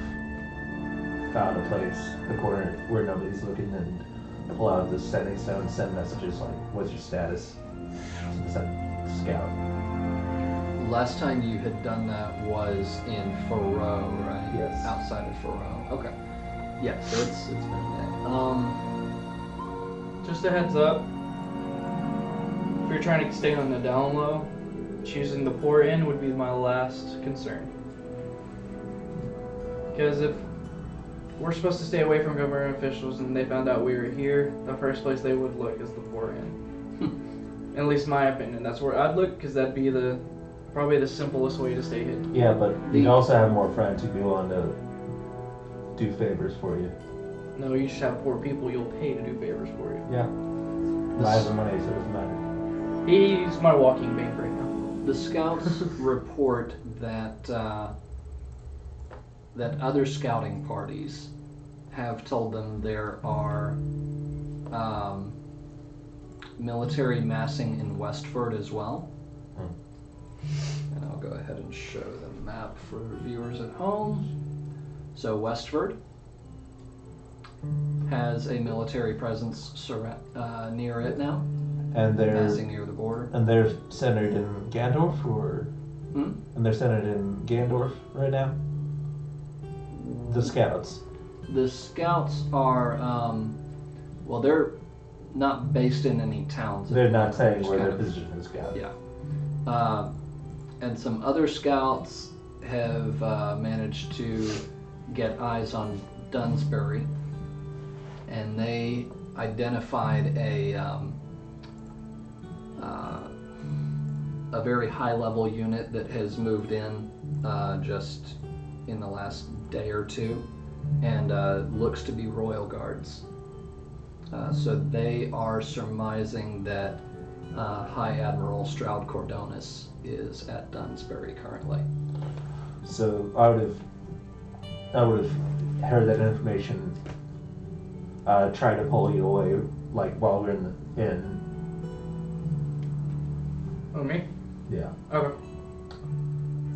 found a place, a corner where nobody's looking, and pull out the sending stone, send messages like, "What's your status?" Scout. Last time you had done that was in Faroe, right? Yes. Outside of Faroe. Okay. Yeah, so it's been a day. Just a heads up. If you're trying to stay on the down low, choosing the poor inn would be my last concern. Because if we're supposed to stay away from government officials, and they found out we were here, the first place they would look is the Port Inn. At least in my opinion, that's where I'd look, because that'd be probably the simplest way to stay hidden. Yeah, but you also have more friends who'd be willing to do favors for you. No, you just have poor people you'll pay to do favors for you. Yeah. I have the money, so it doesn't matter. He's my walking bank right now. The scouts report that that other scouting parties have told them there are military massing in Westford as well. And I'll go ahead and show the map for viewers at home. So Westford has a military presence near it now, And massing near the border. they're centered in Gandorf, or Hmm? and they're centered in Gandorf right now. The scouts. The scouts are, well, they're not based in any towns. They're not saying Just where kind their of- position is scout. Yeah. And some other scouts have managed to get eyes on Dunsbury, and they identified a very high-level unit that has moved in just in the last day or two, and looks to be Royal Guards. So they are surmising that High Admiral Stroud Cordonis is at Dunsbury currently. So I would have heard that information. Try to pull you away, like while we're in the inn. Oh, me? Yeah. Okay.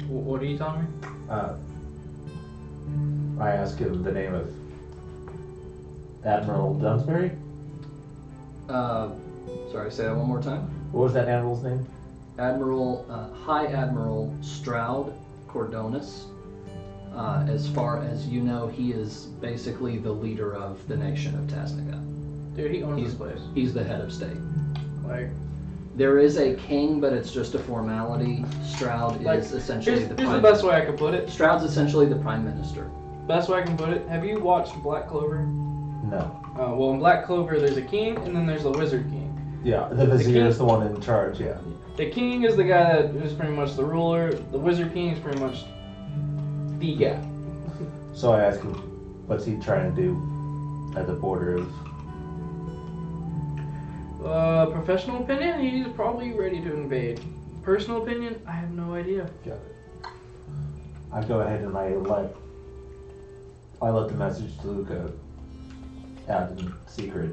What are you telling me? I asked him the name of Admiral Dunsbury. Sorry, say that one more time. What was that admiral's name? High Admiral Stroud Cordonis. As far as you know, he is basically the leader of the nation of Tasnica. Dude, he owns He's this place. He's the head of state. Like, There is a king, but it's just a formality. Stroud Like, is essentially here's the the prime. best way I can put it. Stroud's essentially the prime minister. Best way I can put it. Have you watched Black Clover? No. Well, in Black Clover, there's a king, and then there's the Wizard King. Yeah, the The vizier king- is the one in charge. Yeah. The king is the guy that is pretty much the ruler. The Wizard King is pretty much the guy. So I asked him, what's he trying to do at the border of? Professional opinion, he's probably ready to invade. Personal opinion, I have no idea. Got it. I go ahead and I let the message to Luca out in secret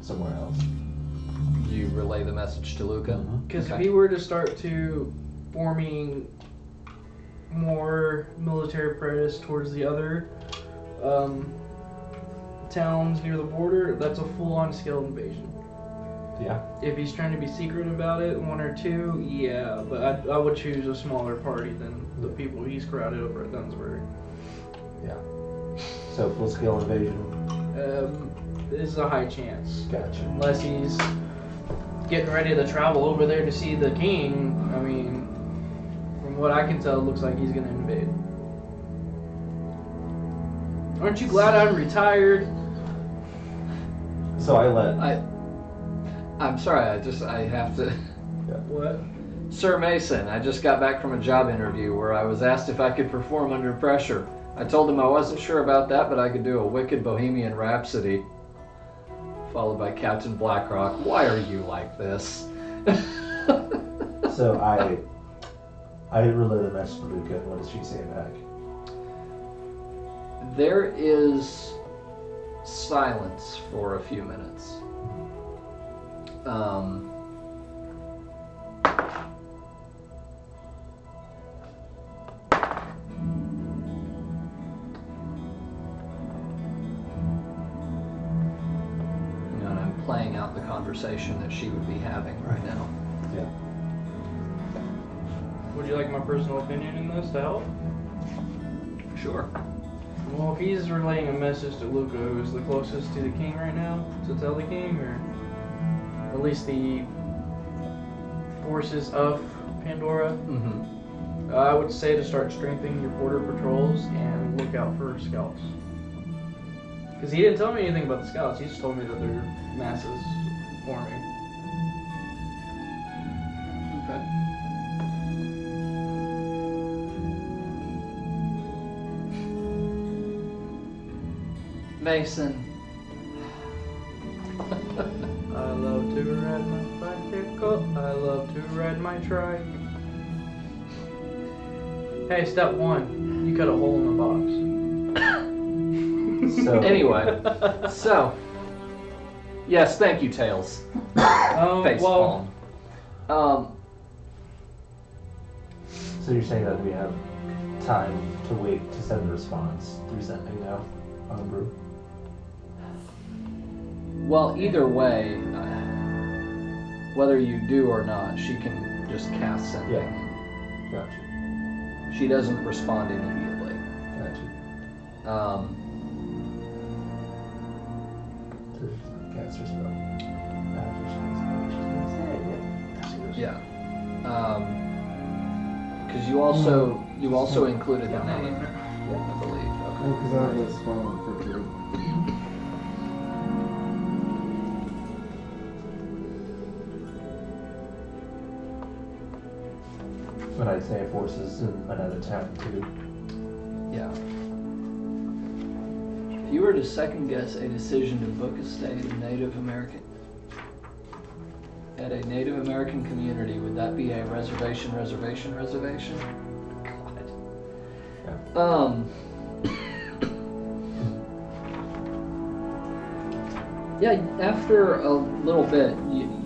somewhere else. You relay the message to Luca. Because Okay. if he were to start to forming more military presence towards the other towns near the border, that's a full-on scale invasion. Yeah. If he's trying to be secret about it, one or two, yeah, but I would choose a smaller party than the people he's crowded over at Dunsbury. Yeah. So full scale invasion. There's a high chance. Gotcha. Unless he's getting ready to travel over there to see the king. I mean, from what I can tell, it looks like he's gonna invade. Aren't you glad I'm retired? So I let. I'm sorry, I have to. What? Sir Mason, I just got back from a job interview where I was asked if I could perform under pressure. I told him I wasn't sure about that, but I could do a wicked Bohemian Rhapsody. Followed by Captain Blackrock. Why are you like this? So I relay the message to Luca. What does she say back? There is silence for a few minutes. And I'm playing out the conversation that she would be having right now. Yeah. Would you like my personal opinion in this to help? Sure. Well, if he's relaying a message to Luca, who's the closest to the king right now, to tell the king, or at least the forces of Pandora, Mm-hmm. I would say to start strengthening your border patrols and look out for scouts. Because he didn't tell me anything about the scouts. He just told me that there are masses forming. Okay. Mason. I love to ride my bicycle. I love to ride my trike. Hey, step 1. You cut a hole in the box. So Anyway, so yes, thank you, Tails. Face well, palm. So you're saying that we have time to wait to send the response through sending now on brew? Well, either way, whether you do or not, she can just cast sending. Yeah. Gotcha. She doesn't respond immediately. Gotcha. Cast her spell. After she's Yeah. Because you also included the name, I believe. Oh, because I have a spell for two. But I'd say forces in another town too. Yeah. If you were to second guess a decision to book a stay at a Native American community, would that be a reservation? God. Yeah, after a little bit,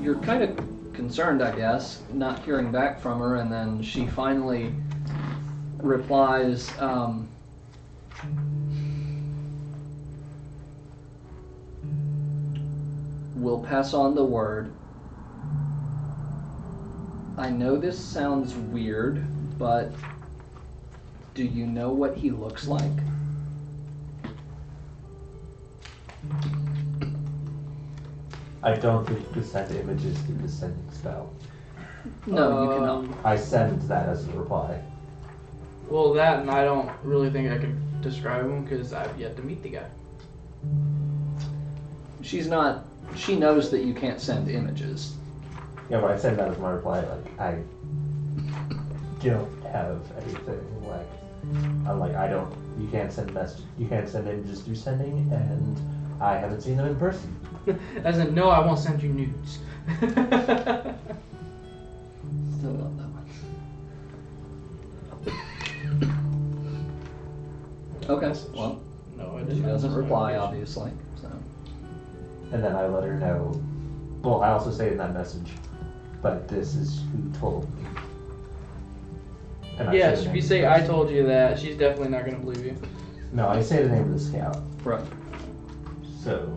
you're kind of concerned, I guess, not hearing back from her, and then she finally replies, we'll pass on the word. I know this sounds weird, but do you know what he looks like? I don't think you could send images through the sending spell. No, you cannot. I send that as a reply. Well, that, and I don't really think I could describe him because I've yet to meet the guy. She knows that you can't send images. Yeah, but I send that as my reply. Like I don't have anything. Like I'm like I don't. You can't send images through sending, and I haven't seen them in person. As in, no, I won't send you nudes. Still love that one. Okay, well, No, I she didn't. doesn't reply, obviously, so. And then I let her know. Well, I also say in that message, but this is who told me. And I Yeah, say the if name you of say the I person. told you that, she's definitely not gonna believe you. No, I say the name of the scout. Right. So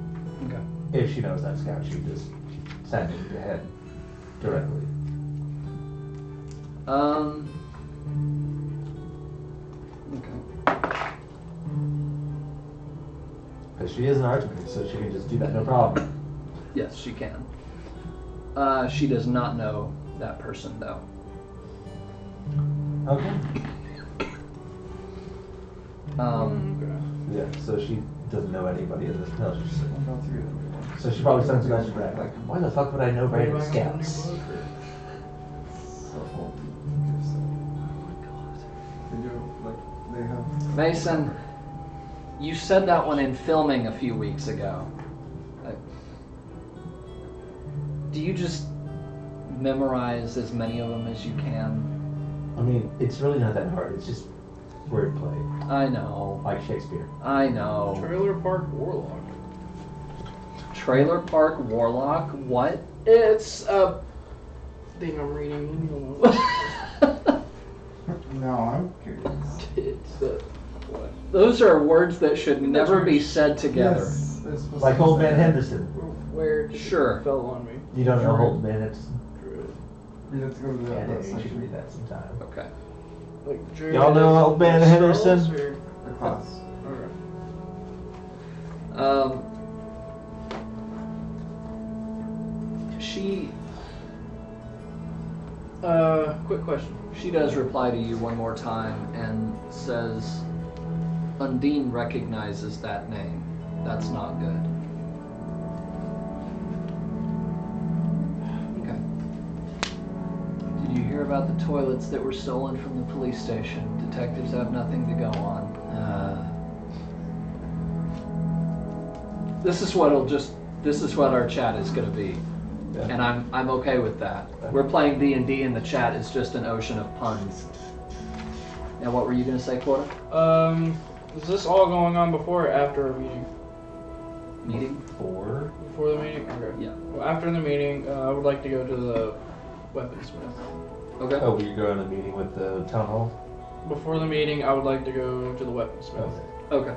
Okay. if she knows that scout, she just send it to him directly. Okay. Because she is an archmage, so she can just do that no problem. Yes, she can. She does not know that person, though. Okay. Okay. Yeah, so she doesn't know anybody in this village. So she probably sends a message back like, why the fuck would I know random scouts? Mason, you said that one in filming a few weeks ago. Do you just memorize as many of them as you can? I mean, it's really not that hard. It's just wordplay, I know. like Shakespeare. I know. Trailer Park Warlock. Trailer Park Warlock? What? It's a thing I'm reading. No, I'm curious. It's the what? Those are words that should That's never right. be said together. Yes, it's supposed Like to Old say Man that. Henderson. Where did Sure. it fell on me? You don't know Sure. Old Man Henderson? You have to go to that, Yeah, that you should section. read that sometime. Okay. Like Y'all know Old Man Henderson? The class. Okay. She Quick question. does reply to you one more time and says Undine recognizes that name. That's not good. Okay. Did you hear about the toilets that were stolen from the police station? Detectives have nothing to go on. This is what our chat is going to be. Yeah. And I'm okay with that. We're playing D&D and the chat is just an ocean of puns. Now what were you going to say, Quarter? Is this all going on before or after our meeting? Meeting? Four. Before the meeting? Okay. Yeah. Well, after the meeting, I would like to go to the weaponsmith. Okay. Oh, were you going to a meeting with the town hall? Before the meeting, I would like to go to the weaponsmith. Okay.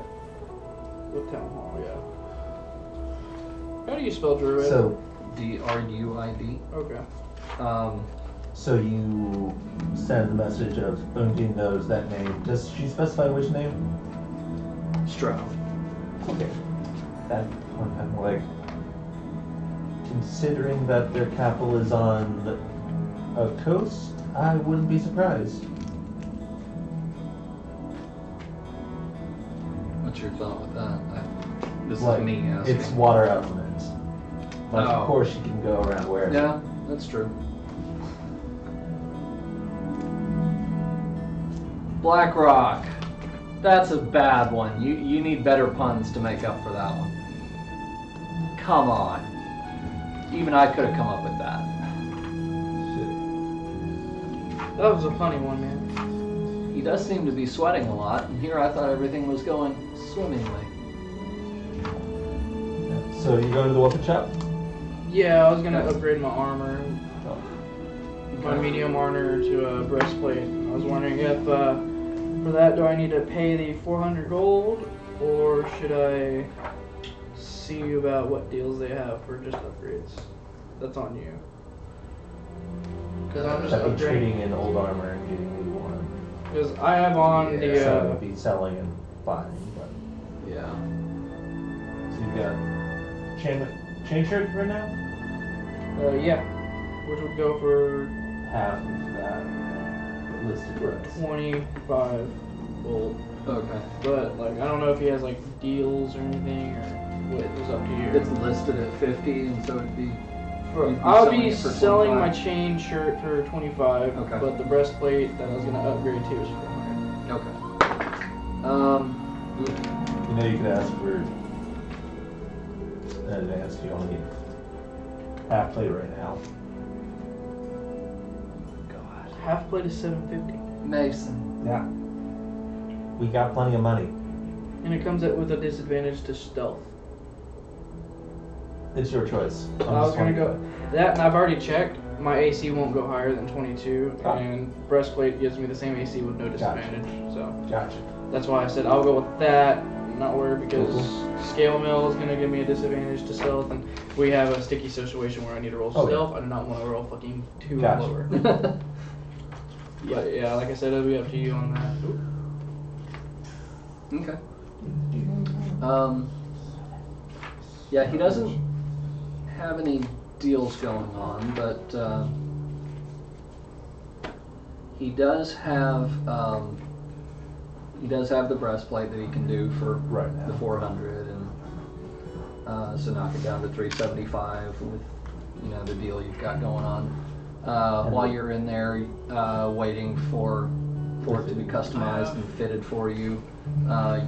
With town hall, yeah. How do you spell druid? So, DRUID. Okay. so you send a message of Undine knows that name. Does she specify which name? Stroud. Okay. That one, I'm like, considering that their capital is on a coast, I wouldn't be surprised. What's your thought with that? This Like, is me asking. it's water element. Like, Oh. of course you can go around wherever. Yeah, that's true. Black Rock. That's a bad one. You need better puns to make up for that one. Come on. Even I could have come up with that. That was a funny one, man. He does seem to be sweating a lot, and here I thought everything was going swimmingly. So you go to the weapon shop? Yeah, I was gonna upgrade my armor, Oh. my medium armor to a breastplate. I was wondering if, for that, do I need to pay the 400 gold, or should I see about what deals they have for just upgrades? That's on you. Because I'm just That'd be upgrading. trading in old armor and getting new one. Because I have on the, So it'd be selling and buying. But. Yeah. So you've got chain shirt right now? yeah, which would go for Half of that listed price. 25 gold. Okay. But, like, I don't know if he has, like, deals or anything, or what, it was up to you. It's listed at 50, and so it'd be. you'd I'll selling be it for selling 25. my chain shirt for 25, Okay. but the breastplate that I was gonna upgrade to is 400. Okay. You know you could ask for an advance if you only need half plate right now. God. Half plate is 750, Mason. Yeah. We got plenty of money. and it comes out with a disadvantage to stealth. It's your choice. I was gonna go that, and I've already checked. My AC won't go higher than 22, Ah. and breastplate gives me the same AC with no Gotcha. disadvantage. So Gotcha. that's why I said I'll go with that. I'm not worried because scale mill is gonna give me a disadvantage to stealth, and we have a sticky situation where I need to roll Oh, yeah. stealth. I do not want to roll fucking 2 Gotcha. or lower. But yeah, like I said, it'll be up to you on that. Ooh. Okay. Yeah, he doesn't have any deals going on, but he does have the breastplate that he can do for Right now. the 400, and so knock it down to 375 with the deal you've got going on. While you're in there waiting for it to be customized and fitted for you,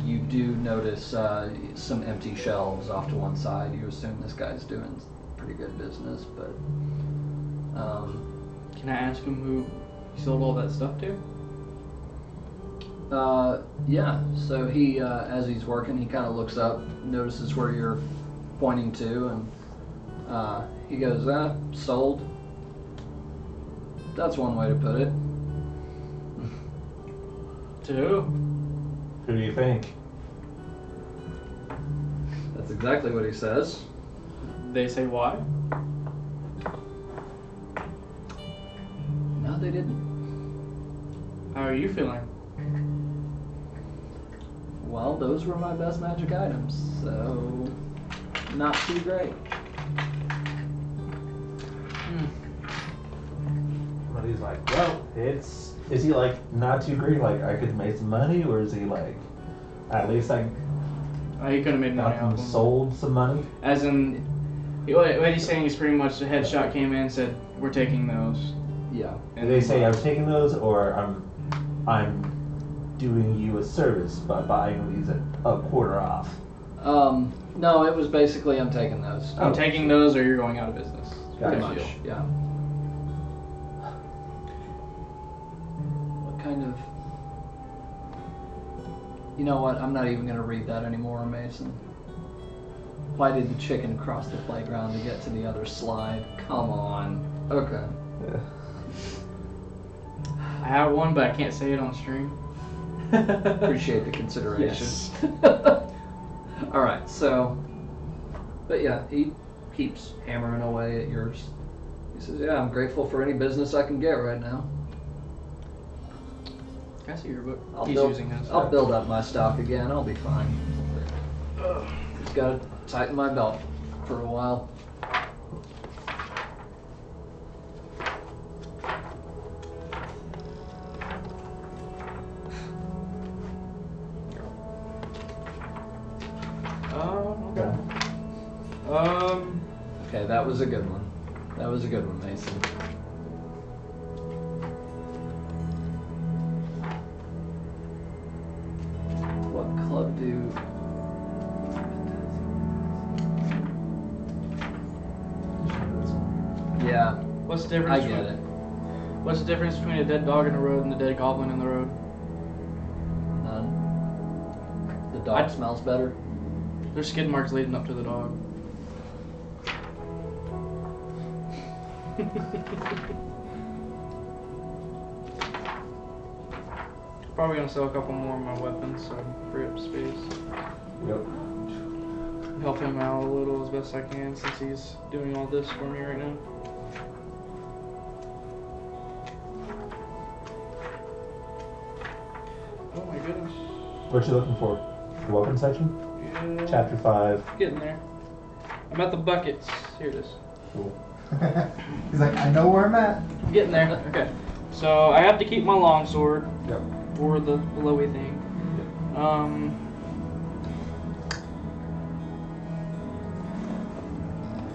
you do notice some empty shelves off to one side. You assume this guy's doing pretty good business, but Can I ask him who he sold all that stuff to? yeah. So he, as he's working, he kind of looks up, notices where you're pointing to, and he goes, sold. That's one way to put it. To who? Who do you think? That's exactly what he says. They say why? No, they didn't. How are you feeling? Well, those were my best magic items, so not too great. But he's like, well, is he like not too great? Like I could make some money, or is he like, at least I He couldn't have made money Got off them them. sold some money. As in, what he's saying is pretty much the headshot came in and said, "We're taking those." Yeah. Did they say I'm taking those, or I'm doing you a service by buying these at a quarter off? No, it was basically I'm taking those. I'm taking those, or you're going out of business. Pretty Gotcha. much, yeah. What kind of... You know what, I'm not even going to read that anymore, Mason. Why did the chicken cross the playground to get to the other slide? Come on. Okay. Yeah. I have one, but I can't say it on stream. Appreciate the consideration. Alright, so... But yeah, he keeps hammering away at yours. He says, yeah, I'm grateful for any business I can get right now. Can I see your book? I'll He's build, using his. I'll build up my stock again. I'll be fine. Just gotta tighten my belt for a while. Okay. Okay, that was a good one. That was a good one, Mason. What club do... Yeah, What's the I difference? get it. What's the difference between a dead dog in the road and a dead goblin in the road? None. The dog smells better. There's skid marks leading up to the dog. Probably gonna sell a couple more of my weapons so I can free up space. Yep. Help him out a little as best I can since he's doing all this for me right now. Oh my goodness. What you looking for? The weapon section? Yeah. Chapter 5. Getting there. I'm at the buckets. Here it is. Cool. He's like, I know where I'm at. I'm getting there. Okay. So I have to keep my longsword Yep. for the blowy thing.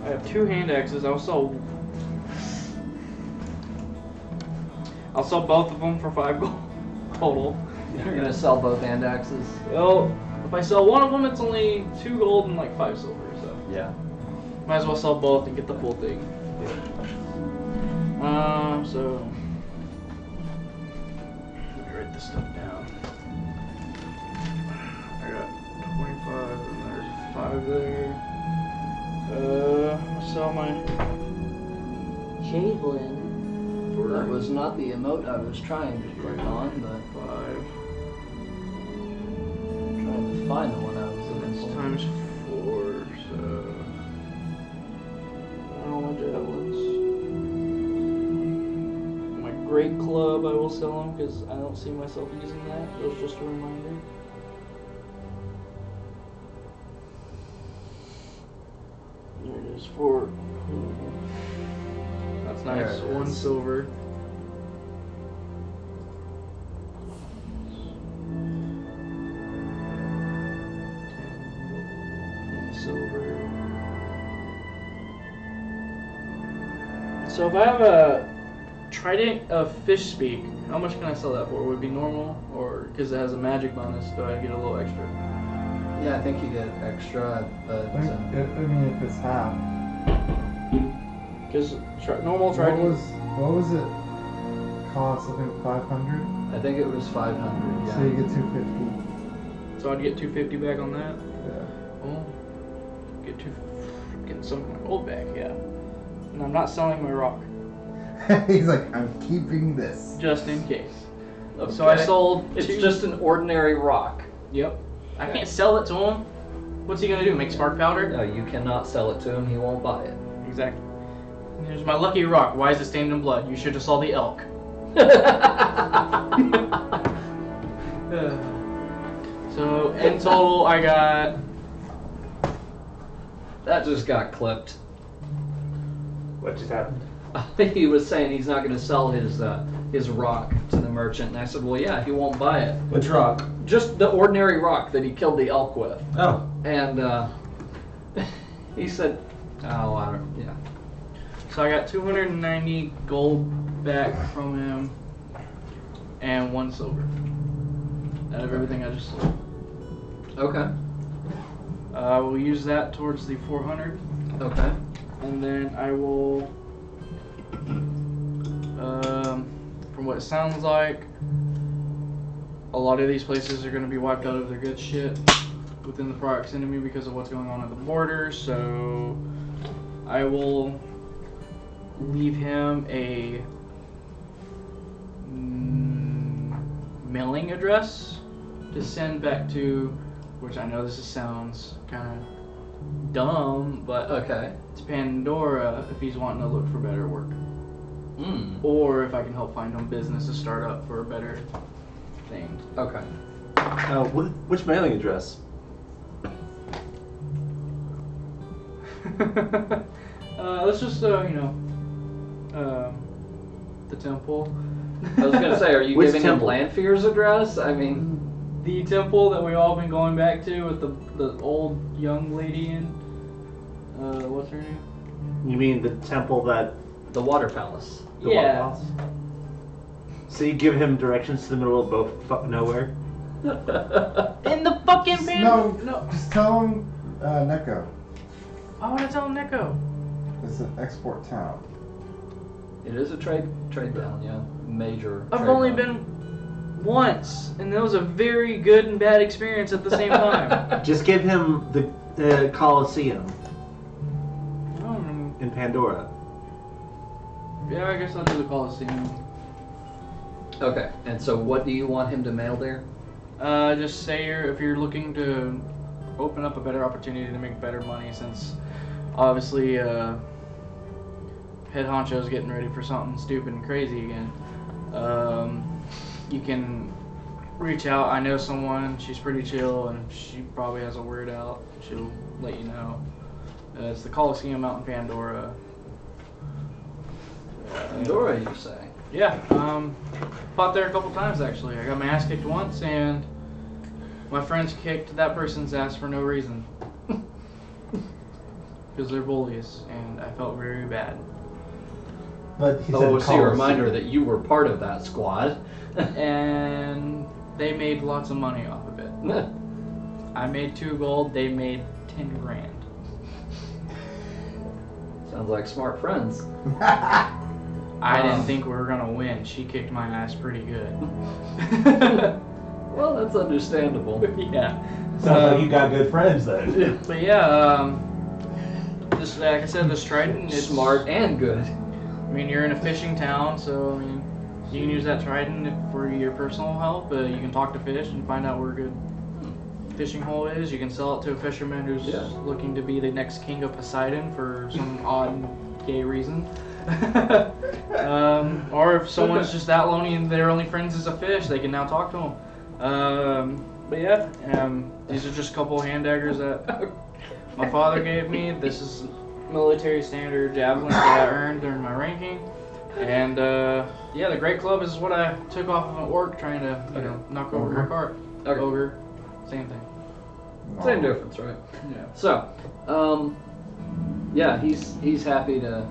I have 2 hand axes. I'll sell both of them for 5 gold total. You're gonna sell both hand axes? Well, if I sell one of them, it's only 2 gold and like 5 silver. So Yeah. might as well sell both and get the full thing. So let me write this stuff down. I got 25 and there's 5 there. I'll sell my Javelin for That was not the emote I was trying to click on, but 5. trying to find the one I was looking That's for. times 4, so all my javelins. My great club, I will sell them because I don't see myself using that. It was just a reminder. There it is, 4. That's There nice. it 1 is. silver. Silver. So if I have a trident of fish speak, how much can I sell that for? Would it be normal, or because it has a magic bonus, do I get a little extra? Yeah, I think you get extra, but I mean, if it's half. Because normal What trident. was it? Cost, I think, 500. I think it was 500. Yeah. So you get 250. So I'd get 250 back on that. Yeah. Oh, getting some of my gold back, yeah. And I'm not selling my rock, He's like, I'm keeping this. just in case. Okay. So I sold. It's 2 just an ordinary rock. Yep. I can't sell it to him. What's he gonna do? Make spark powder? No, you cannot sell it to him. He won't buy it. Exactly. And here's my lucky rock. Why is it stained in blood? You should have saw the elk. So in total, I got. That just got clipped. What just happened? He was saying he's not going to sell his rock to the merchant, and I said, well, yeah, he won't buy it. Which rock? Just the ordinary rock that he killed the elk with. Oh. And he said, "Oh, I don't. Yeah. So I got 290 gold back from him, and 1 silver out of everything I just sold. Okay. We'll use that towards the 400, Okay. and then I will, from what it sounds like, a lot of these places are going to be wiped out of their good shit within the proximity because of what's going on at the border. So I will leave him a mailing address to send back to, which I know this sounds kind of dumb, but Okay. it's Pandora if he's wanting to look for better work. Or if I can help find him business to start up for a better thing. Okay. Which mailing address? Let's just, the temple. I was gonna say, are you Which giving temple? him Lanfear's address? I mean, The temple that we all been going back to with the old young lady in. What's her name? You mean the temple that the Water Palace. the Water Yeah. Palace? So you give him directions to the middle of nowhere? In the fucking band. No, just tell him Neko. I want to tell him Neko. It's an export town. It is a trade town, yeah. Major. I've trade only town. been once, and that was a very good and bad experience at the same time. Just give him the Colosseum I don't know. in Pandora. Yeah, I guess I'll do the Coliseum. Okay. And so, what do you want him to mail there? Just say if you're looking to open up a better opportunity to make better money, since obviously head honcho's getting ready for something stupid and crazy again. You can reach out. I know someone. She's pretty chill, and she probably has a word out. She'll let you know. It's the Coliseum out in Pandora. Pandora, you say? Yeah, fought there a couple times actually. I got my ass kicked once, and my friends kicked that person's ass for no reason. Because they're bullies, and I felt very bad. But he Oh, said see, a Colosseum. reminder that you were part of that squad. And they made lots of money off of it. I made 2 gold, they made 10 grand. Sounds like smart friends. I didn't think we were gonna win. She kicked my ass pretty good. Well, that's understandable. Yeah. Sounds like you got good friends then. But yeah, this, like I said, this trident is Smart and good. I mean, you're in a fishing town, so I mean, you can use that trident for your personal help. You can talk to fish and find out where a good fishing hole is. You can sell it to a fisherman who's Yeah. looking to be the next king of Poseidon for some odd gay reason. Or if someone's just that lonely and their only friends is a fish, they can now talk to them. But yeah, these are just a couple hand daggers that my father gave me. This is military standard javelins that I earned during my ranking. And yeah, the Great Club is what I took off of an orc trying to, knock over her cart. Okay. Ogre, same thing. Same difference, right? Yeah. So, yeah, he's happy to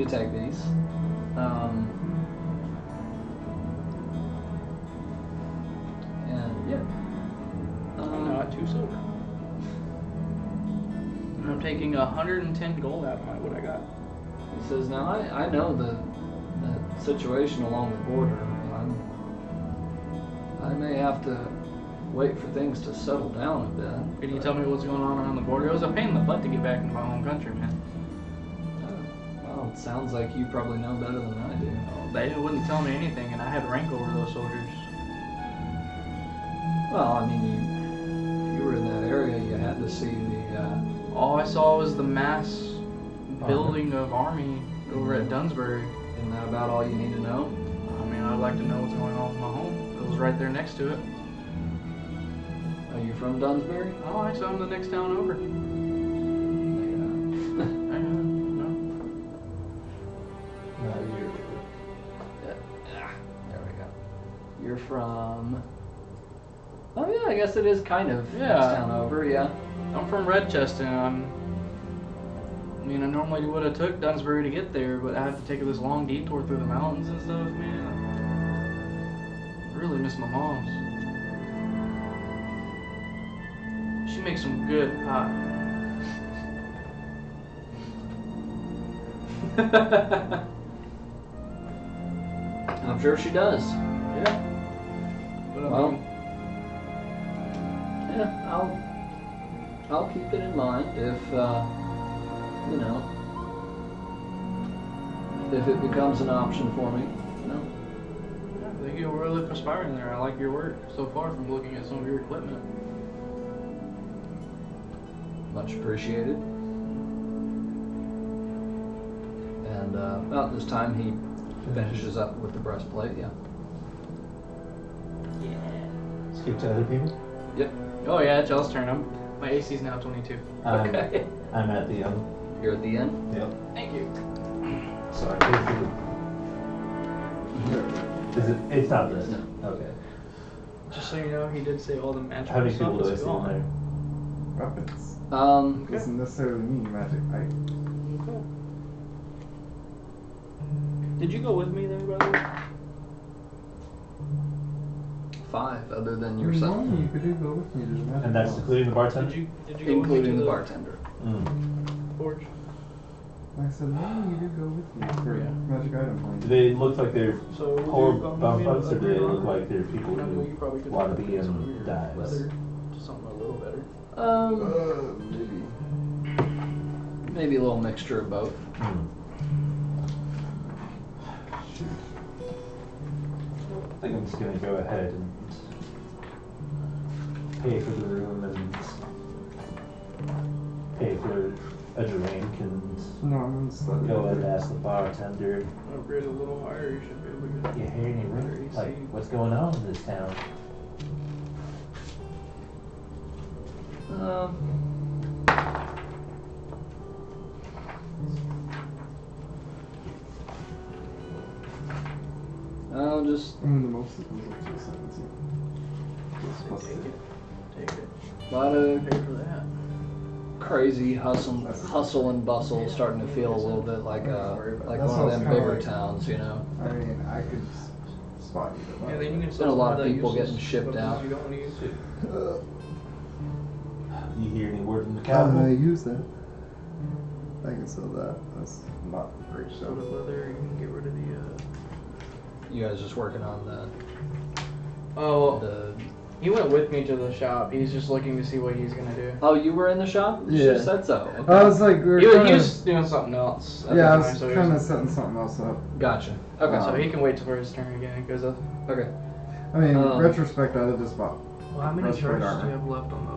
take these. And yeah. Now at 2 silver. And I'm taking 110 gold out of what I got. He says, now I know the situation along the border. I may have to wait for things to settle down a bit. Can you tell me what's going on around the border? It was a pain in the butt to get back into my home country, man. Well, it sounds like you probably know better than I do. They wouldn't tell me anything, and I had rank over those soldiers. Well, I mean, you were in that area. You had to see the. All I saw was the mass building of army over at Dunsbury. Isn't that about all you need to know? I mean, I'd like to know what's going on with my home. It was right there next to it. Are you from Dunsbury? Oh, I saw him the next town over. No. No, you're There we go. You're from. Oh yeah, I guess it is kind of Yeah. next town over. Yeah. I'm from Redchester. I mean, I normally would have took Dunsbury to get there, but I had to take this long detour through the mountains and stuff, man. I really miss my mom's. She makes some good pie. I'm sure she does. Yeah. But, Well, yeah, I'll keep it in mind if you know, if it becomes an option for me. You know. I think you're really perspiring there. I like your work so far from looking at some of your equipment. Much appreciated. And about this time, he finishes up with the breastplate. Yeah. Skip to other people. Yep. Oh yeah, it's y'all's turn. My AC's now 22. Okay. I'm at the You're at the end. Yep. Thank you. Sorry. Is it? It's not this. No. Okay. Just so you know, he did say all the magic How many stuff people do I is see in gone. there? Weapons. Doesn't necessarily mean magic. Did you go with me there, brother? 5, other than yourself, Normally you could go with me to the magic And that's house. including the bartender. Did you go including with me the to bartender. forge? Like I said, normally you do go with me for Yeah. magic item. Do they look like they're So would poor you go with me bumfucks, or do they to look like they're people I know you who probably could want to be some of in your dives? leather to something a little better. Maybe. Maybe a little mixture of both. I think I'm just gonna go ahead and pay for the room and pay for a drink and No, I'm gonna start. go ahead and ask the bartender, Upgrade a little higher, you should be able to get. you hear any room? Like, what's going on in this town? I'll just I mean, the most it comes up to is 17. Just plus Take 2. it. Take it. a lot of Pay for that. crazy hustle and bustle, starting to feel a little bit like That's one what of it's them kinda bigger like. towns, you know. I mean, I could spot you. Yeah, then you can Been sell a lot some of that people useless getting shipped weapons out. You don't want to use. You hear any word from the I capital? use that. I can sell that. That's not great Soda stuff. leather, you can get rid of the. You guys just working on Oh, the. he went with me to the shop. He's just looking to see what he's gonna do. Oh, you were in the shop? You Yeah. should have said so. Okay. I was like, we were He kinda, was doing something else. At yeah, I the was time, so he kind of was- setting something else up. Gotcha. Okay. So he can wait till for his turn again, because. Okay. I mean, Um, retrospect, I'd have just bought. Well, how many Breastplate charges do armor. you have left on the?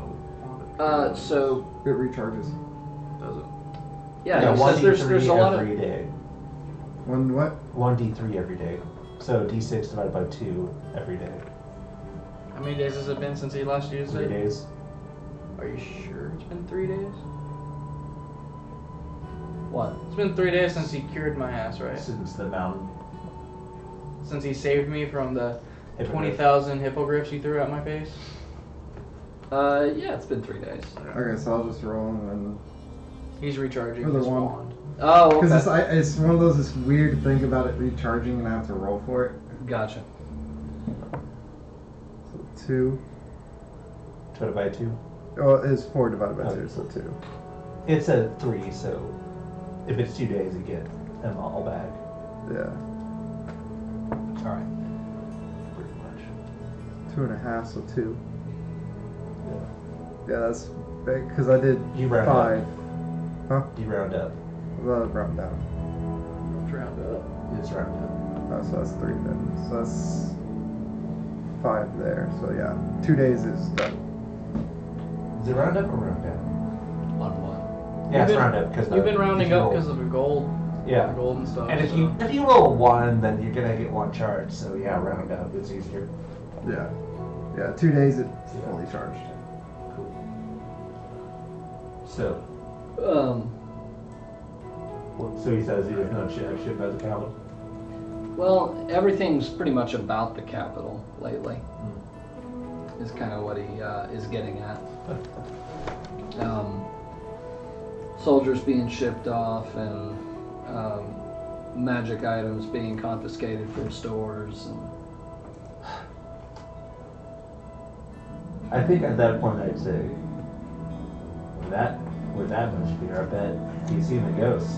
So It recharges. Does it? yeah, he says there's a lot of. every day. One what? 1d3 every day. So d6 divided by 2 every day. How many days has it been since he last used 3 it? days. Are you sure it's been 3 days? What? It's been 3 days since he cured my ass, right? Since the mountain. Since he saved me from the Hippogriff. 20,000 hippogriffs you threw at my face. Yeah, it's been 3 days. Okay, so I'll just roll and He's recharging For the his one. wand. Oh, okay. because it's one of those. It's weird to think about it recharging and I have to roll for it. Gotcha. So 2. Divided by 2. Oh, it's 4 divided by Oh. 2, so 2. It's a 3, so if it's 2 days, you get them all back. Yeah, Alright. Pretty much. 2.5, so 2. Yeah. Yeah, that's big because I did You round 5. up. You round up. Well, round down. Let's round up. It's round up. Oh, so that's 3 then. So that's 5 there. So yeah, 2 days is done. Is it round up or round down? On what? Yeah, it's been- round up because You've been rounding up because of the gold. Yeah. The gold and stuff. And if so. you roll 1, then you're gonna get 1 charge. So yeah, round up. It's easier. Yeah, yeah, 2 days it's fully charged. Cool. So, so he says there's no shit about the capital. Well, everything's pretty much about the capital lately. is kind of what he is getting at. Soldiers being shipped off and magic items being confiscated from stores. And I think at that point I'd say, with that much fear, I bet he's seen the ghost.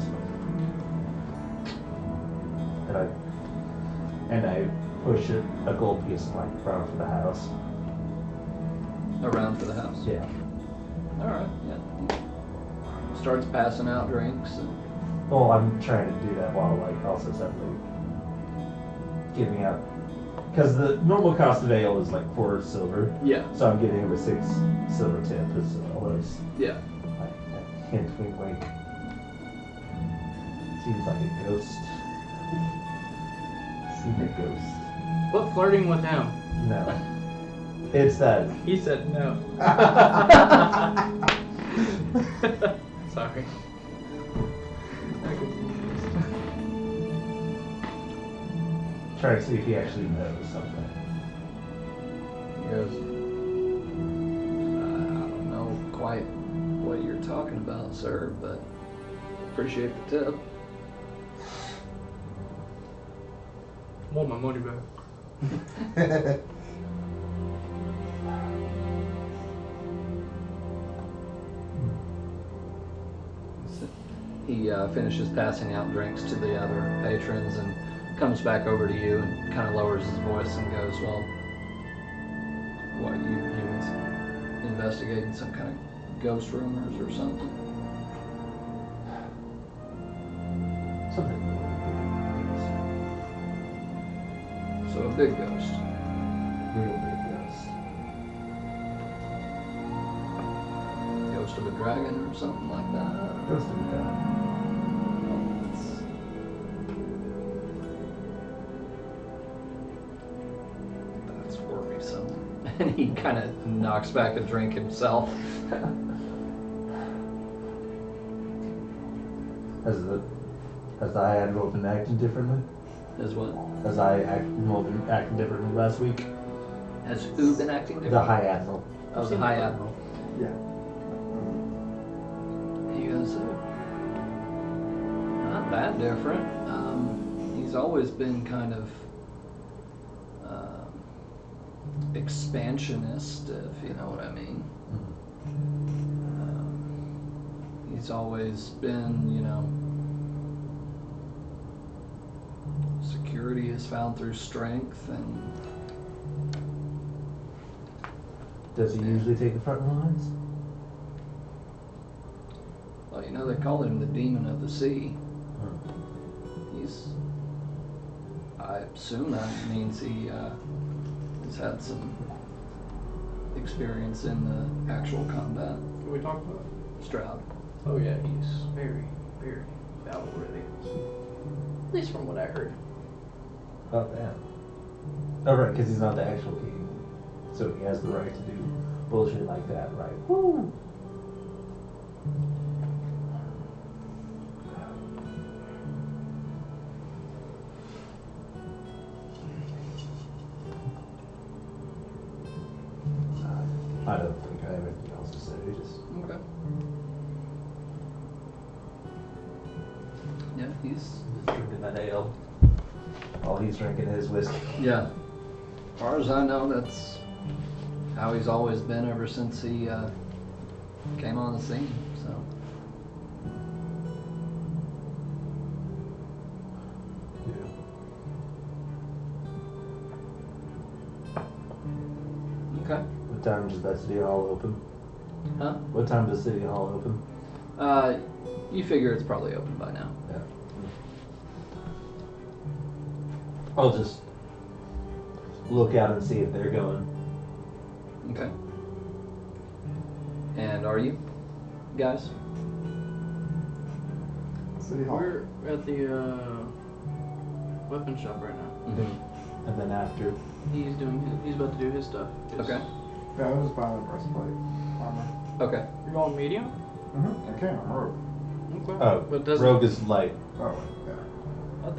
And I push a gold piece like around for the house. around for the house. Yeah. All right. Yeah. He starts passing out drinks. And, Well, I'm trying to do that while like also separately giving out, because the normal cost of ale is like 4 silver, yeah. so I'm giving him a 6 silver tip as well as Yeah. like a hint, wink, wink. Seems like a ghost. Seen a ghost. What flirting with him? No. It's that. He said no. Sorry. Trying to see if he actually knows something. He goes, I don't know quite what you're talking about, sir, but appreciate the tip. Want my money back. He finishes passing out drinks to the other patrons and comes back over to you and kind of lowers his voice and goes, well, what, you investigating some kind of ghost rumors or something? Something. So a big ghost. Real big ghost. Ghost of a dragon or something like that. Ghost of a god. That's worrisome. And he kind of knocks back a drink himself. Has the High Admiral been acting differently? As what? Has Admiral been acting differently last week? Has who been acting different? The High Admiral. Oh, the High Admiral. Yeah. He goes, not that different. He's always been kind of expansionist, if you know what I mean. He's always been, security is found through strength, and Does he usually take the front lines? well, they call him the demon of the sea. I assume that means he has had some experience in the actual combat. What we talked about? Stroud. Oh yeah, he's very, very battle ready. At least from what I heard. Oh, damn. Oh, right, because he's not the actual king. So he has the right to do bullshit like that, right? Woo! I don't think I have anything else to say. Just Okay. Yeah, he's drinking that ale while he's drinking his whiskey. yeah. As far as I know, that's how he's always been ever since he came on the scene. So okay. What time does that City Hall open? Huh? What time does City Hall open? You figure it's probably open by now. Yeah. I'll just look out and see if they're going. Okay. And are you guys? City Hall. We're at the weapon shop right now. Mm-hmm. And then after. He's about to do his stuff. Okay. Yeah, I was just buying a breastplate. Armor. Okay. You're going medium? Mm-hmm. Okay, I'm rogue. Okay. Oh, But doesn't Rogue is light. Oh, yeah.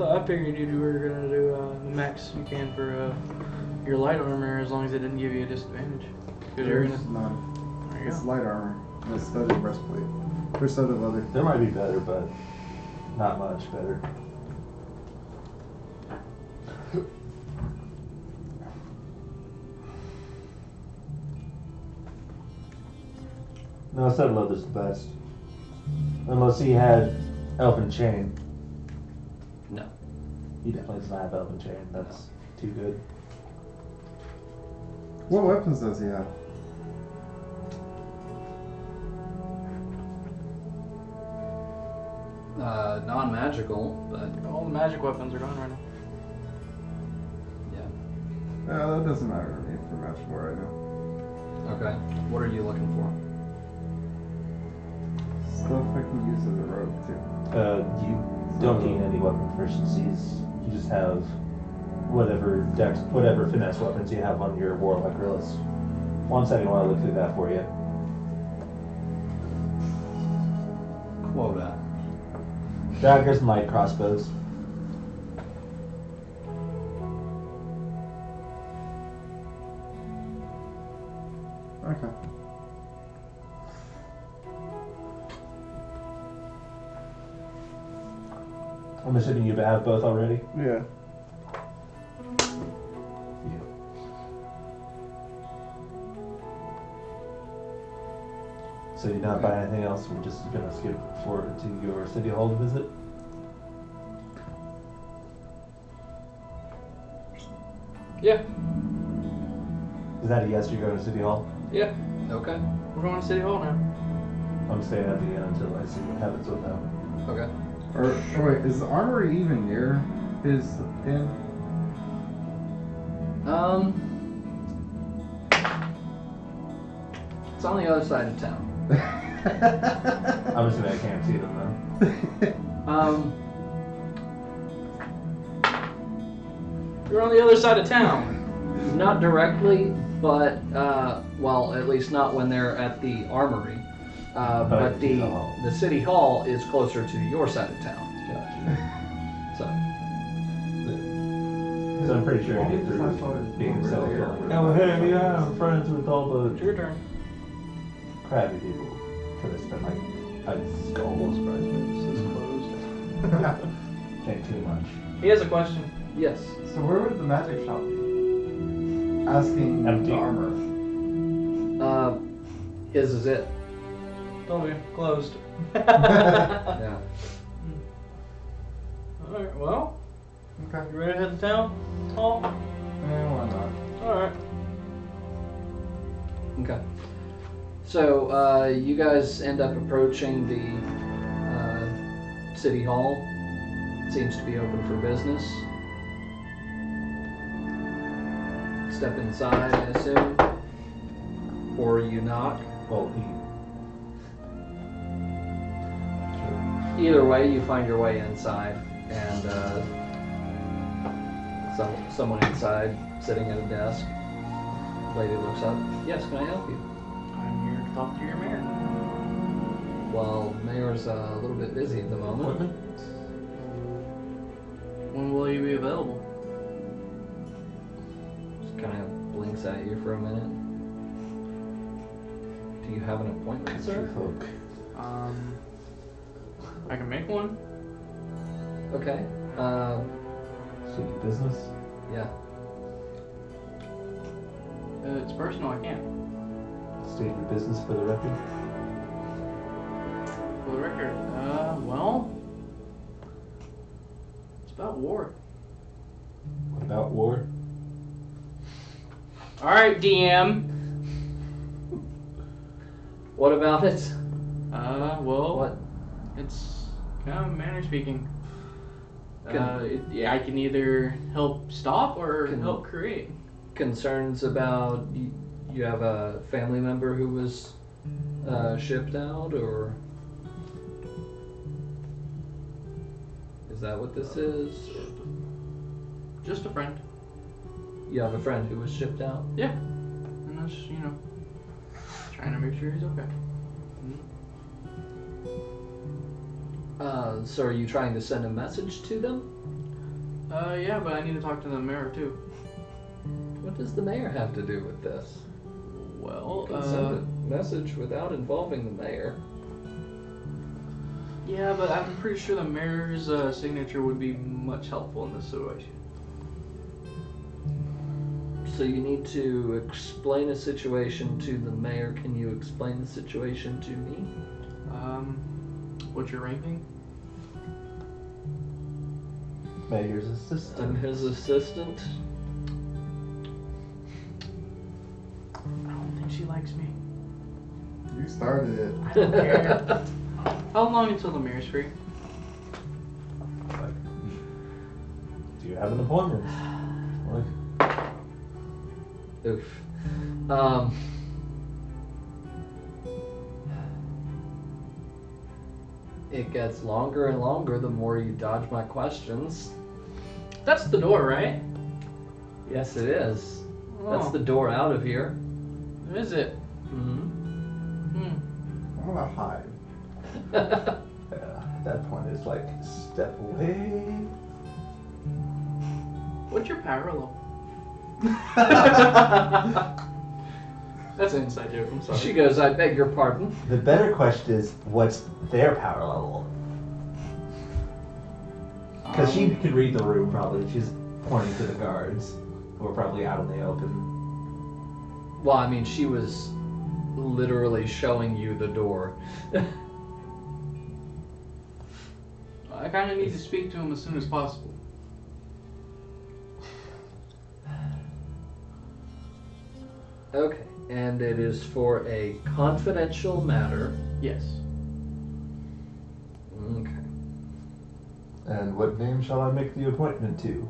I figure you were gonna do the max you can for your light armor as long as it didn't give you a disadvantage. Because you're There's gonna. none. There you It's go. light armor and a studded breastplate. Or studded leather. There might be better, but not much better. No, studded leather's the best. Unless he had elfin chain. No. He definitely does not have elfin chain. That's too good. What weapons does he have? Non-magical, but All the magic weapons are gone right now. yeah. That doesn't matter to me for match 4 right now. Okay. What are you looking for? Stuff I can use as a rogue too. You don't gain any weapon proficiencies. You just have whatever finesse weapons you have on your warlock list. One second while I look through that for you. Quota. Daggers and light crossbows. Okay. I'm assuming you have both already. Yeah. So you're not buying anything else. We're just gonna skip forward to your city hall visit. Yeah. Is that a yes? You're going to city hall. Yeah. Okay. We're going to City Hall now. I'm staying at the inn until I see what happens with them. Okay. Or wait, is the armory even near his inn? It's on the other side of town. I'm assuming I can't see them then. You're on the other side of town. Not directly, but well, at least not when they're at the armory. But the hall. the city hall is closer to your side of town. Gotcha. So So I'm pretty sure I get through being so. Oh, hey, yeah, I'm friends with all It's the your turn. crabby people. Because I spent like, I was almost surprised when this is closed. Think too much. He has a question. yes, So where would the magic shop be? Asking Empty. the armor. his is it. Told you, closed. Yeah. Alright, well, Okay. you ready to head to town? Hall? Yeah, why not? Alright. Okay. So you guys end up approaching the city hall. It seems to be open for business. Step inside, I assume. Or you knock. Well, Either way, you find your way inside, and someone inside sitting at a desk. Lady looks up. Yes, can I help you? I'm here to talk to your mayor. Well, mayor's a little bit busy at the moment. equipment? When will you be available? Just kind of blinks at you for a minute. Do you have an appointment, sir? Folk. I can make one. Okay. City business? Yeah. It's personal, I can't. State your business for the record. For the record. Well, it's about war. What about war? Alright, DM. What about it? Well, What? it's kind of manner speaking. Can- Yeah, I can either help stop or Can- help create. Concerns about you have a family member who was shipped out, or is that what this is? Just a friend. You have a friend who was shipped out? Yeah. And that's, trying to make sure he's okay. So are you trying to send a message to them? Yeah, but I need to talk to the mayor too. What does the mayor have to do with this? Well, You can send a message without involving the mayor. yeah, but I'm pretty sure the mayor's signature would be much helpful in this situation. So you need to explain a situation to the mayor. Can you explain the situation to me? What's your ranking? Mayor's I'm assistant. his assistant. I don't think she likes me. You started it. I don't care. How long until the mayor's free? Like, do you have an appointment? Like, Oof. It gets longer and longer the more you dodge my questions. That's the door, right? Yes, it is. That's Oh, the door out of here. Is it? Mm-hmm. I'm gonna hide. yeah, at that point, it's like, step away. What's your parallel? That's an inside joke. I'm sorry. She goes, I beg your pardon. The better question is, what's their power level? Because she could read the room probably. She's pointing to the guards, who are probably out in the open. Well, I mean, she was literally showing you the door. I kind of need to speak to him as soon as possible. Okay, and it is for a confidential matter. Yes. Okay. And what name shall I make the appointment to?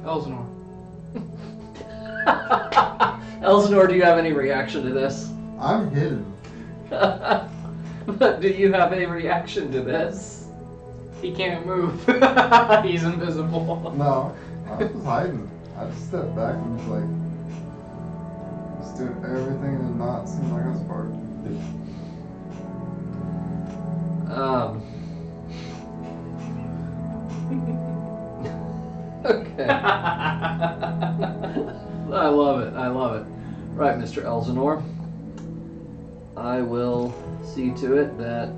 Elsinore. Elsinore, do you have any reaction to this? I'm hidden. Do you have a reaction to this? He can't move. He's invisible. No, I was just hiding. I just stepped back and was like, just doing everything and not seem like I was part of it. Okay. I love it. I love it. Right, Mr. Elsinore. I will see to it that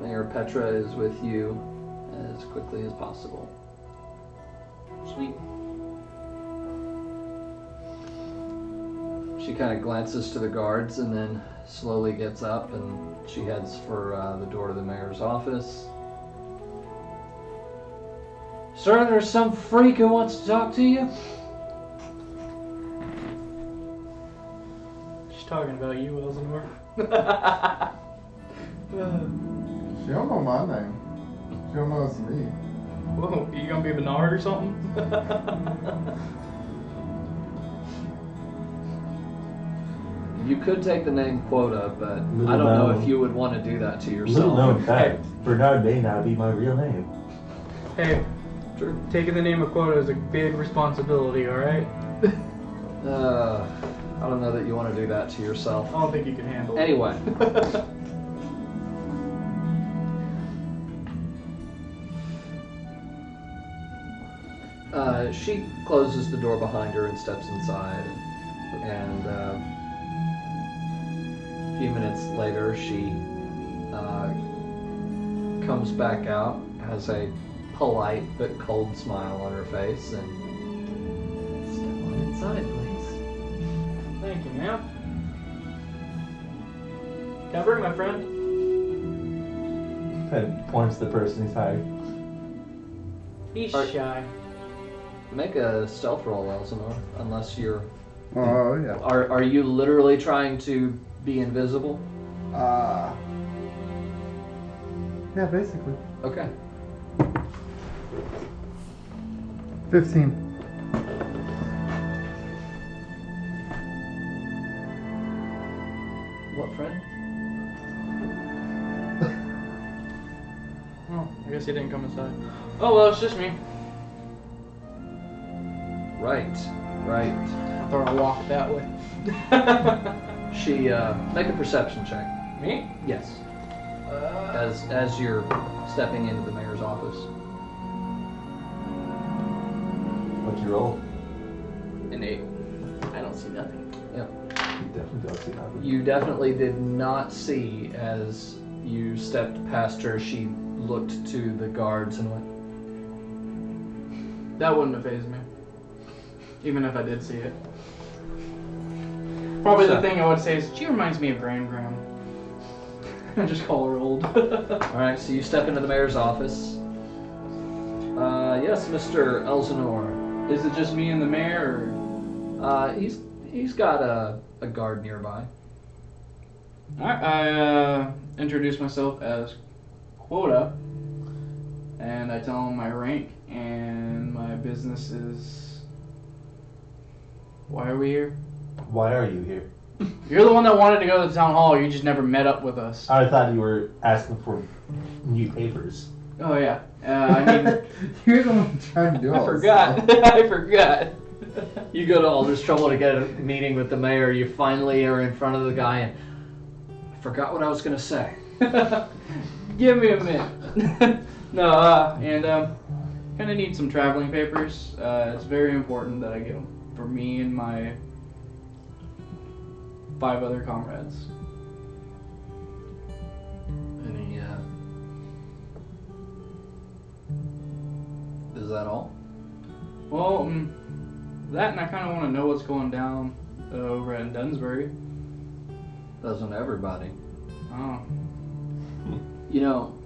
Mayor Petra is with you as quickly as possible. Sweet. She kind of glances to the guards and then slowly gets up and she heads for the door to the mayor's office. Sir, there's some freak who wants to talk to you. She's talking about you, Elsinore. She don't know my name. She don't know it's me. Whoa, you gonna be Bernard or something? You could take the name Quota, but Little I don't know known. if you would want to do that to Little yourself. known fact, Bernard may not be my real name. Hey, Sure. taking the name of Quota is a big responsibility, alright? I don't know that you want to do that to yourself. I don't think you can handle it. Anyway. She closes the door behind her and steps inside, and a few minutes later she comes back out, has a polite but cold smile on her face, and step on inside, please. Thank you, ma'am. Can I bring my friend? And points to the person he's hiring. He's Alright. shy. Make a stealth roll, Elsinore, unless you're... Oh, yeah. Are you literally trying to be invisible? Yeah, basically. Okay. 15. What friend? Oh, I guess he didn't come inside. Oh well, it's just me. Right. I thought I walked that way. She, make a perception check. Me? Yes. as you're stepping into the mayor's office. What's your roll? An 8. I don't see nothing. Yep. You definitely don't see nothing. You definitely did not see, as you stepped past her, she looked to the guards and went, That wouldn't have fazed me. Even if I did see it. Probably the thing I would say is, she reminds me of Gram. I just call her old. Alright, so you step into the mayor's office. Yes, Mr. Elsinore. Is it just me and the mayor, He's got a guard nearby. or? Alright, I introduce myself as Quota, and I tell him my rank, and my business is... Why are we here? Why are you here? You're the one that wanted to go to the town hall, you just never met up with us. I thought you were asking for new papers. Oh yeah, I mean, You're the one trying to do I all this forgot. stuff. I forgot. You go to all this trouble to get a meeting with the mayor. You finally are in front of the guy, and I forgot what I was gonna say. Give me a minute. No, kind of need some traveling papers. It's very important that I get them for me and my 5 other comrades. Any, is that all? Well, that, and I kind of want to know what's going down over at Dunsbury. Doesn't everybody? Oh, You know,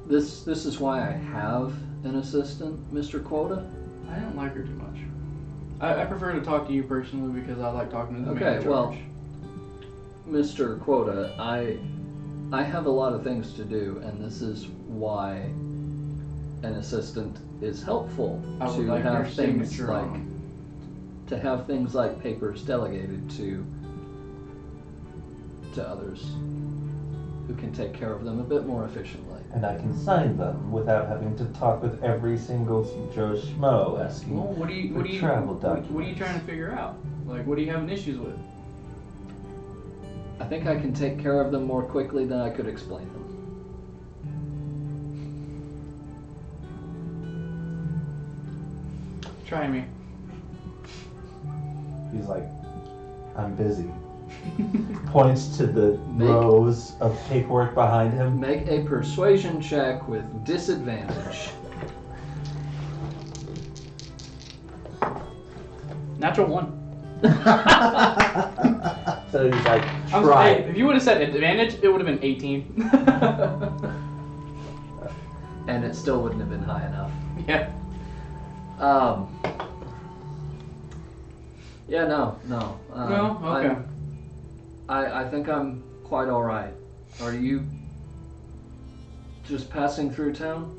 this is why I have an assistant, Mr. Quota. I don't like her too much. I prefer to talk to you personally because I like talking to the man in Okay, well, charge. Mr. Quota, I have a lot of things to do, and this is why an assistant is helpful I would to like your have things signature like on 'em. to have things like papers delegated to others who can take care of them a bit more efficiently. And I can sign them without having to talk with every single Joe Schmo asking Well, what are you for travel what are you documents. trying to figure out? Like, what are you having issues with? I think I can take care of them more quickly than I could explain them. Try me. He's like, I'm busy. Points to the Make- rows of paperwork behind him. Make a persuasion check with disadvantage. Natural 1. So he's like, I'm try. sorry, if you would have said advantage, it would have been 18. And it still wouldn't have been high enough. Yeah. Yeah, no. No? Okay. I think I'm quite alright. Are you just passing through town?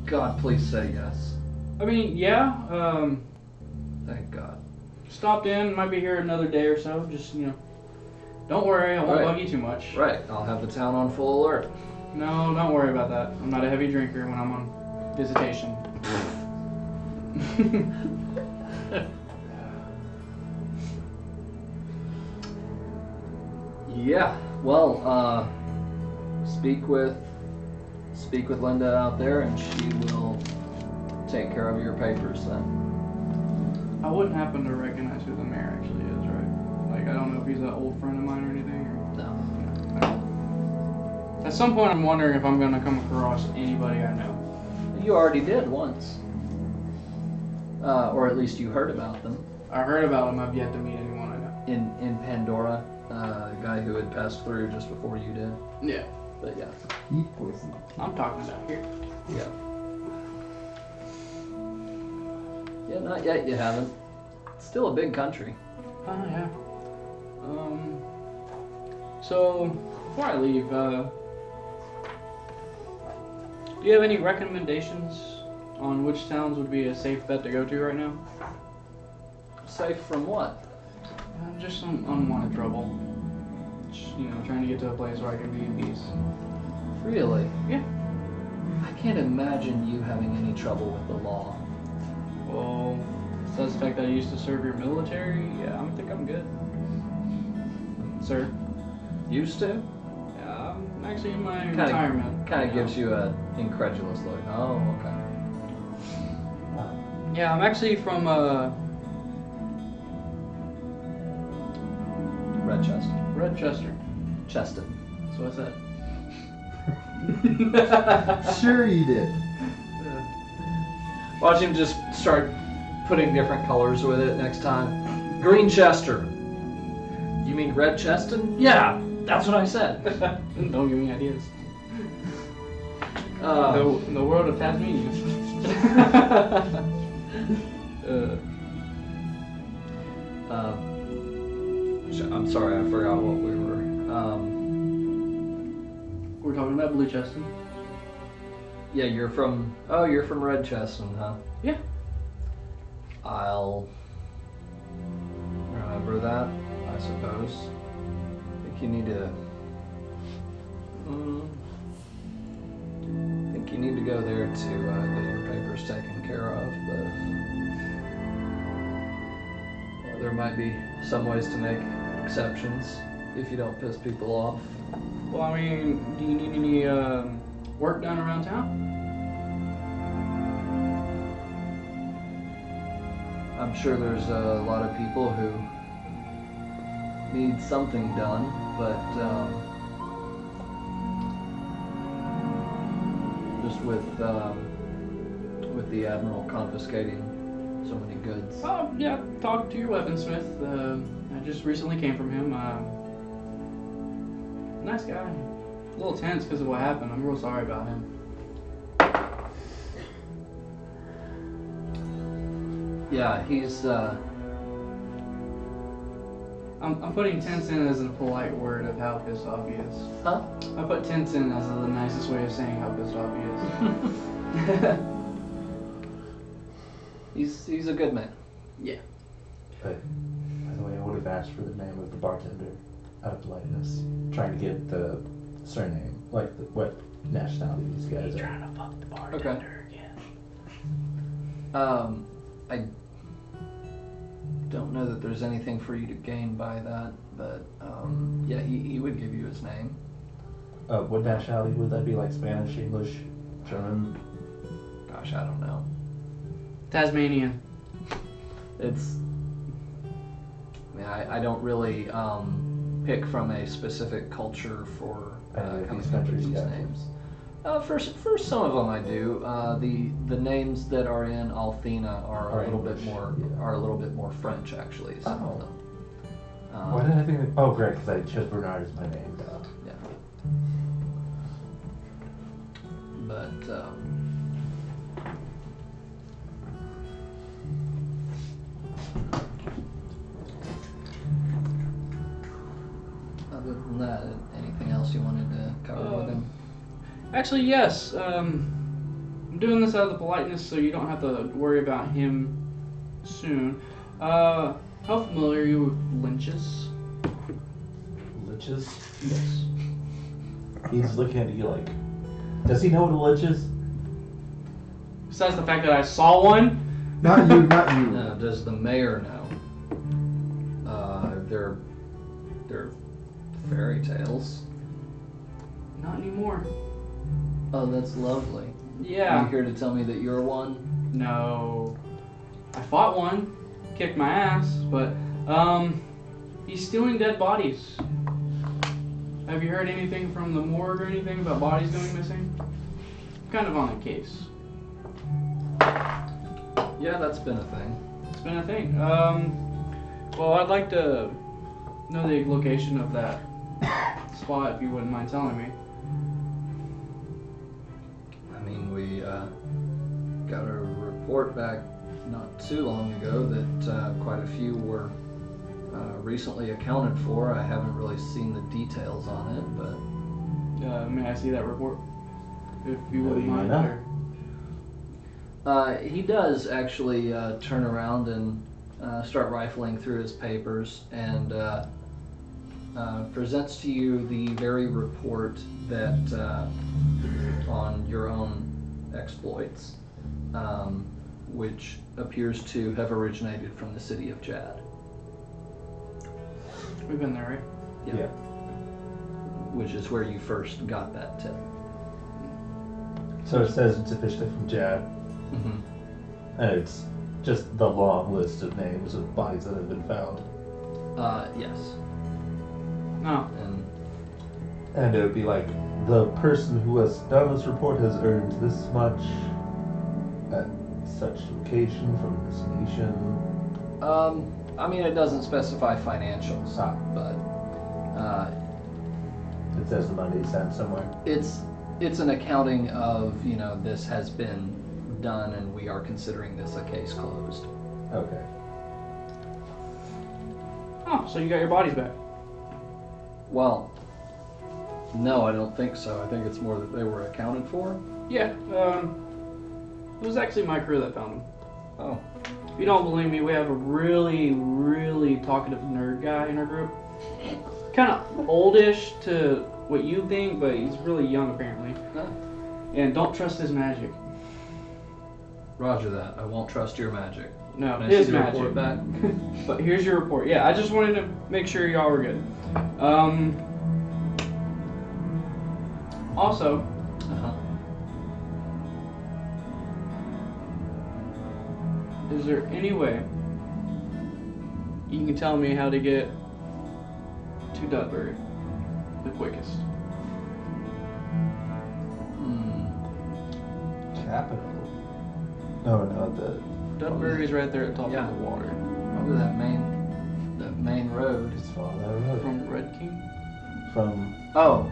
God, please say yes. I mean, yeah, Thank God. stopped in, might be here another day or so. Just, don't worry, I won't Right. bug you too much. Right, I'll have the town on full alert. No, don't worry about that. I'm not a heavy drinker when I'm on visitation. Yeah, well, speak with Linda out there, and she will take care of your papers then. I wouldn't happen to recognize who the mayor actually is, right? Like, I don't know if he's an old friend of mine or anything. No. At some point, I'm wondering if I'm going to come across anybody I know. You already did once. Or at least you heard about them. I heard about him, I've yet to meet anyone I know. In Pandora, the guy who had passed through just before you did. Yeah, But yeah, Eat poison. I'm talking about here. yeah. Yeah, not yet you haven't. It's still a big country. Oh, yeah. So, before I leave, do you have any recommendations on which towns would be a safe bet to go to right now? Safe from what? Just some unwanted trouble. Just, trying to get to a place where I can be in peace. Really? Yeah. I can't imagine you having any trouble with the law. Well, suspect I used to serve your military, yeah, I think I'm good. Sir? Used to? I'm actually in my Kinda- retirement. Kind of you know. gives you a incredulous look. Oh, okay. Yeah, I'm actually from Redchester. Redchester. Chested. That's what I said. Sure you did. Watch him just start putting different colors with it next time. Greenchester. You mean Redcheston? Yeah, that's what I said. Don't give me ideas. Uh, The world of Tasmania. I'm sorry, I forgot what we were. We're talking about Blue Cheston. Yeah, you're from. Oh, you're from Redcheston, huh? Yeah. I'll remember that, I suppose. I think you need to. I think you need to go there to get your papers taken care of, but there might be some ways to make exceptions if you don't piss people off. Well, I mean, do you need any work done around town? I'm sure there's a lot of people who need something done, but just with the Admiral confiscating so many goods. Oh, yeah, talk to your weaponsmith. I just recently came from him. Nice guy. A little tense because of what happened. I'm real sorry about him. Yeah, he's I'm putting tense in as a polite word of how pissed off he is. huh? I put tense in as the nicest way of saying how pissed off he is. He's a good man. Yeah. But, by the way, I would have asked for the name of the bartender out of politeness. Trying to get the surname, like what nationality these guys are. to fuck the bartender again. I don't know that there's anything for you to gain by that, but yeah, he would give you his name. What nationality would that be? Like Spanish, English, German? Gosh, I don't know. Tasmanian. It's. I mean, I don't really pick from a specific culture for These coming up with countries, these yeah. names. For some of them I do. The names that are in Althena are Are a little English, bit more yeah. are a little bit more French actually. Some Oh. of them. Why did I think? Oh, great, because I chose Bernard as my name. Yeah. But other than that, anything else you wanted to cover with him? Actually, yes. I'm doing this out of the politeness so you don't have to worry about him soon. How familiar are you with lynches? Liches? Yes. He's looking at you like, does he know what a lich is? Besides the fact that I saw one. Not you, not you. Now, does the mayor know? They're fairy tales. Not anymore. Oh, that's lovely. Are Yeah. you here to tell me that you're one? No. I fought one, kicked my ass, but he's stealing dead bodies. Have you heard anything from the morgue or anything about bodies going missing? Kind of on the case. Yeah, that's been a thing. It's been a thing. Well, I'd like to know the location of that spot if you wouldn't mind telling me. I mean, we got a report back not too long ago that quite a few were recently accounted for. I haven't really seen the details on it, but May I see that report? If you No, wouldn't you may mind. not. or- he does actually turn around and start rifling through his papers and presents to you the very report that on your own exploits, which appears to have originated from the city of Jad. We've been there, right? Yeah. which is where you first got that tip. So it says it's officially from Jad, Mm-hmm. and it's just the long list of names of bodies that have been found. Yes. No. And And it would be like, the person who has done this report has earned this much at such location from this nation. I mean, it doesn't specify financials, Ah. but It says the money is sent somewhere. it's an accounting of, you know, this has been done and we are considering this a case closed. Okay. Oh, so you got your bodies back. Well, no, I don't think so. I think it's more that they were accounted for. Yeah. It was actually my crew that found them. Oh. If you don't believe me, we have a really, really talkative nerd guy in our group. Kind of oldish to what you think, but he's really young apparently. Huh. And don't trust his magic. Roger that. I won't trust your magic. No, Can I his see the magic. report back? But here's your report. Yeah, I just wanted to make sure y'all were good. Also, Uh-huh. is there any way you can tell me how to get to Dudbury the quickest? Hmm. Capital. No, the. Dudbury is right there at the top Yeah. of the water. Probably that main road. Just follow that road. From Red King? From. Oh,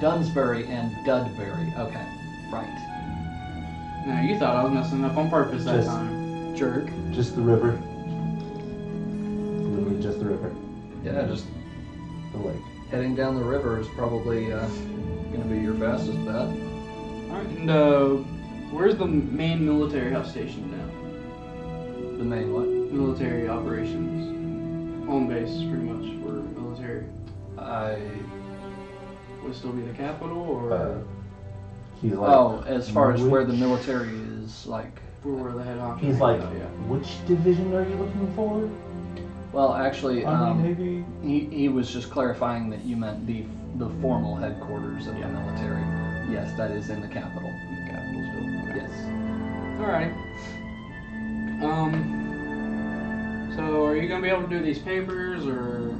Dunsbury and Dudbury. Okay, right. No, you thought I was messing up on purpose that Just- time. Jerk. Just the river. Literally just the river. Yeah, just The lake. heading down the river is probably gonna be your fastest bet. Alright, and where's the main military house station now? The main what? Military operations. Home base, pretty much, for military. Would it still be the capital, or He's like. Oh, as far as where the which- military is, like. where the head honcho? He's like, Oh, yeah. which division are you looking for? Well, actually, Army, Navy? he was just clarifying that you meant the formal headquarters of the military. Yes, that is in the capital. Capital still. Okay. Yes. Alrighty. So are you gonna be able to do these papers, or?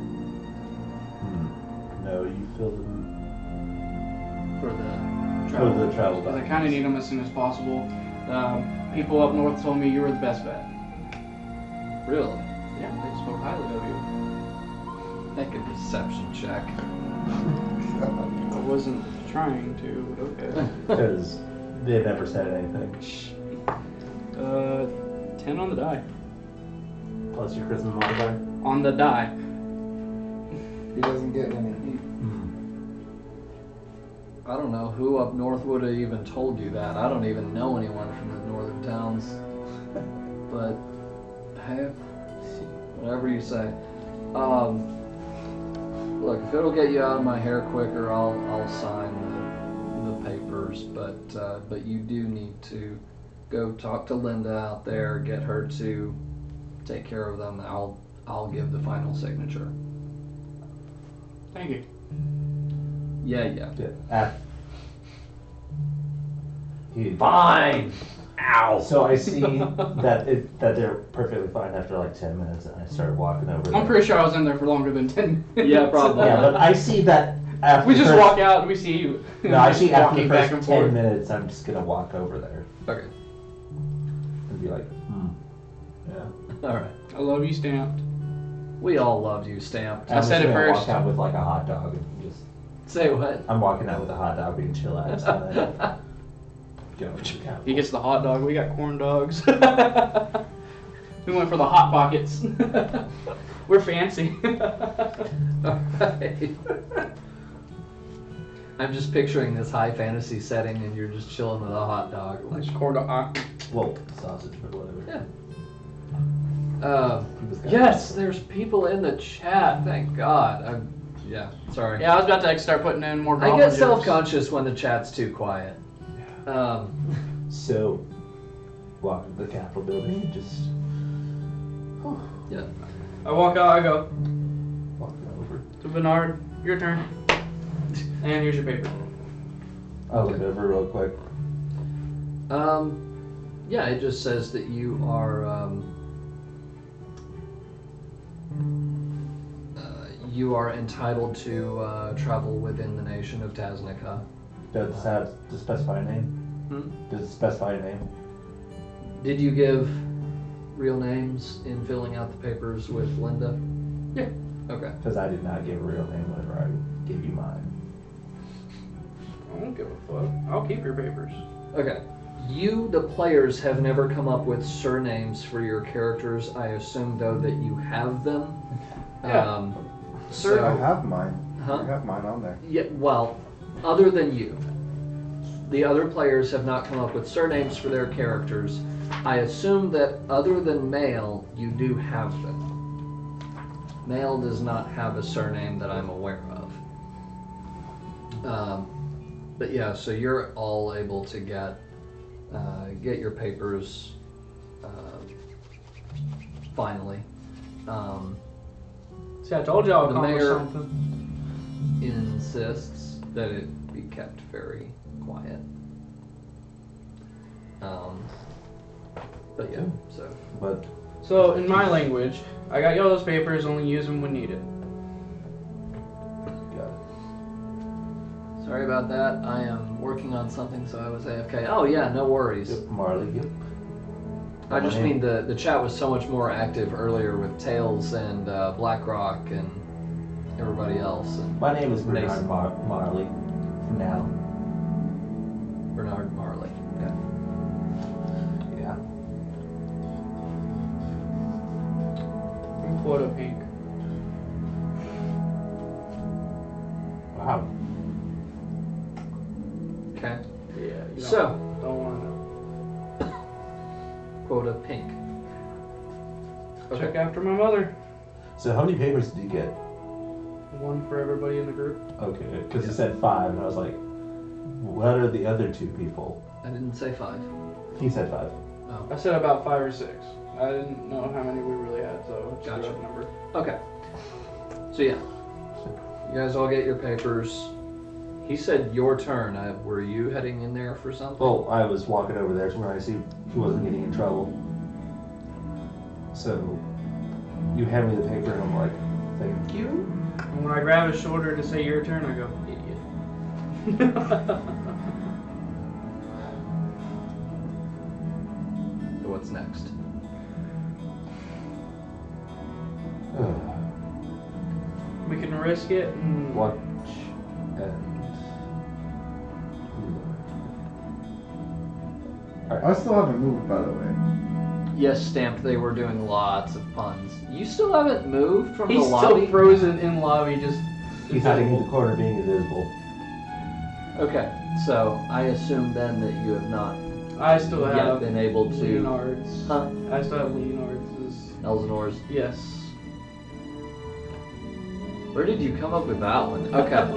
No, you fill them For the for the travel Because I documents. kind of need them as soon as possible. People up north told me you were the best bet. really Yeah, they spoke highly of you. make a perception check. I wasn't trying to, but okay. Because they never said anything. 10 on the die. Plus your charisma modifier. On the die. He doesn't get any. I don't know who up north would have even told you that. I don't even know anyone from the northern towns. But hey, whatever you say. Look, if it'll get you out of my hair quicker, I'll sign the papers. But you do need to go talk to Linda out there, get her to take care of them. I'll give the final signature. Thank you. Yeah. Yeah. Fine. Ow. So I see that they're perfectly fine after like 10 minutes, and I start walking over. I'm there. pretty sure I was in there for longer than 10 minutes. Yeah, probably. Yeah, but I see that after. We the just first- walk out and we see you. No, I see after walking the back first and 10 forth. minutes, I'm just gonna walk over there Okay. and be like, yeah. All right. I love you, Stamped. We all loved you, Stamped. I said it I'm just gonna first. Walk out with like a hot dog and just. Say what? I'm walking out with a hot dog being chillaxed and then go to the He gets the hot dog. We got corn dogs. We went for the hot pockets. We're fancy. Alright. I'm just picturing this high fantasy setting and you're just chilling with a hot dog. Like, Just corn dog. Well, sausage or whatever. yeah. He was kinda- Yes, there's people in the chat. Thank God. Yeah, sorry. Yeah, I was about to start putting in more. I goblin get jokes. self-conscious when the chat's too quiet. So, walk to the Capitol building and just Yeah. I walk out. I go walk over. to Bernard. Your turn. And here's your paper. I'll look it over real quick. Yeah, it just says that you are entitled to travel within the nation of Taznica. Does it have to specify a name? Hmm? Does it specify a name? Did you give real names in filling out the papers with Linda? Yeah. Okay. Because I did not give a real name whenever I gave you mine. I don't give a fuck. I'll keep your papers. Okay. You, the players, have never come up with surnames for your characters. I assume, though, that you have them. Yeah. So, I have mine. Huh? I have mine on there. yeah, well, other than you, the other players have not come up with surnames for their characters. I assume that other than Mail, you do have them. Mail does not have a surname that I'm aware of. But yeah, so you're all able to get your papers finally. See, I told you I'll The come with mayor- something. Insists that it be kept very quiet. But yeah, so But So, in my language, I got you all those papers, only use them when needed. got it. sorry about that. I am working on something, so I was AFK. Oh yeah, no worries. Yep, Marley. Yep. I just mean the chat was so much more active earlier with Tails and BlackRock and everybody else. And My name is Bernard Mason. Marley. For now. Bernard Marley. Yeah. I'm quota pink. Wow. Okay. Yeah, you So, don't want to know. quota pink. Check after my mother. So how many papers did you get? One for everybody in the group. Okay, because you said 5, and I was like, what are the other 2 people? I didn't say 5. He said 5. Oh. I said about 5 or 6. I didn't know how many we really had, so just Gotcha. a rough number. Okay. So yeah, you guys all get your papers. He said your turn. Were you heading in there for something? Well, I was walking over there to where I see he wasn't getting in trouble. So, you hand me the paper, and I'm like, thank you. And when I grab his shoulder to say your turn, I go, idiot. So what's next? We can risk it and Watch and... I still haven't moved, by the way. Yes, Stamped, they were doing lots of puns. You still haven't moved from he's the lobby? still frozen in lobby, just He's hiding in the corner being invisible. Okay, so I assume then that you have not I still yet have been able to... Leonard's. Huh? I still have Leonard's. Elsinor's. Yes. Where did you come up with that one? Okay,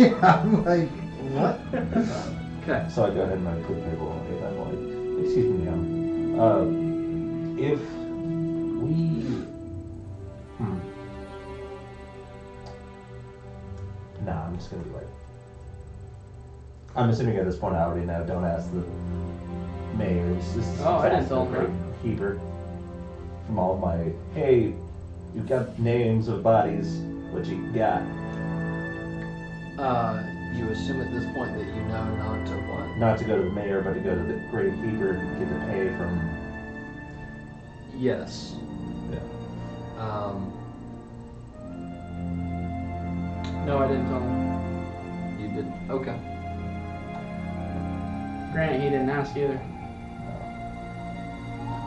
Yeah, I'm like, what? okay. So I go ahead and I put the paper on it. I'm like, excuse me, ma'am. If we... Nah, I'm just gonna be like... I'm assuming at this point I already know, don't ask the mayors. This is Oh, I didn't tell Great them. Heber. From all of my, hey, you've got names of bodies, what you got? You assume at this point that you know not to what? Not to go to the mayor, but to go to the Great Heber and get the pay from... Yes. Yeah. No, I didn't tell him. You didn't. Okay. Granted, he didn't ask either.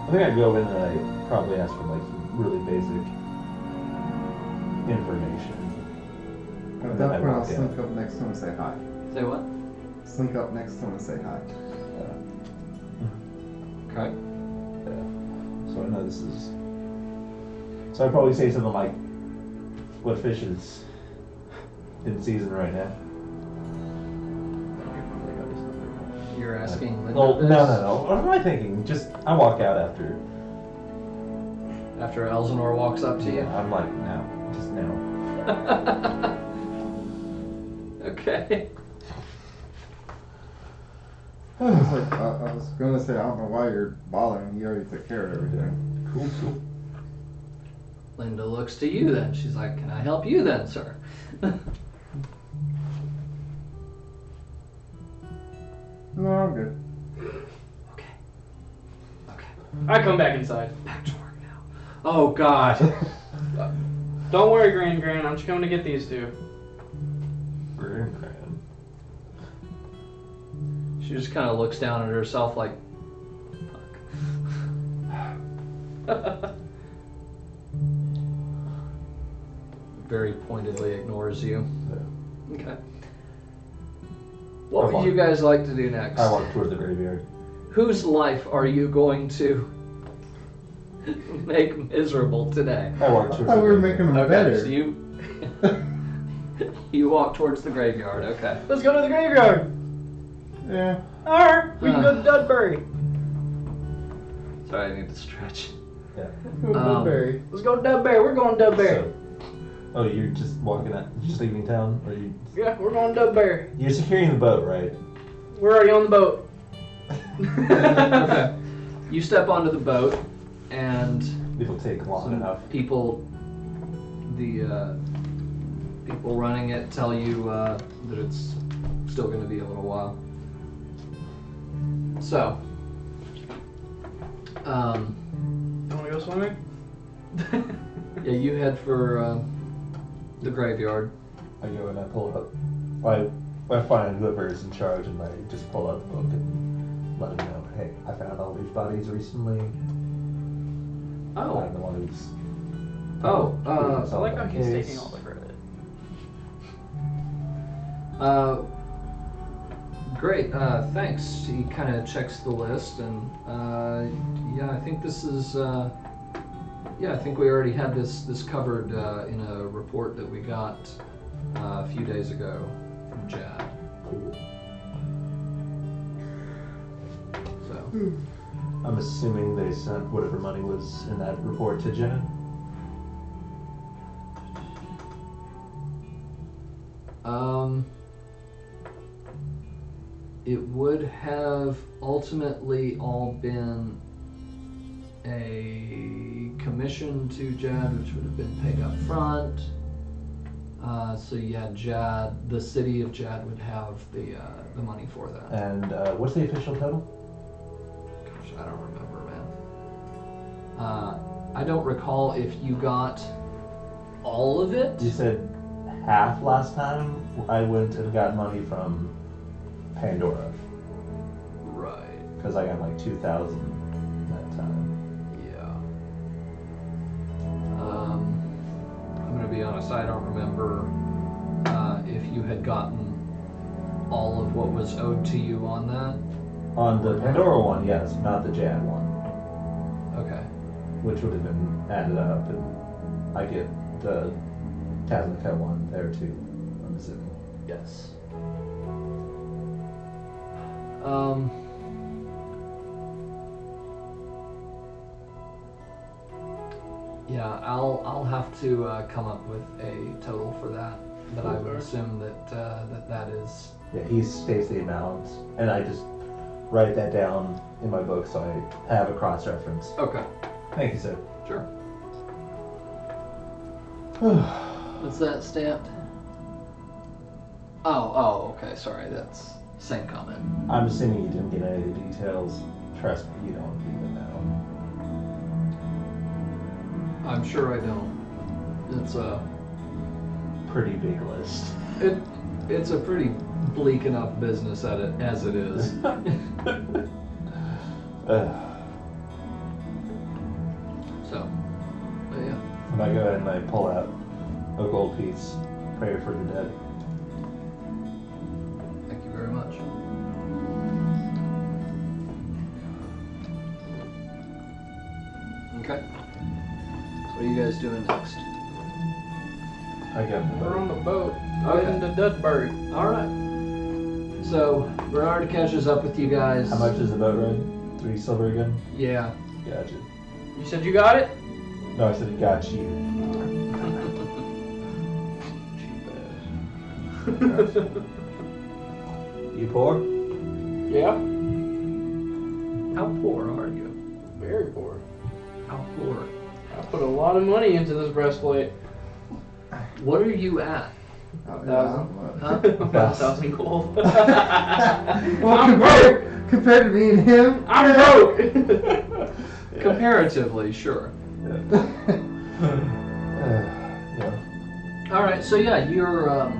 I think I'd go in and I'd probably ask for like really basic information. At And then that I point, I'll walk in. slink up next to him and say hi. Say what? Slink up next to him and say hi. Okay. So I know this is. So I'd probably say something like, "What fish is in season right now?" You're asking Linda No, this? no. What am I thinking? Just I walk out after. After Elsinore walks up to you? I'm like, no, just no. Okay. I was like, I was gonna say, I don't know why you're bothering. He already took care of everything. Cool. Linda looks to you then. She's like, can I help you then, sir? No, I'm good. Okay. I come back inside. Back to work now. Oh, God. Don't worry, Gran. I'm just coming to get these two. She just kind of looks down at herself like, fuck. Very pointedly ignores you. Okay. What would you guys like to do next? I walk toward the graveyard. Whose life are you going to make miserable today? I walk I towards thought the we were graveyard. making them Okay, better. so you walk towards the graveyard. Okay. Let's go to the graveyard. Yeah. Alright, we can go to Dudbury. Sorry, I need to stretch. Yeah. Woodbury. Let's go to Dudbury. We're going to Dudbury. So, oh, you're just walking out, just leaving town, or Yeah, we're going to Dudbury. you're securing the boat, right? We're already on the boat. Okay. You step onto the boat, and It'll take long some enough. people, the people running it, tell you that it's still going to be a little while. So, You want to go swimming? yeah, you head for the graveyard. I go and I pull up. I find whoever's in charge and I just pull out the book and let him know, hey, I found all these bodies recently. Oh. I'm the one who's. Oh, I like how he's taking all the credit. Great, thanks. He kind of checks the list, and yeah, I think this is. Yeah, I think we already had this covered in a report that we got a few days ago from Jad. Cool. So, I'm assuming they sent whatever money was in that report to Jen. It would have ultimately all been a commission to Jad, which would have been paid up front. So yeah, Jad, the city of Jad would have the money for that. And what's the official total? Gosh, I don't remember, man. I don't recall if you got all of it. You said half last time. I went and got money from Pandora Right. because I got like 2,000 that time. Yeah. I'm gonna be honest, I don't remember if you had gotten all of what was owed to you on that. On the Pandora one, yes, not the Jad one, Okay. which would have been added up, and I get the Taznica one there too, I'm assuming. Yes. Yeah, I'll have to come up with a total for that, but I would assume that that is. Yeah, he states the amount, and I just write that down in my book so I have a cross-reference. Okay. Thank you, sir. Sure. What's that stamped? Oh, okay, sorry, that's same comment. I'm assuming you didn't get any of the details. Trust me, you don't even know. I'm sure I don't. It's a Pretty big list. it's a pretty bleak enough business at it as it is. So, but yeah. And I go ahead and I pull out a gold piece, prayer for the dead. Thank you very much. Okay. So what are you guys doing next? I get We're on the boat. Okay. Heading to Dudbury. All right. So Bernard catches up with you guys. How much is the boat ride? 3 silver again? Yeah. Gotcha. You said you got it? No, I said got you. You poor? Yeah. How poor are you? Very poor. How poor? I put a lot of money into this breastplate. What are you at? Oh, Huh? 1,000 gold. Well, I'm broke. compared to me and him, I'm broke. Comparatively, sure. Yeah. All right, so yeah, you're Yeah.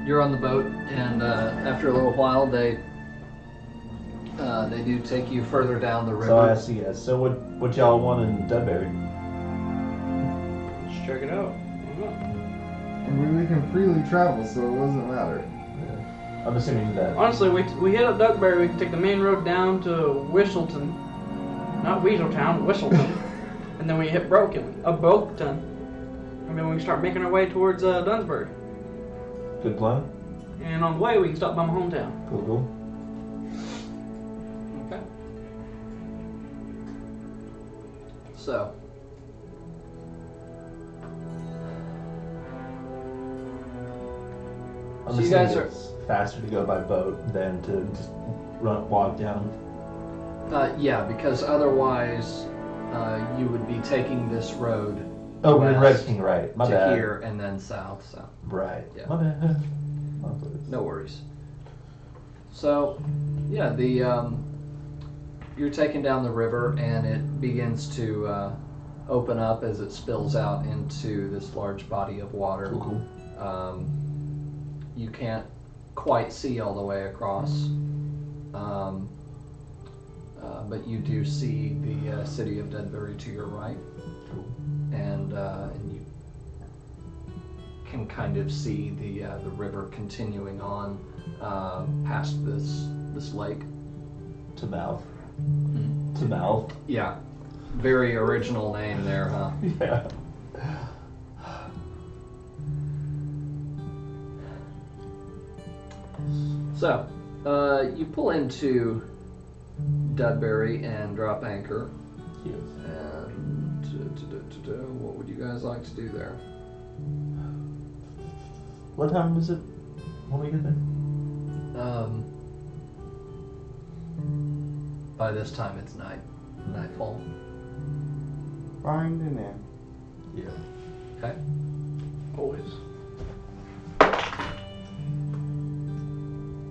you're on the boat, and after a little while, they do take you further down the river. So I asked you guys, so what y'all want in Dudbury? Let's check it out. and we can freely travel, so it doesn't matter. I'm assuming that. Honestly, we hit up Duckberry, we can take the main road down to Whistleton. Not Weaseltown, Whistleton. And then we hit Broken, Broketon. And then we can start making our way towards Dunsburg. Good plan. And on the way, we can stop by my hometown. Cool. Okay. So. I'm So you assuming guys are- it's faster to go by boat than to just walk down. Yeah, because otherwise you would be taking this road Oh, we're in west Red King, right? My to bad. here and then south. So Right. Yeah. My bad. My bad. no worries. So, yeah, the you're taken down the river and it begins to open up as it spills out into this large body of water. Cool. You can't quite see all the way across, but you do see the city of Dudbury to your right, Cool. and you can kind of see the river continuing on past this lake. To mouth. Mhm. To mouth. Yeah, very original name there, huh? Yeah. So, you pull into Dudbury and drop anchor. Yes. And what would you guys like to do there? What time is it when we get there? By this time it's nightfall. Find an inn. Yeah. Okay. Always.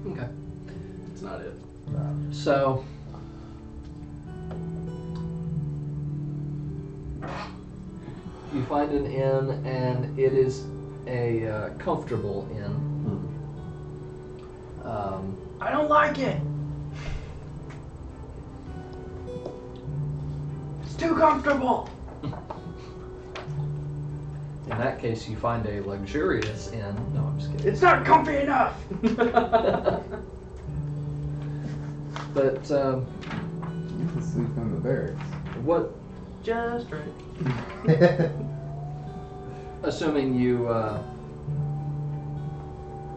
Okay. It's not it. So, you find an inn, and it is a comfortable inn. I don't like it. It's too comfortable. In that case, you find a luxurious inn. No, I'm just kidding. It's not comfy enough. But You can sleep in the barracks. what? Just right. Assuming you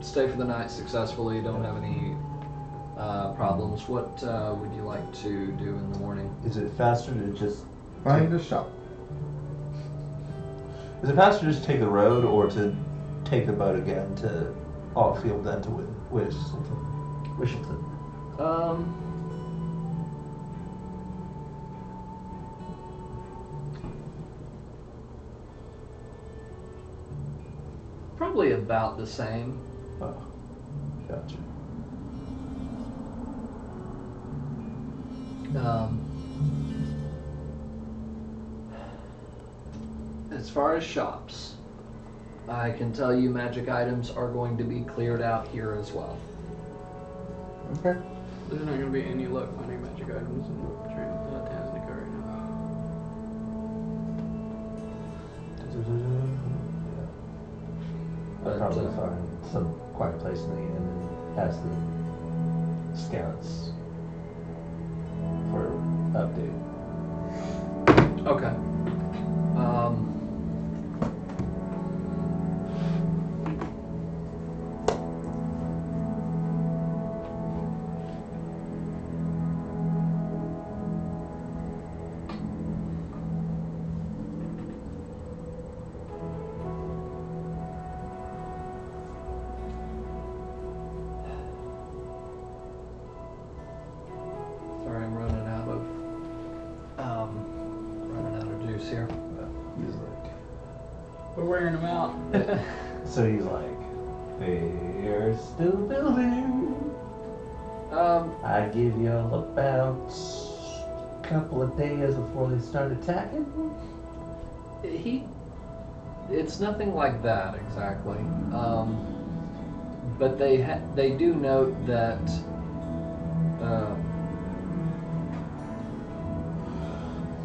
stay for the night successfully, don't have any problems, what would you like to do in the morning? Is it faster to just Find a shop. Is it faster to just take the road or to take the boat again to Altfield then to Wishington? Probably about the same. Oh, gotcha. As far as shops, I can tell you magic items are going to be cleared out here as well. Okay. There's not gonna be any luck finding magic items in Tasnica right now. I'd But, probably find some quiet place in the inn and ask the scouts for update. Okay. So he's like, they're still building. I give y'all about a couple of days before they start attacking. It's nothing like that exactly. But they do note that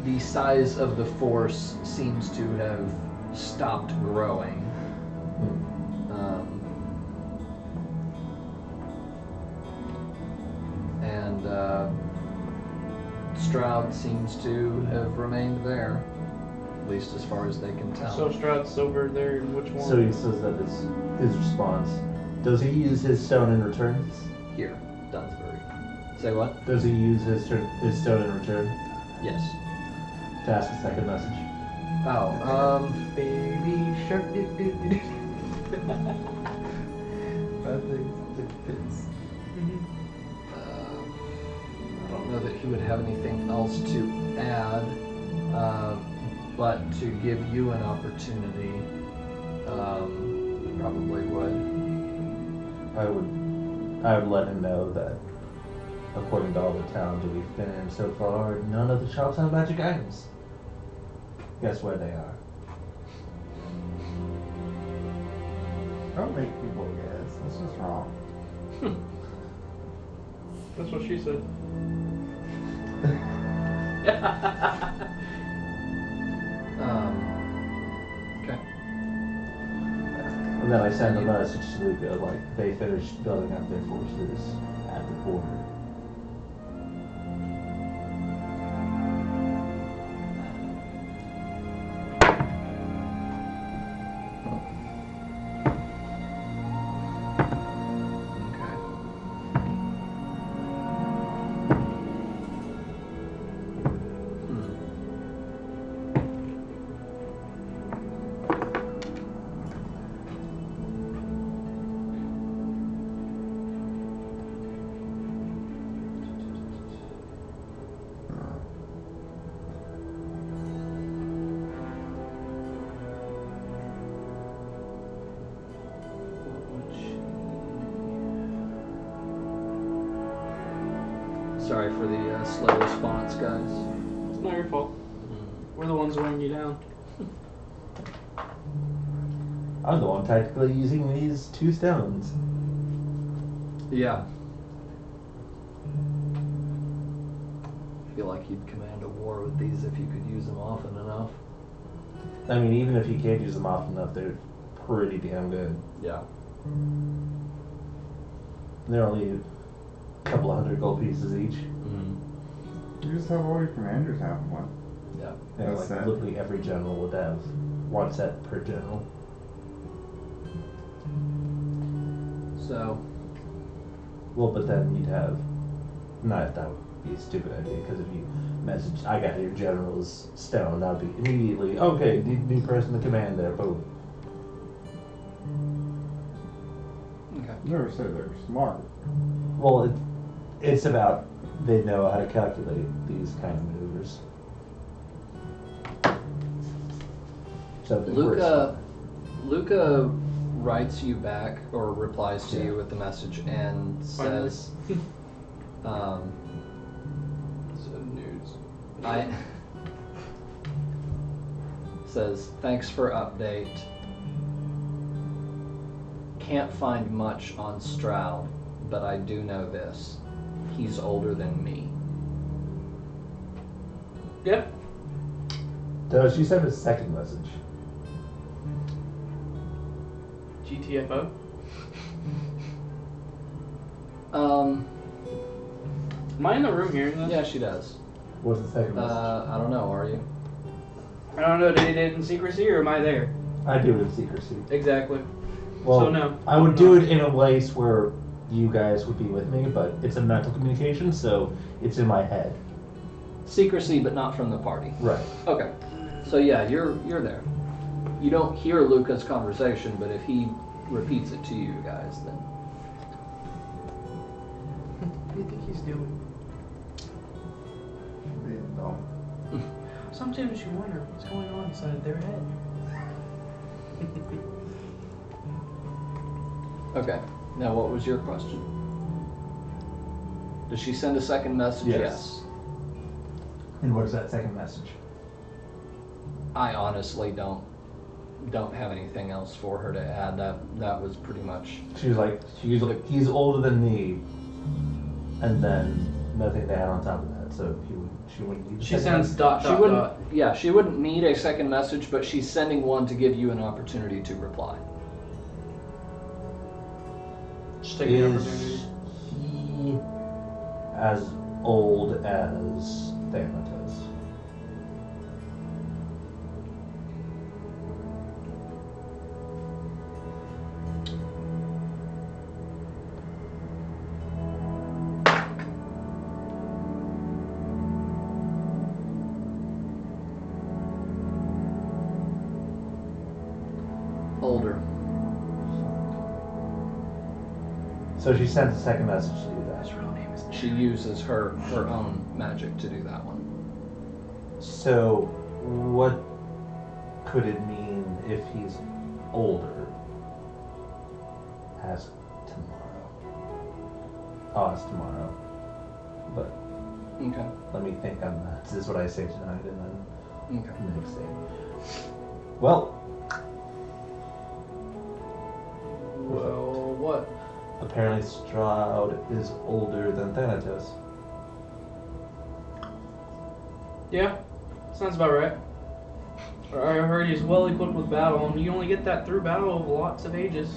the size of the force seems to have stopped growing. And Stroud seems to have remained there, at least as far as they can tell. So Stroud's over there in which one? So he says that is his response. Does he use his stone in return? Here, Dunsbury. Say what? Does he use his stone in return Yes. to ask a second message? Oh, Baby shark. I don't know that he would have anything else to add, but to give you an opportunity, he probably would. I would let him know that according to all the towns that we've been in so far, none of the shops have magic items. Guess where they are? Don't make people guess. That's just wrong. That's what she said. Okay. And then I send a message to Luca, like, they finished building up their forces at the border. Sorry for the slow response, guys. It's not your fault. We're the ones weighing you down. I'm the one tactically using these two stones. Yeah. I feel like you'd command a war with these if you could use them often enough. I mean, even if you can't use them often enough, they're pretty damn good. Yeah. They're only a couple of $100 gold pieces each. You just have all your commanders have one. Yeah. And That's like sad. literally every general would have one set per general. So, Well, but then you'd have, not that would be a stupid idea, because if you message, I got your general's stone, that would be immediately, okay, new person to command there, boom. okay. Never said they're smart. Well, it's about, they know how to calculate these kind of maneuvers. So they were Luca writes you back or replies to Yeah. you with the message and Finally. says, News. says, thanks for update. Can't find much on Stroud, but I do know this. He's older than me. Yeah. Does she send a second message? GTFO. Um, Am I in the room hearing this? yeah, she does. What's the second message? I don't know, are you? I don't know. Did he did it in secrecy or am I there? I do it in secrecy. Exactly. Well, So no. I would do it in a place where you guys would be with me, but it's a mental communication, so it's in my head. Secrecy, but not from the party. Right. Okay. So yeah, you're there. You don't hear Luca's conversation, but if he repeats it to you guys, then What do you think he's doing? Being dumb. Sometimes you wonder what's going on inside their head. Okay. Now, what was your question? Does she send a second message? Yes. And what is that second message? I honestly don't have anything else for her to add. That was pretty much. She's like, he's older than me, and then nothing to add on top of that. So she wouldn't need. She sends dot She dot wouldn't. dot. Yeah, she wouldn't need a second message, but she's sending one to give you an opportunity to reply. Just take the Is opportunity. he as old as Thanatos? Older. So she sends a second message to do that. His real name is. She uses her own magic to do that one. So what could it mean if he's older as tomorrow? Oh, it's tomorrow. But Okay. let me think on that. This is what I say tonight and then Okay. the next day. Well, Well, what? apparently Stroud is older than Thanatos. Yeah, sounds about right. I heard he's well equipped with battle, and you only get that through battle of lots of ages.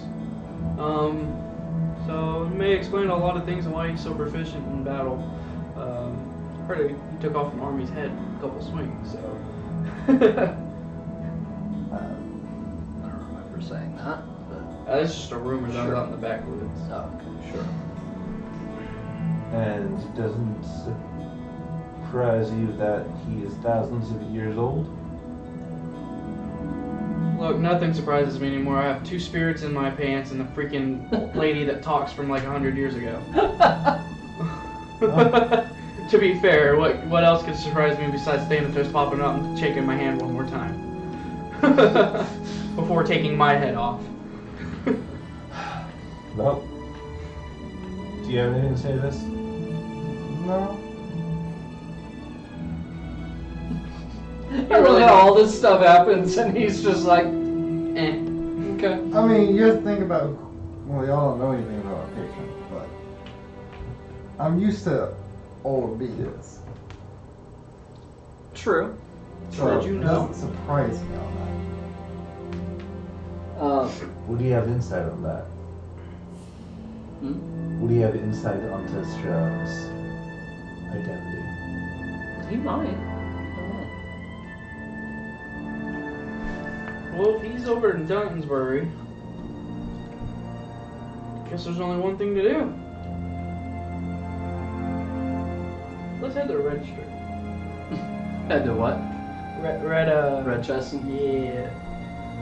So it may explain a lot of things and why he's so proficient in battle. Heard he took off an army's head a couple swings, so. I don't remember saying that, but That's just a rumor that was out in the backwoods. oh, okay, sure. And it doesn't surprise you that he is thousands of years old? Look, nothing surprises me anymore. I have two spirits in my pants and a freaking lady that talks from like 100 years ago. To be fair, what else could surprise me besides Thanatos popping up and shaking my hand one more time? Before taking my head off. Well, do you have anything to say to this? No. I love how all this stuff happens and he's just like, Eh. okay. I mean, you have to think about. Well, y'all don't know anything about our patron, but I'm used to old obedience. True. So Did you it know? doesn't surprise me on Would you have insight on that? Would you have insight onto Stroud's identity? He might. Well, if he's over in Duntonsbury, guess there's only one thing to do. Let's head to the register. Head to what? Red Chesson? Yeah.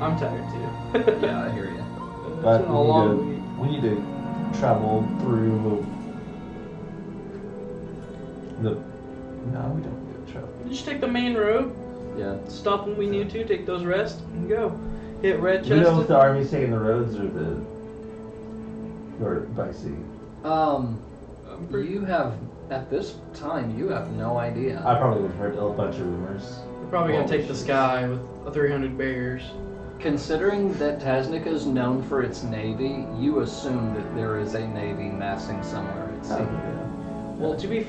I'm tired too. Yeah, I hear you. It's But been a long week. we need to travel through the. No, we don't need to travel. Just take the main road, Yeah. stop when we need to, take those rests, and go. Hit Red Do you know if the Cheston. army's taking the roads or by sea? I'm pretty- You have, at this time, you have no idea. I probably would have heard a bunch of rumors. We're probably gonna Holy take the shit. sky with a 300 bears. Considering that Tasnica is known for its navy, you assume that there is a navy massing somewhere at sea. Well, to be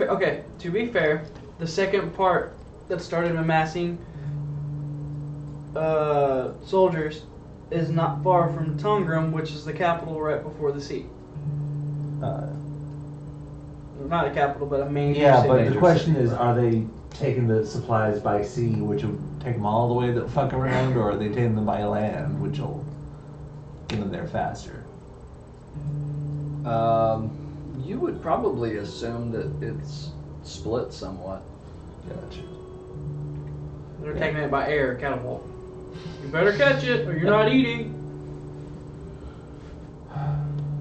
fair, the second part that started amassing soldiers is not far from Tungrum, which is the capital right before the sea. Not a capital, but a major Yeah, city. but major the question city, is, right. are they taking the supplies by sea, which will take them all the way the fuck around, or are they taking them by land, which will get them there faster? You would probably assume that it's split somewhat. Gotcha. They're taking it by air, catapult. You better catch it, or you're not eating.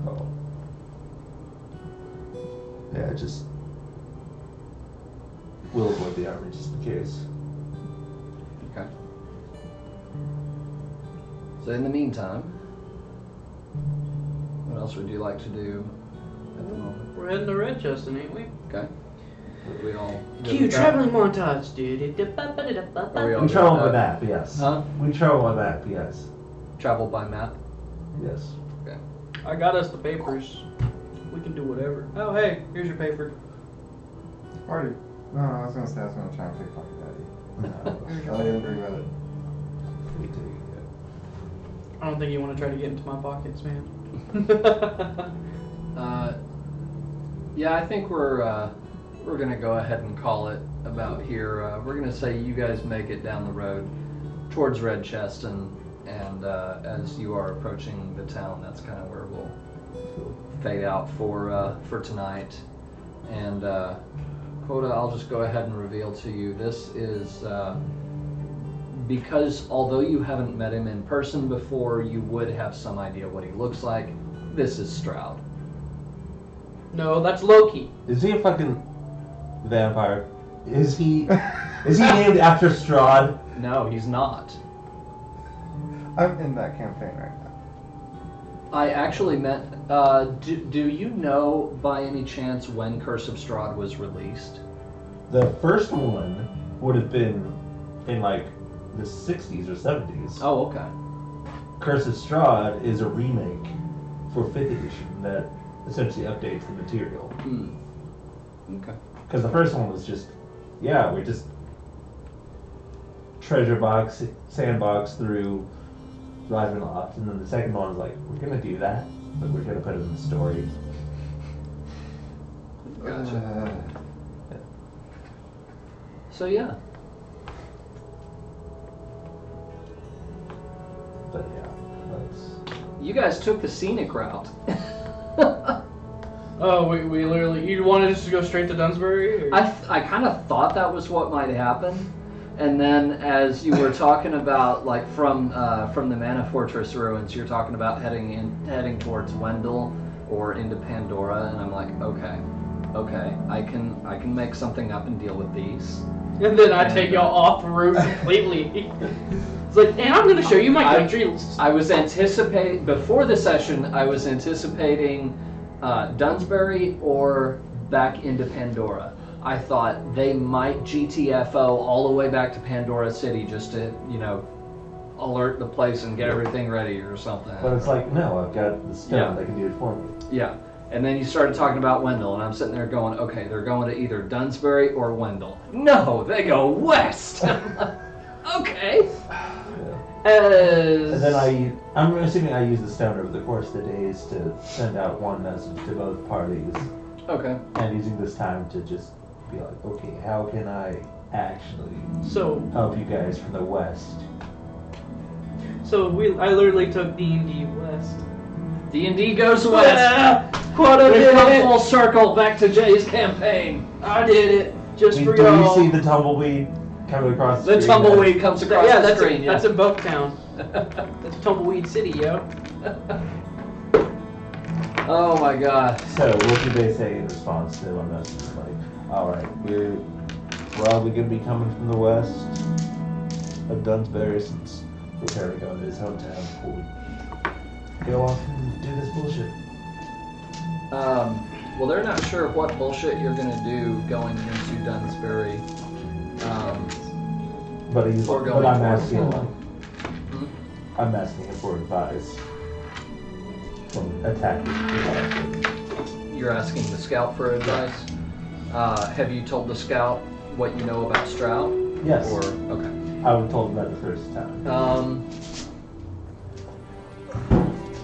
Oh. Yeah, just we'll avoid the army just in case. Okay. So in the meantime, what else would you like to do at the moment? We're heading to Redchester, ain't we? Okay. Would we all good Cue with that? traveling montage, dude. Are we all We good travel with by that? map, yes. Huh? We travel by map, yes. Travel by map? Yes. I got us the papers. We can do whatever. Oh, hey, here's your paper. Already. No, I was gonna say I was gonna try and pick Pocket Daddy. No. I didn't agree with it. We do, I don't think you want to try to get into my pockets, man. Yeah, I think we're gonna go ahead and call it about here. We're gonna say you guys make it down the road towards Red Chest, and as you are approaching the town, that's kind of where we'll fade out for tonight. And Quota, I'll just go ahead and reveal to you. This is because although you haven't met him in person before, you would have some idea what he looks like. This is Stroud. No, that's Loki. Is he a fucking vampire? Is he named after Strahd? No, he's not. I'm in that campaign right now. I actually meant, do you know by any chance when Curse of Strahd was released? The first one would have been in like the 60s or 70s. Oh, okay. Curse of Strahd is a remake for 5th edition that essentially updates the material. Hmm. Okay. Because the first one was just, yeah, we're just treasure box, sandbox through Ravenloft, and then the second one was like, we're gonna do that, but we're gonna put it in the story. Gotcha. So yeah. But yeah, that's... You guys took the scenic route. Oh, we literally. You wanted us to go straight to Dunsbury? Or? I kind of thought that was what might happen. And then as you were talking about, like, from the Mana Fortress ruins, you're talking about heading towards Wendell or into Pandora, and I'm like, okay, I can make something up and deal with these. And then I take y'all off route completely. It's like, and I'm going to show you my country. I was anticipating, before the session, I was anticipating Dunsbury or back into Pandora. I thought they might GTFO all the way back to Pandora City just to, alert the place and get everything ready or something. But it's like, no, I've got the stone, Yeah. they can do it for me. Yeah. And then you started talking about Wendell, and I'm sitting there going, okay, they're going to either Dunsbury or Wendell. No, they go west. I'm like, okay. And then I'm assuming I use the stone over the course of the days to send out one message to both parties, Okay. and using this time to just be like, okay, how can I actually So help you guys from the west? I literally took D&D west. D&D goes west. Yeah, Quota We've did come it. Full circle back to Jay's campaign. I did it just Do for you y'all. see the tumbleweed coming across the The screen? tumbleweed comes across Yeah, the that's screen. that's in Bucktown. That's Tumbleweed City, yo. Oh my god. So what do they say in response to my message? Like, alright, we're probably going to be coming from the west of Dunsbury since we're trying to go into his hometown before we go off and do this bullshit. Well, they're not sure what bullshit you're gonna do going into Dunsbury. But Or going I'm forward. asking, Hmm? I'm asking him for advice from attacking. You're asking the scout for advice. Have you told the scout what you know about Stroud? Yes, Or okay. I was told that the first time.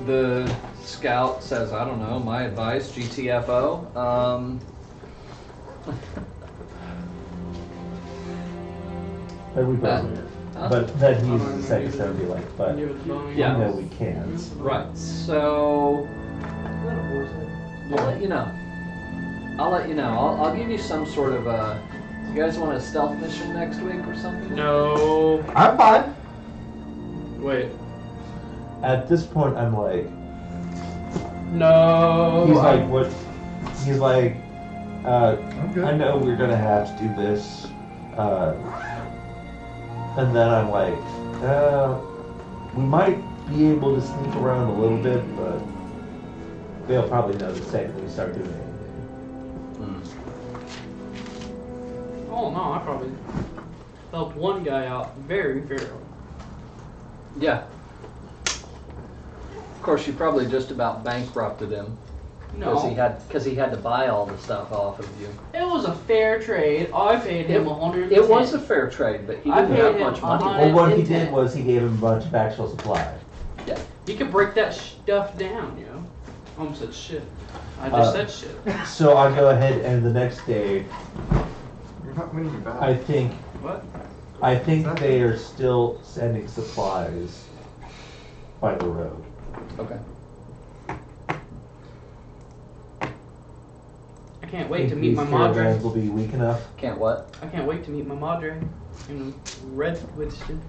The scout says, I don't know, my advice, GTFO. But we both knew. huh? But then he uses the second stone to be like, but Give it to me. Yeah. we know we can't. Right, so I'll let you know. I'll give you some sort of you guys want a stealth mission next week or something? No. I'm fine. Wait. At this point, I'm like, No. he's like, what? He's like, I'm good. I know we're gonna have to do this, and then I'm like, we might be able to sneak around a little bit, but they'll probably know the second we start doing anything. Oh no, I probably helped one guy out very fairly. Yeah. Of course, you probably just about bankrupted him because No, he had to buy all the stuff off of you. it was a fair trade. I paid him 100. It was a fair trade, but he I didn't paid have him much money. $100. Well, what he 110. did was he gave him a bunch of actual supply. You could break that stuff down, you know. I almost said shit. I just said shit. So I'll go ahead and the next day, You're not winning your battle. I think What? they are still sending supplies by the road. Okay. I can't wait to Think meet my these caravans Madre. will be weak enough. Can't what? I can't wait to meet my Madre in Redwoodson.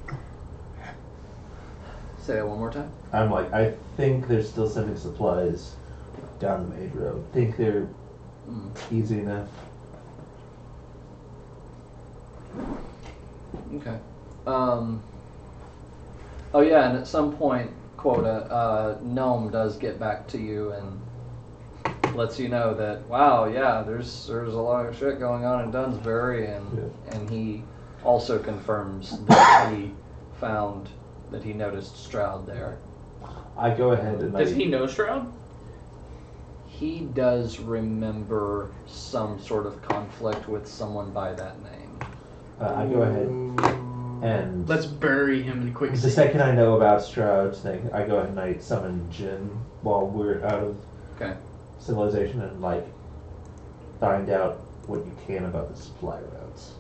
Say that one more time. I'm like, I think they're still sending supplies down the main road. Think they're easy enough. Okay. Oh yeah, and at some point, Quota, Gnome does get back to you and lets you know that wow, yeah, there's a lot of shit going on in Dunsbury, and he also confirms that he noticed Stroud there. I go ahead and Does he know Stroud? He does remember some sort of conflict with someone by that name. I go ahead and Let's bury him in quicksand. the second I know about Stroud's thing, I go ahead and I summon Jin while we're out of Okay. civilization and like find out what you can about the supply routes.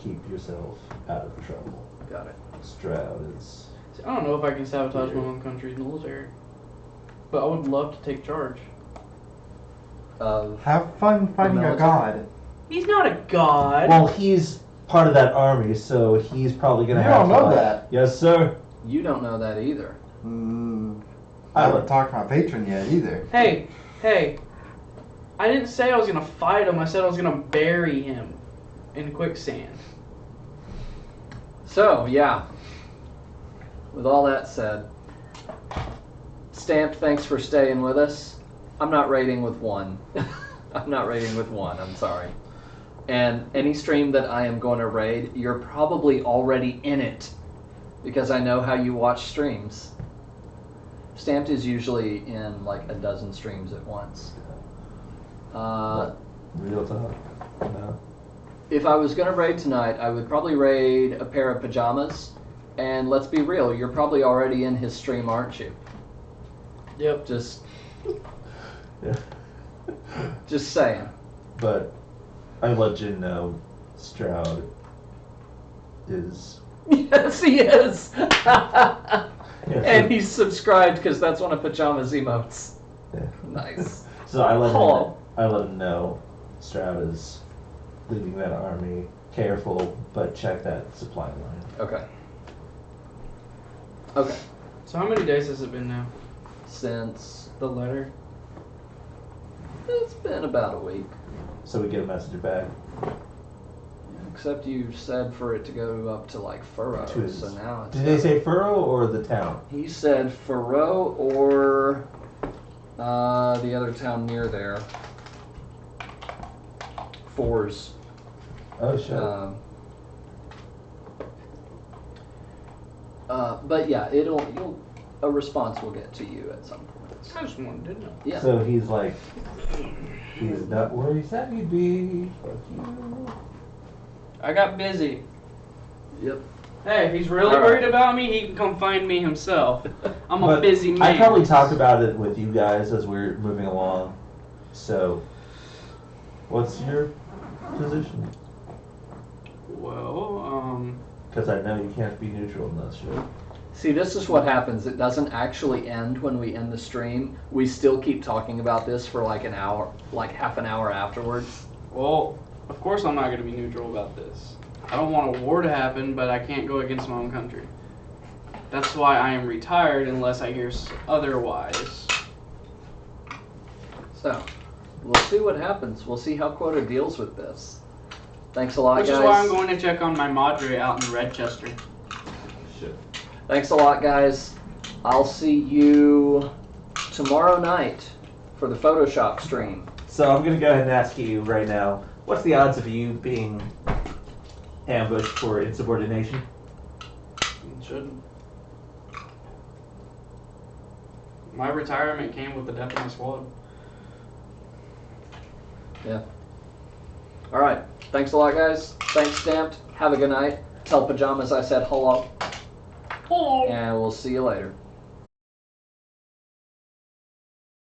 Keep yourself out of trouble. Got it. Stroud is. See, I don't know if I can sabotage my own country's military, but I would love to take charge. Of Have fun finding a military. god. He's not a god. Well, he's part of that army, so he's probably gonna You have don't know to, like- that. Yes, sir. you don't know that either. I haven't talked to my patron yet either. Hey, I didn't say I was gonna fight him. I said I was gonna bury him in quicksand. So, yeah. With all that said, Stamped, thanks for staying with us. I'm not rating with 1. I'm not rating with 1, I'm sorry. And any stream that I am going to raid, you're probably already in it. Because I know how you watch streams. Stamped is usually in like a dozen streams at once. Real talk. No. If I was going to raid tonight, I would probably raid a pair of pajamas. And let's be real, you're probably already in his stream, aren't you? Yep. Just Yeah. just saying. But I let Jin know Stroud is. Yes, he is. Yeah, And he's subscribed because that's one of Pajama's emotes. Yeah. Nice. So I let Oh. him know Stroud is leading that army. Careful, but check that supply line. Okay. Okay. So how many days has it been now? Since The letter. it's been about a week. So we get a message back. Except you said for it to go up to like Furrow, To- so now it's. Did they say Furrow or the town? He said Furrow or the other town near there. Fours. Oh shit. But yeah, a response will get to you at some point. I just wanted to know. Yeah. So he's like, he's not where he said he'd be. Fuck you. I got busy. Yep. Hey, if he's really All right. worried about me, he can come find me himself. I'm a But busy man. I probably talked about it with you guys as we're moving along. So, what's your position? Well, Because I know you can't be neutral in this shit. See, this is what happens. It doesn't actually end when we end the stream. We still keep talking about this for like an hour, like half an hour afterwards. well, of course I'm not going to be neutral about this. I don't want a war to happen, but I can't go against my own country. That's why I am retired unless I hear otherwise. So, we'll see what happens. We'll see how Quota deals with this. Thanks a lot, Which guys. is why I'm going to check on my Madre out in Redchester. Shit. Thanks a lot, guys. I'll see you tomorrow night for the Photoshop stream. So I'm gonna go ahead and ask you right now, what's the odds of you being ambushed for insubordination? It shouldn't. My retirement came with the death of my squad. Yeah. All right. Thanks a lot, guys. Thanks, Stamped. Have a good night. Tell Pajamas I said hello. Hello. And we'll see you later.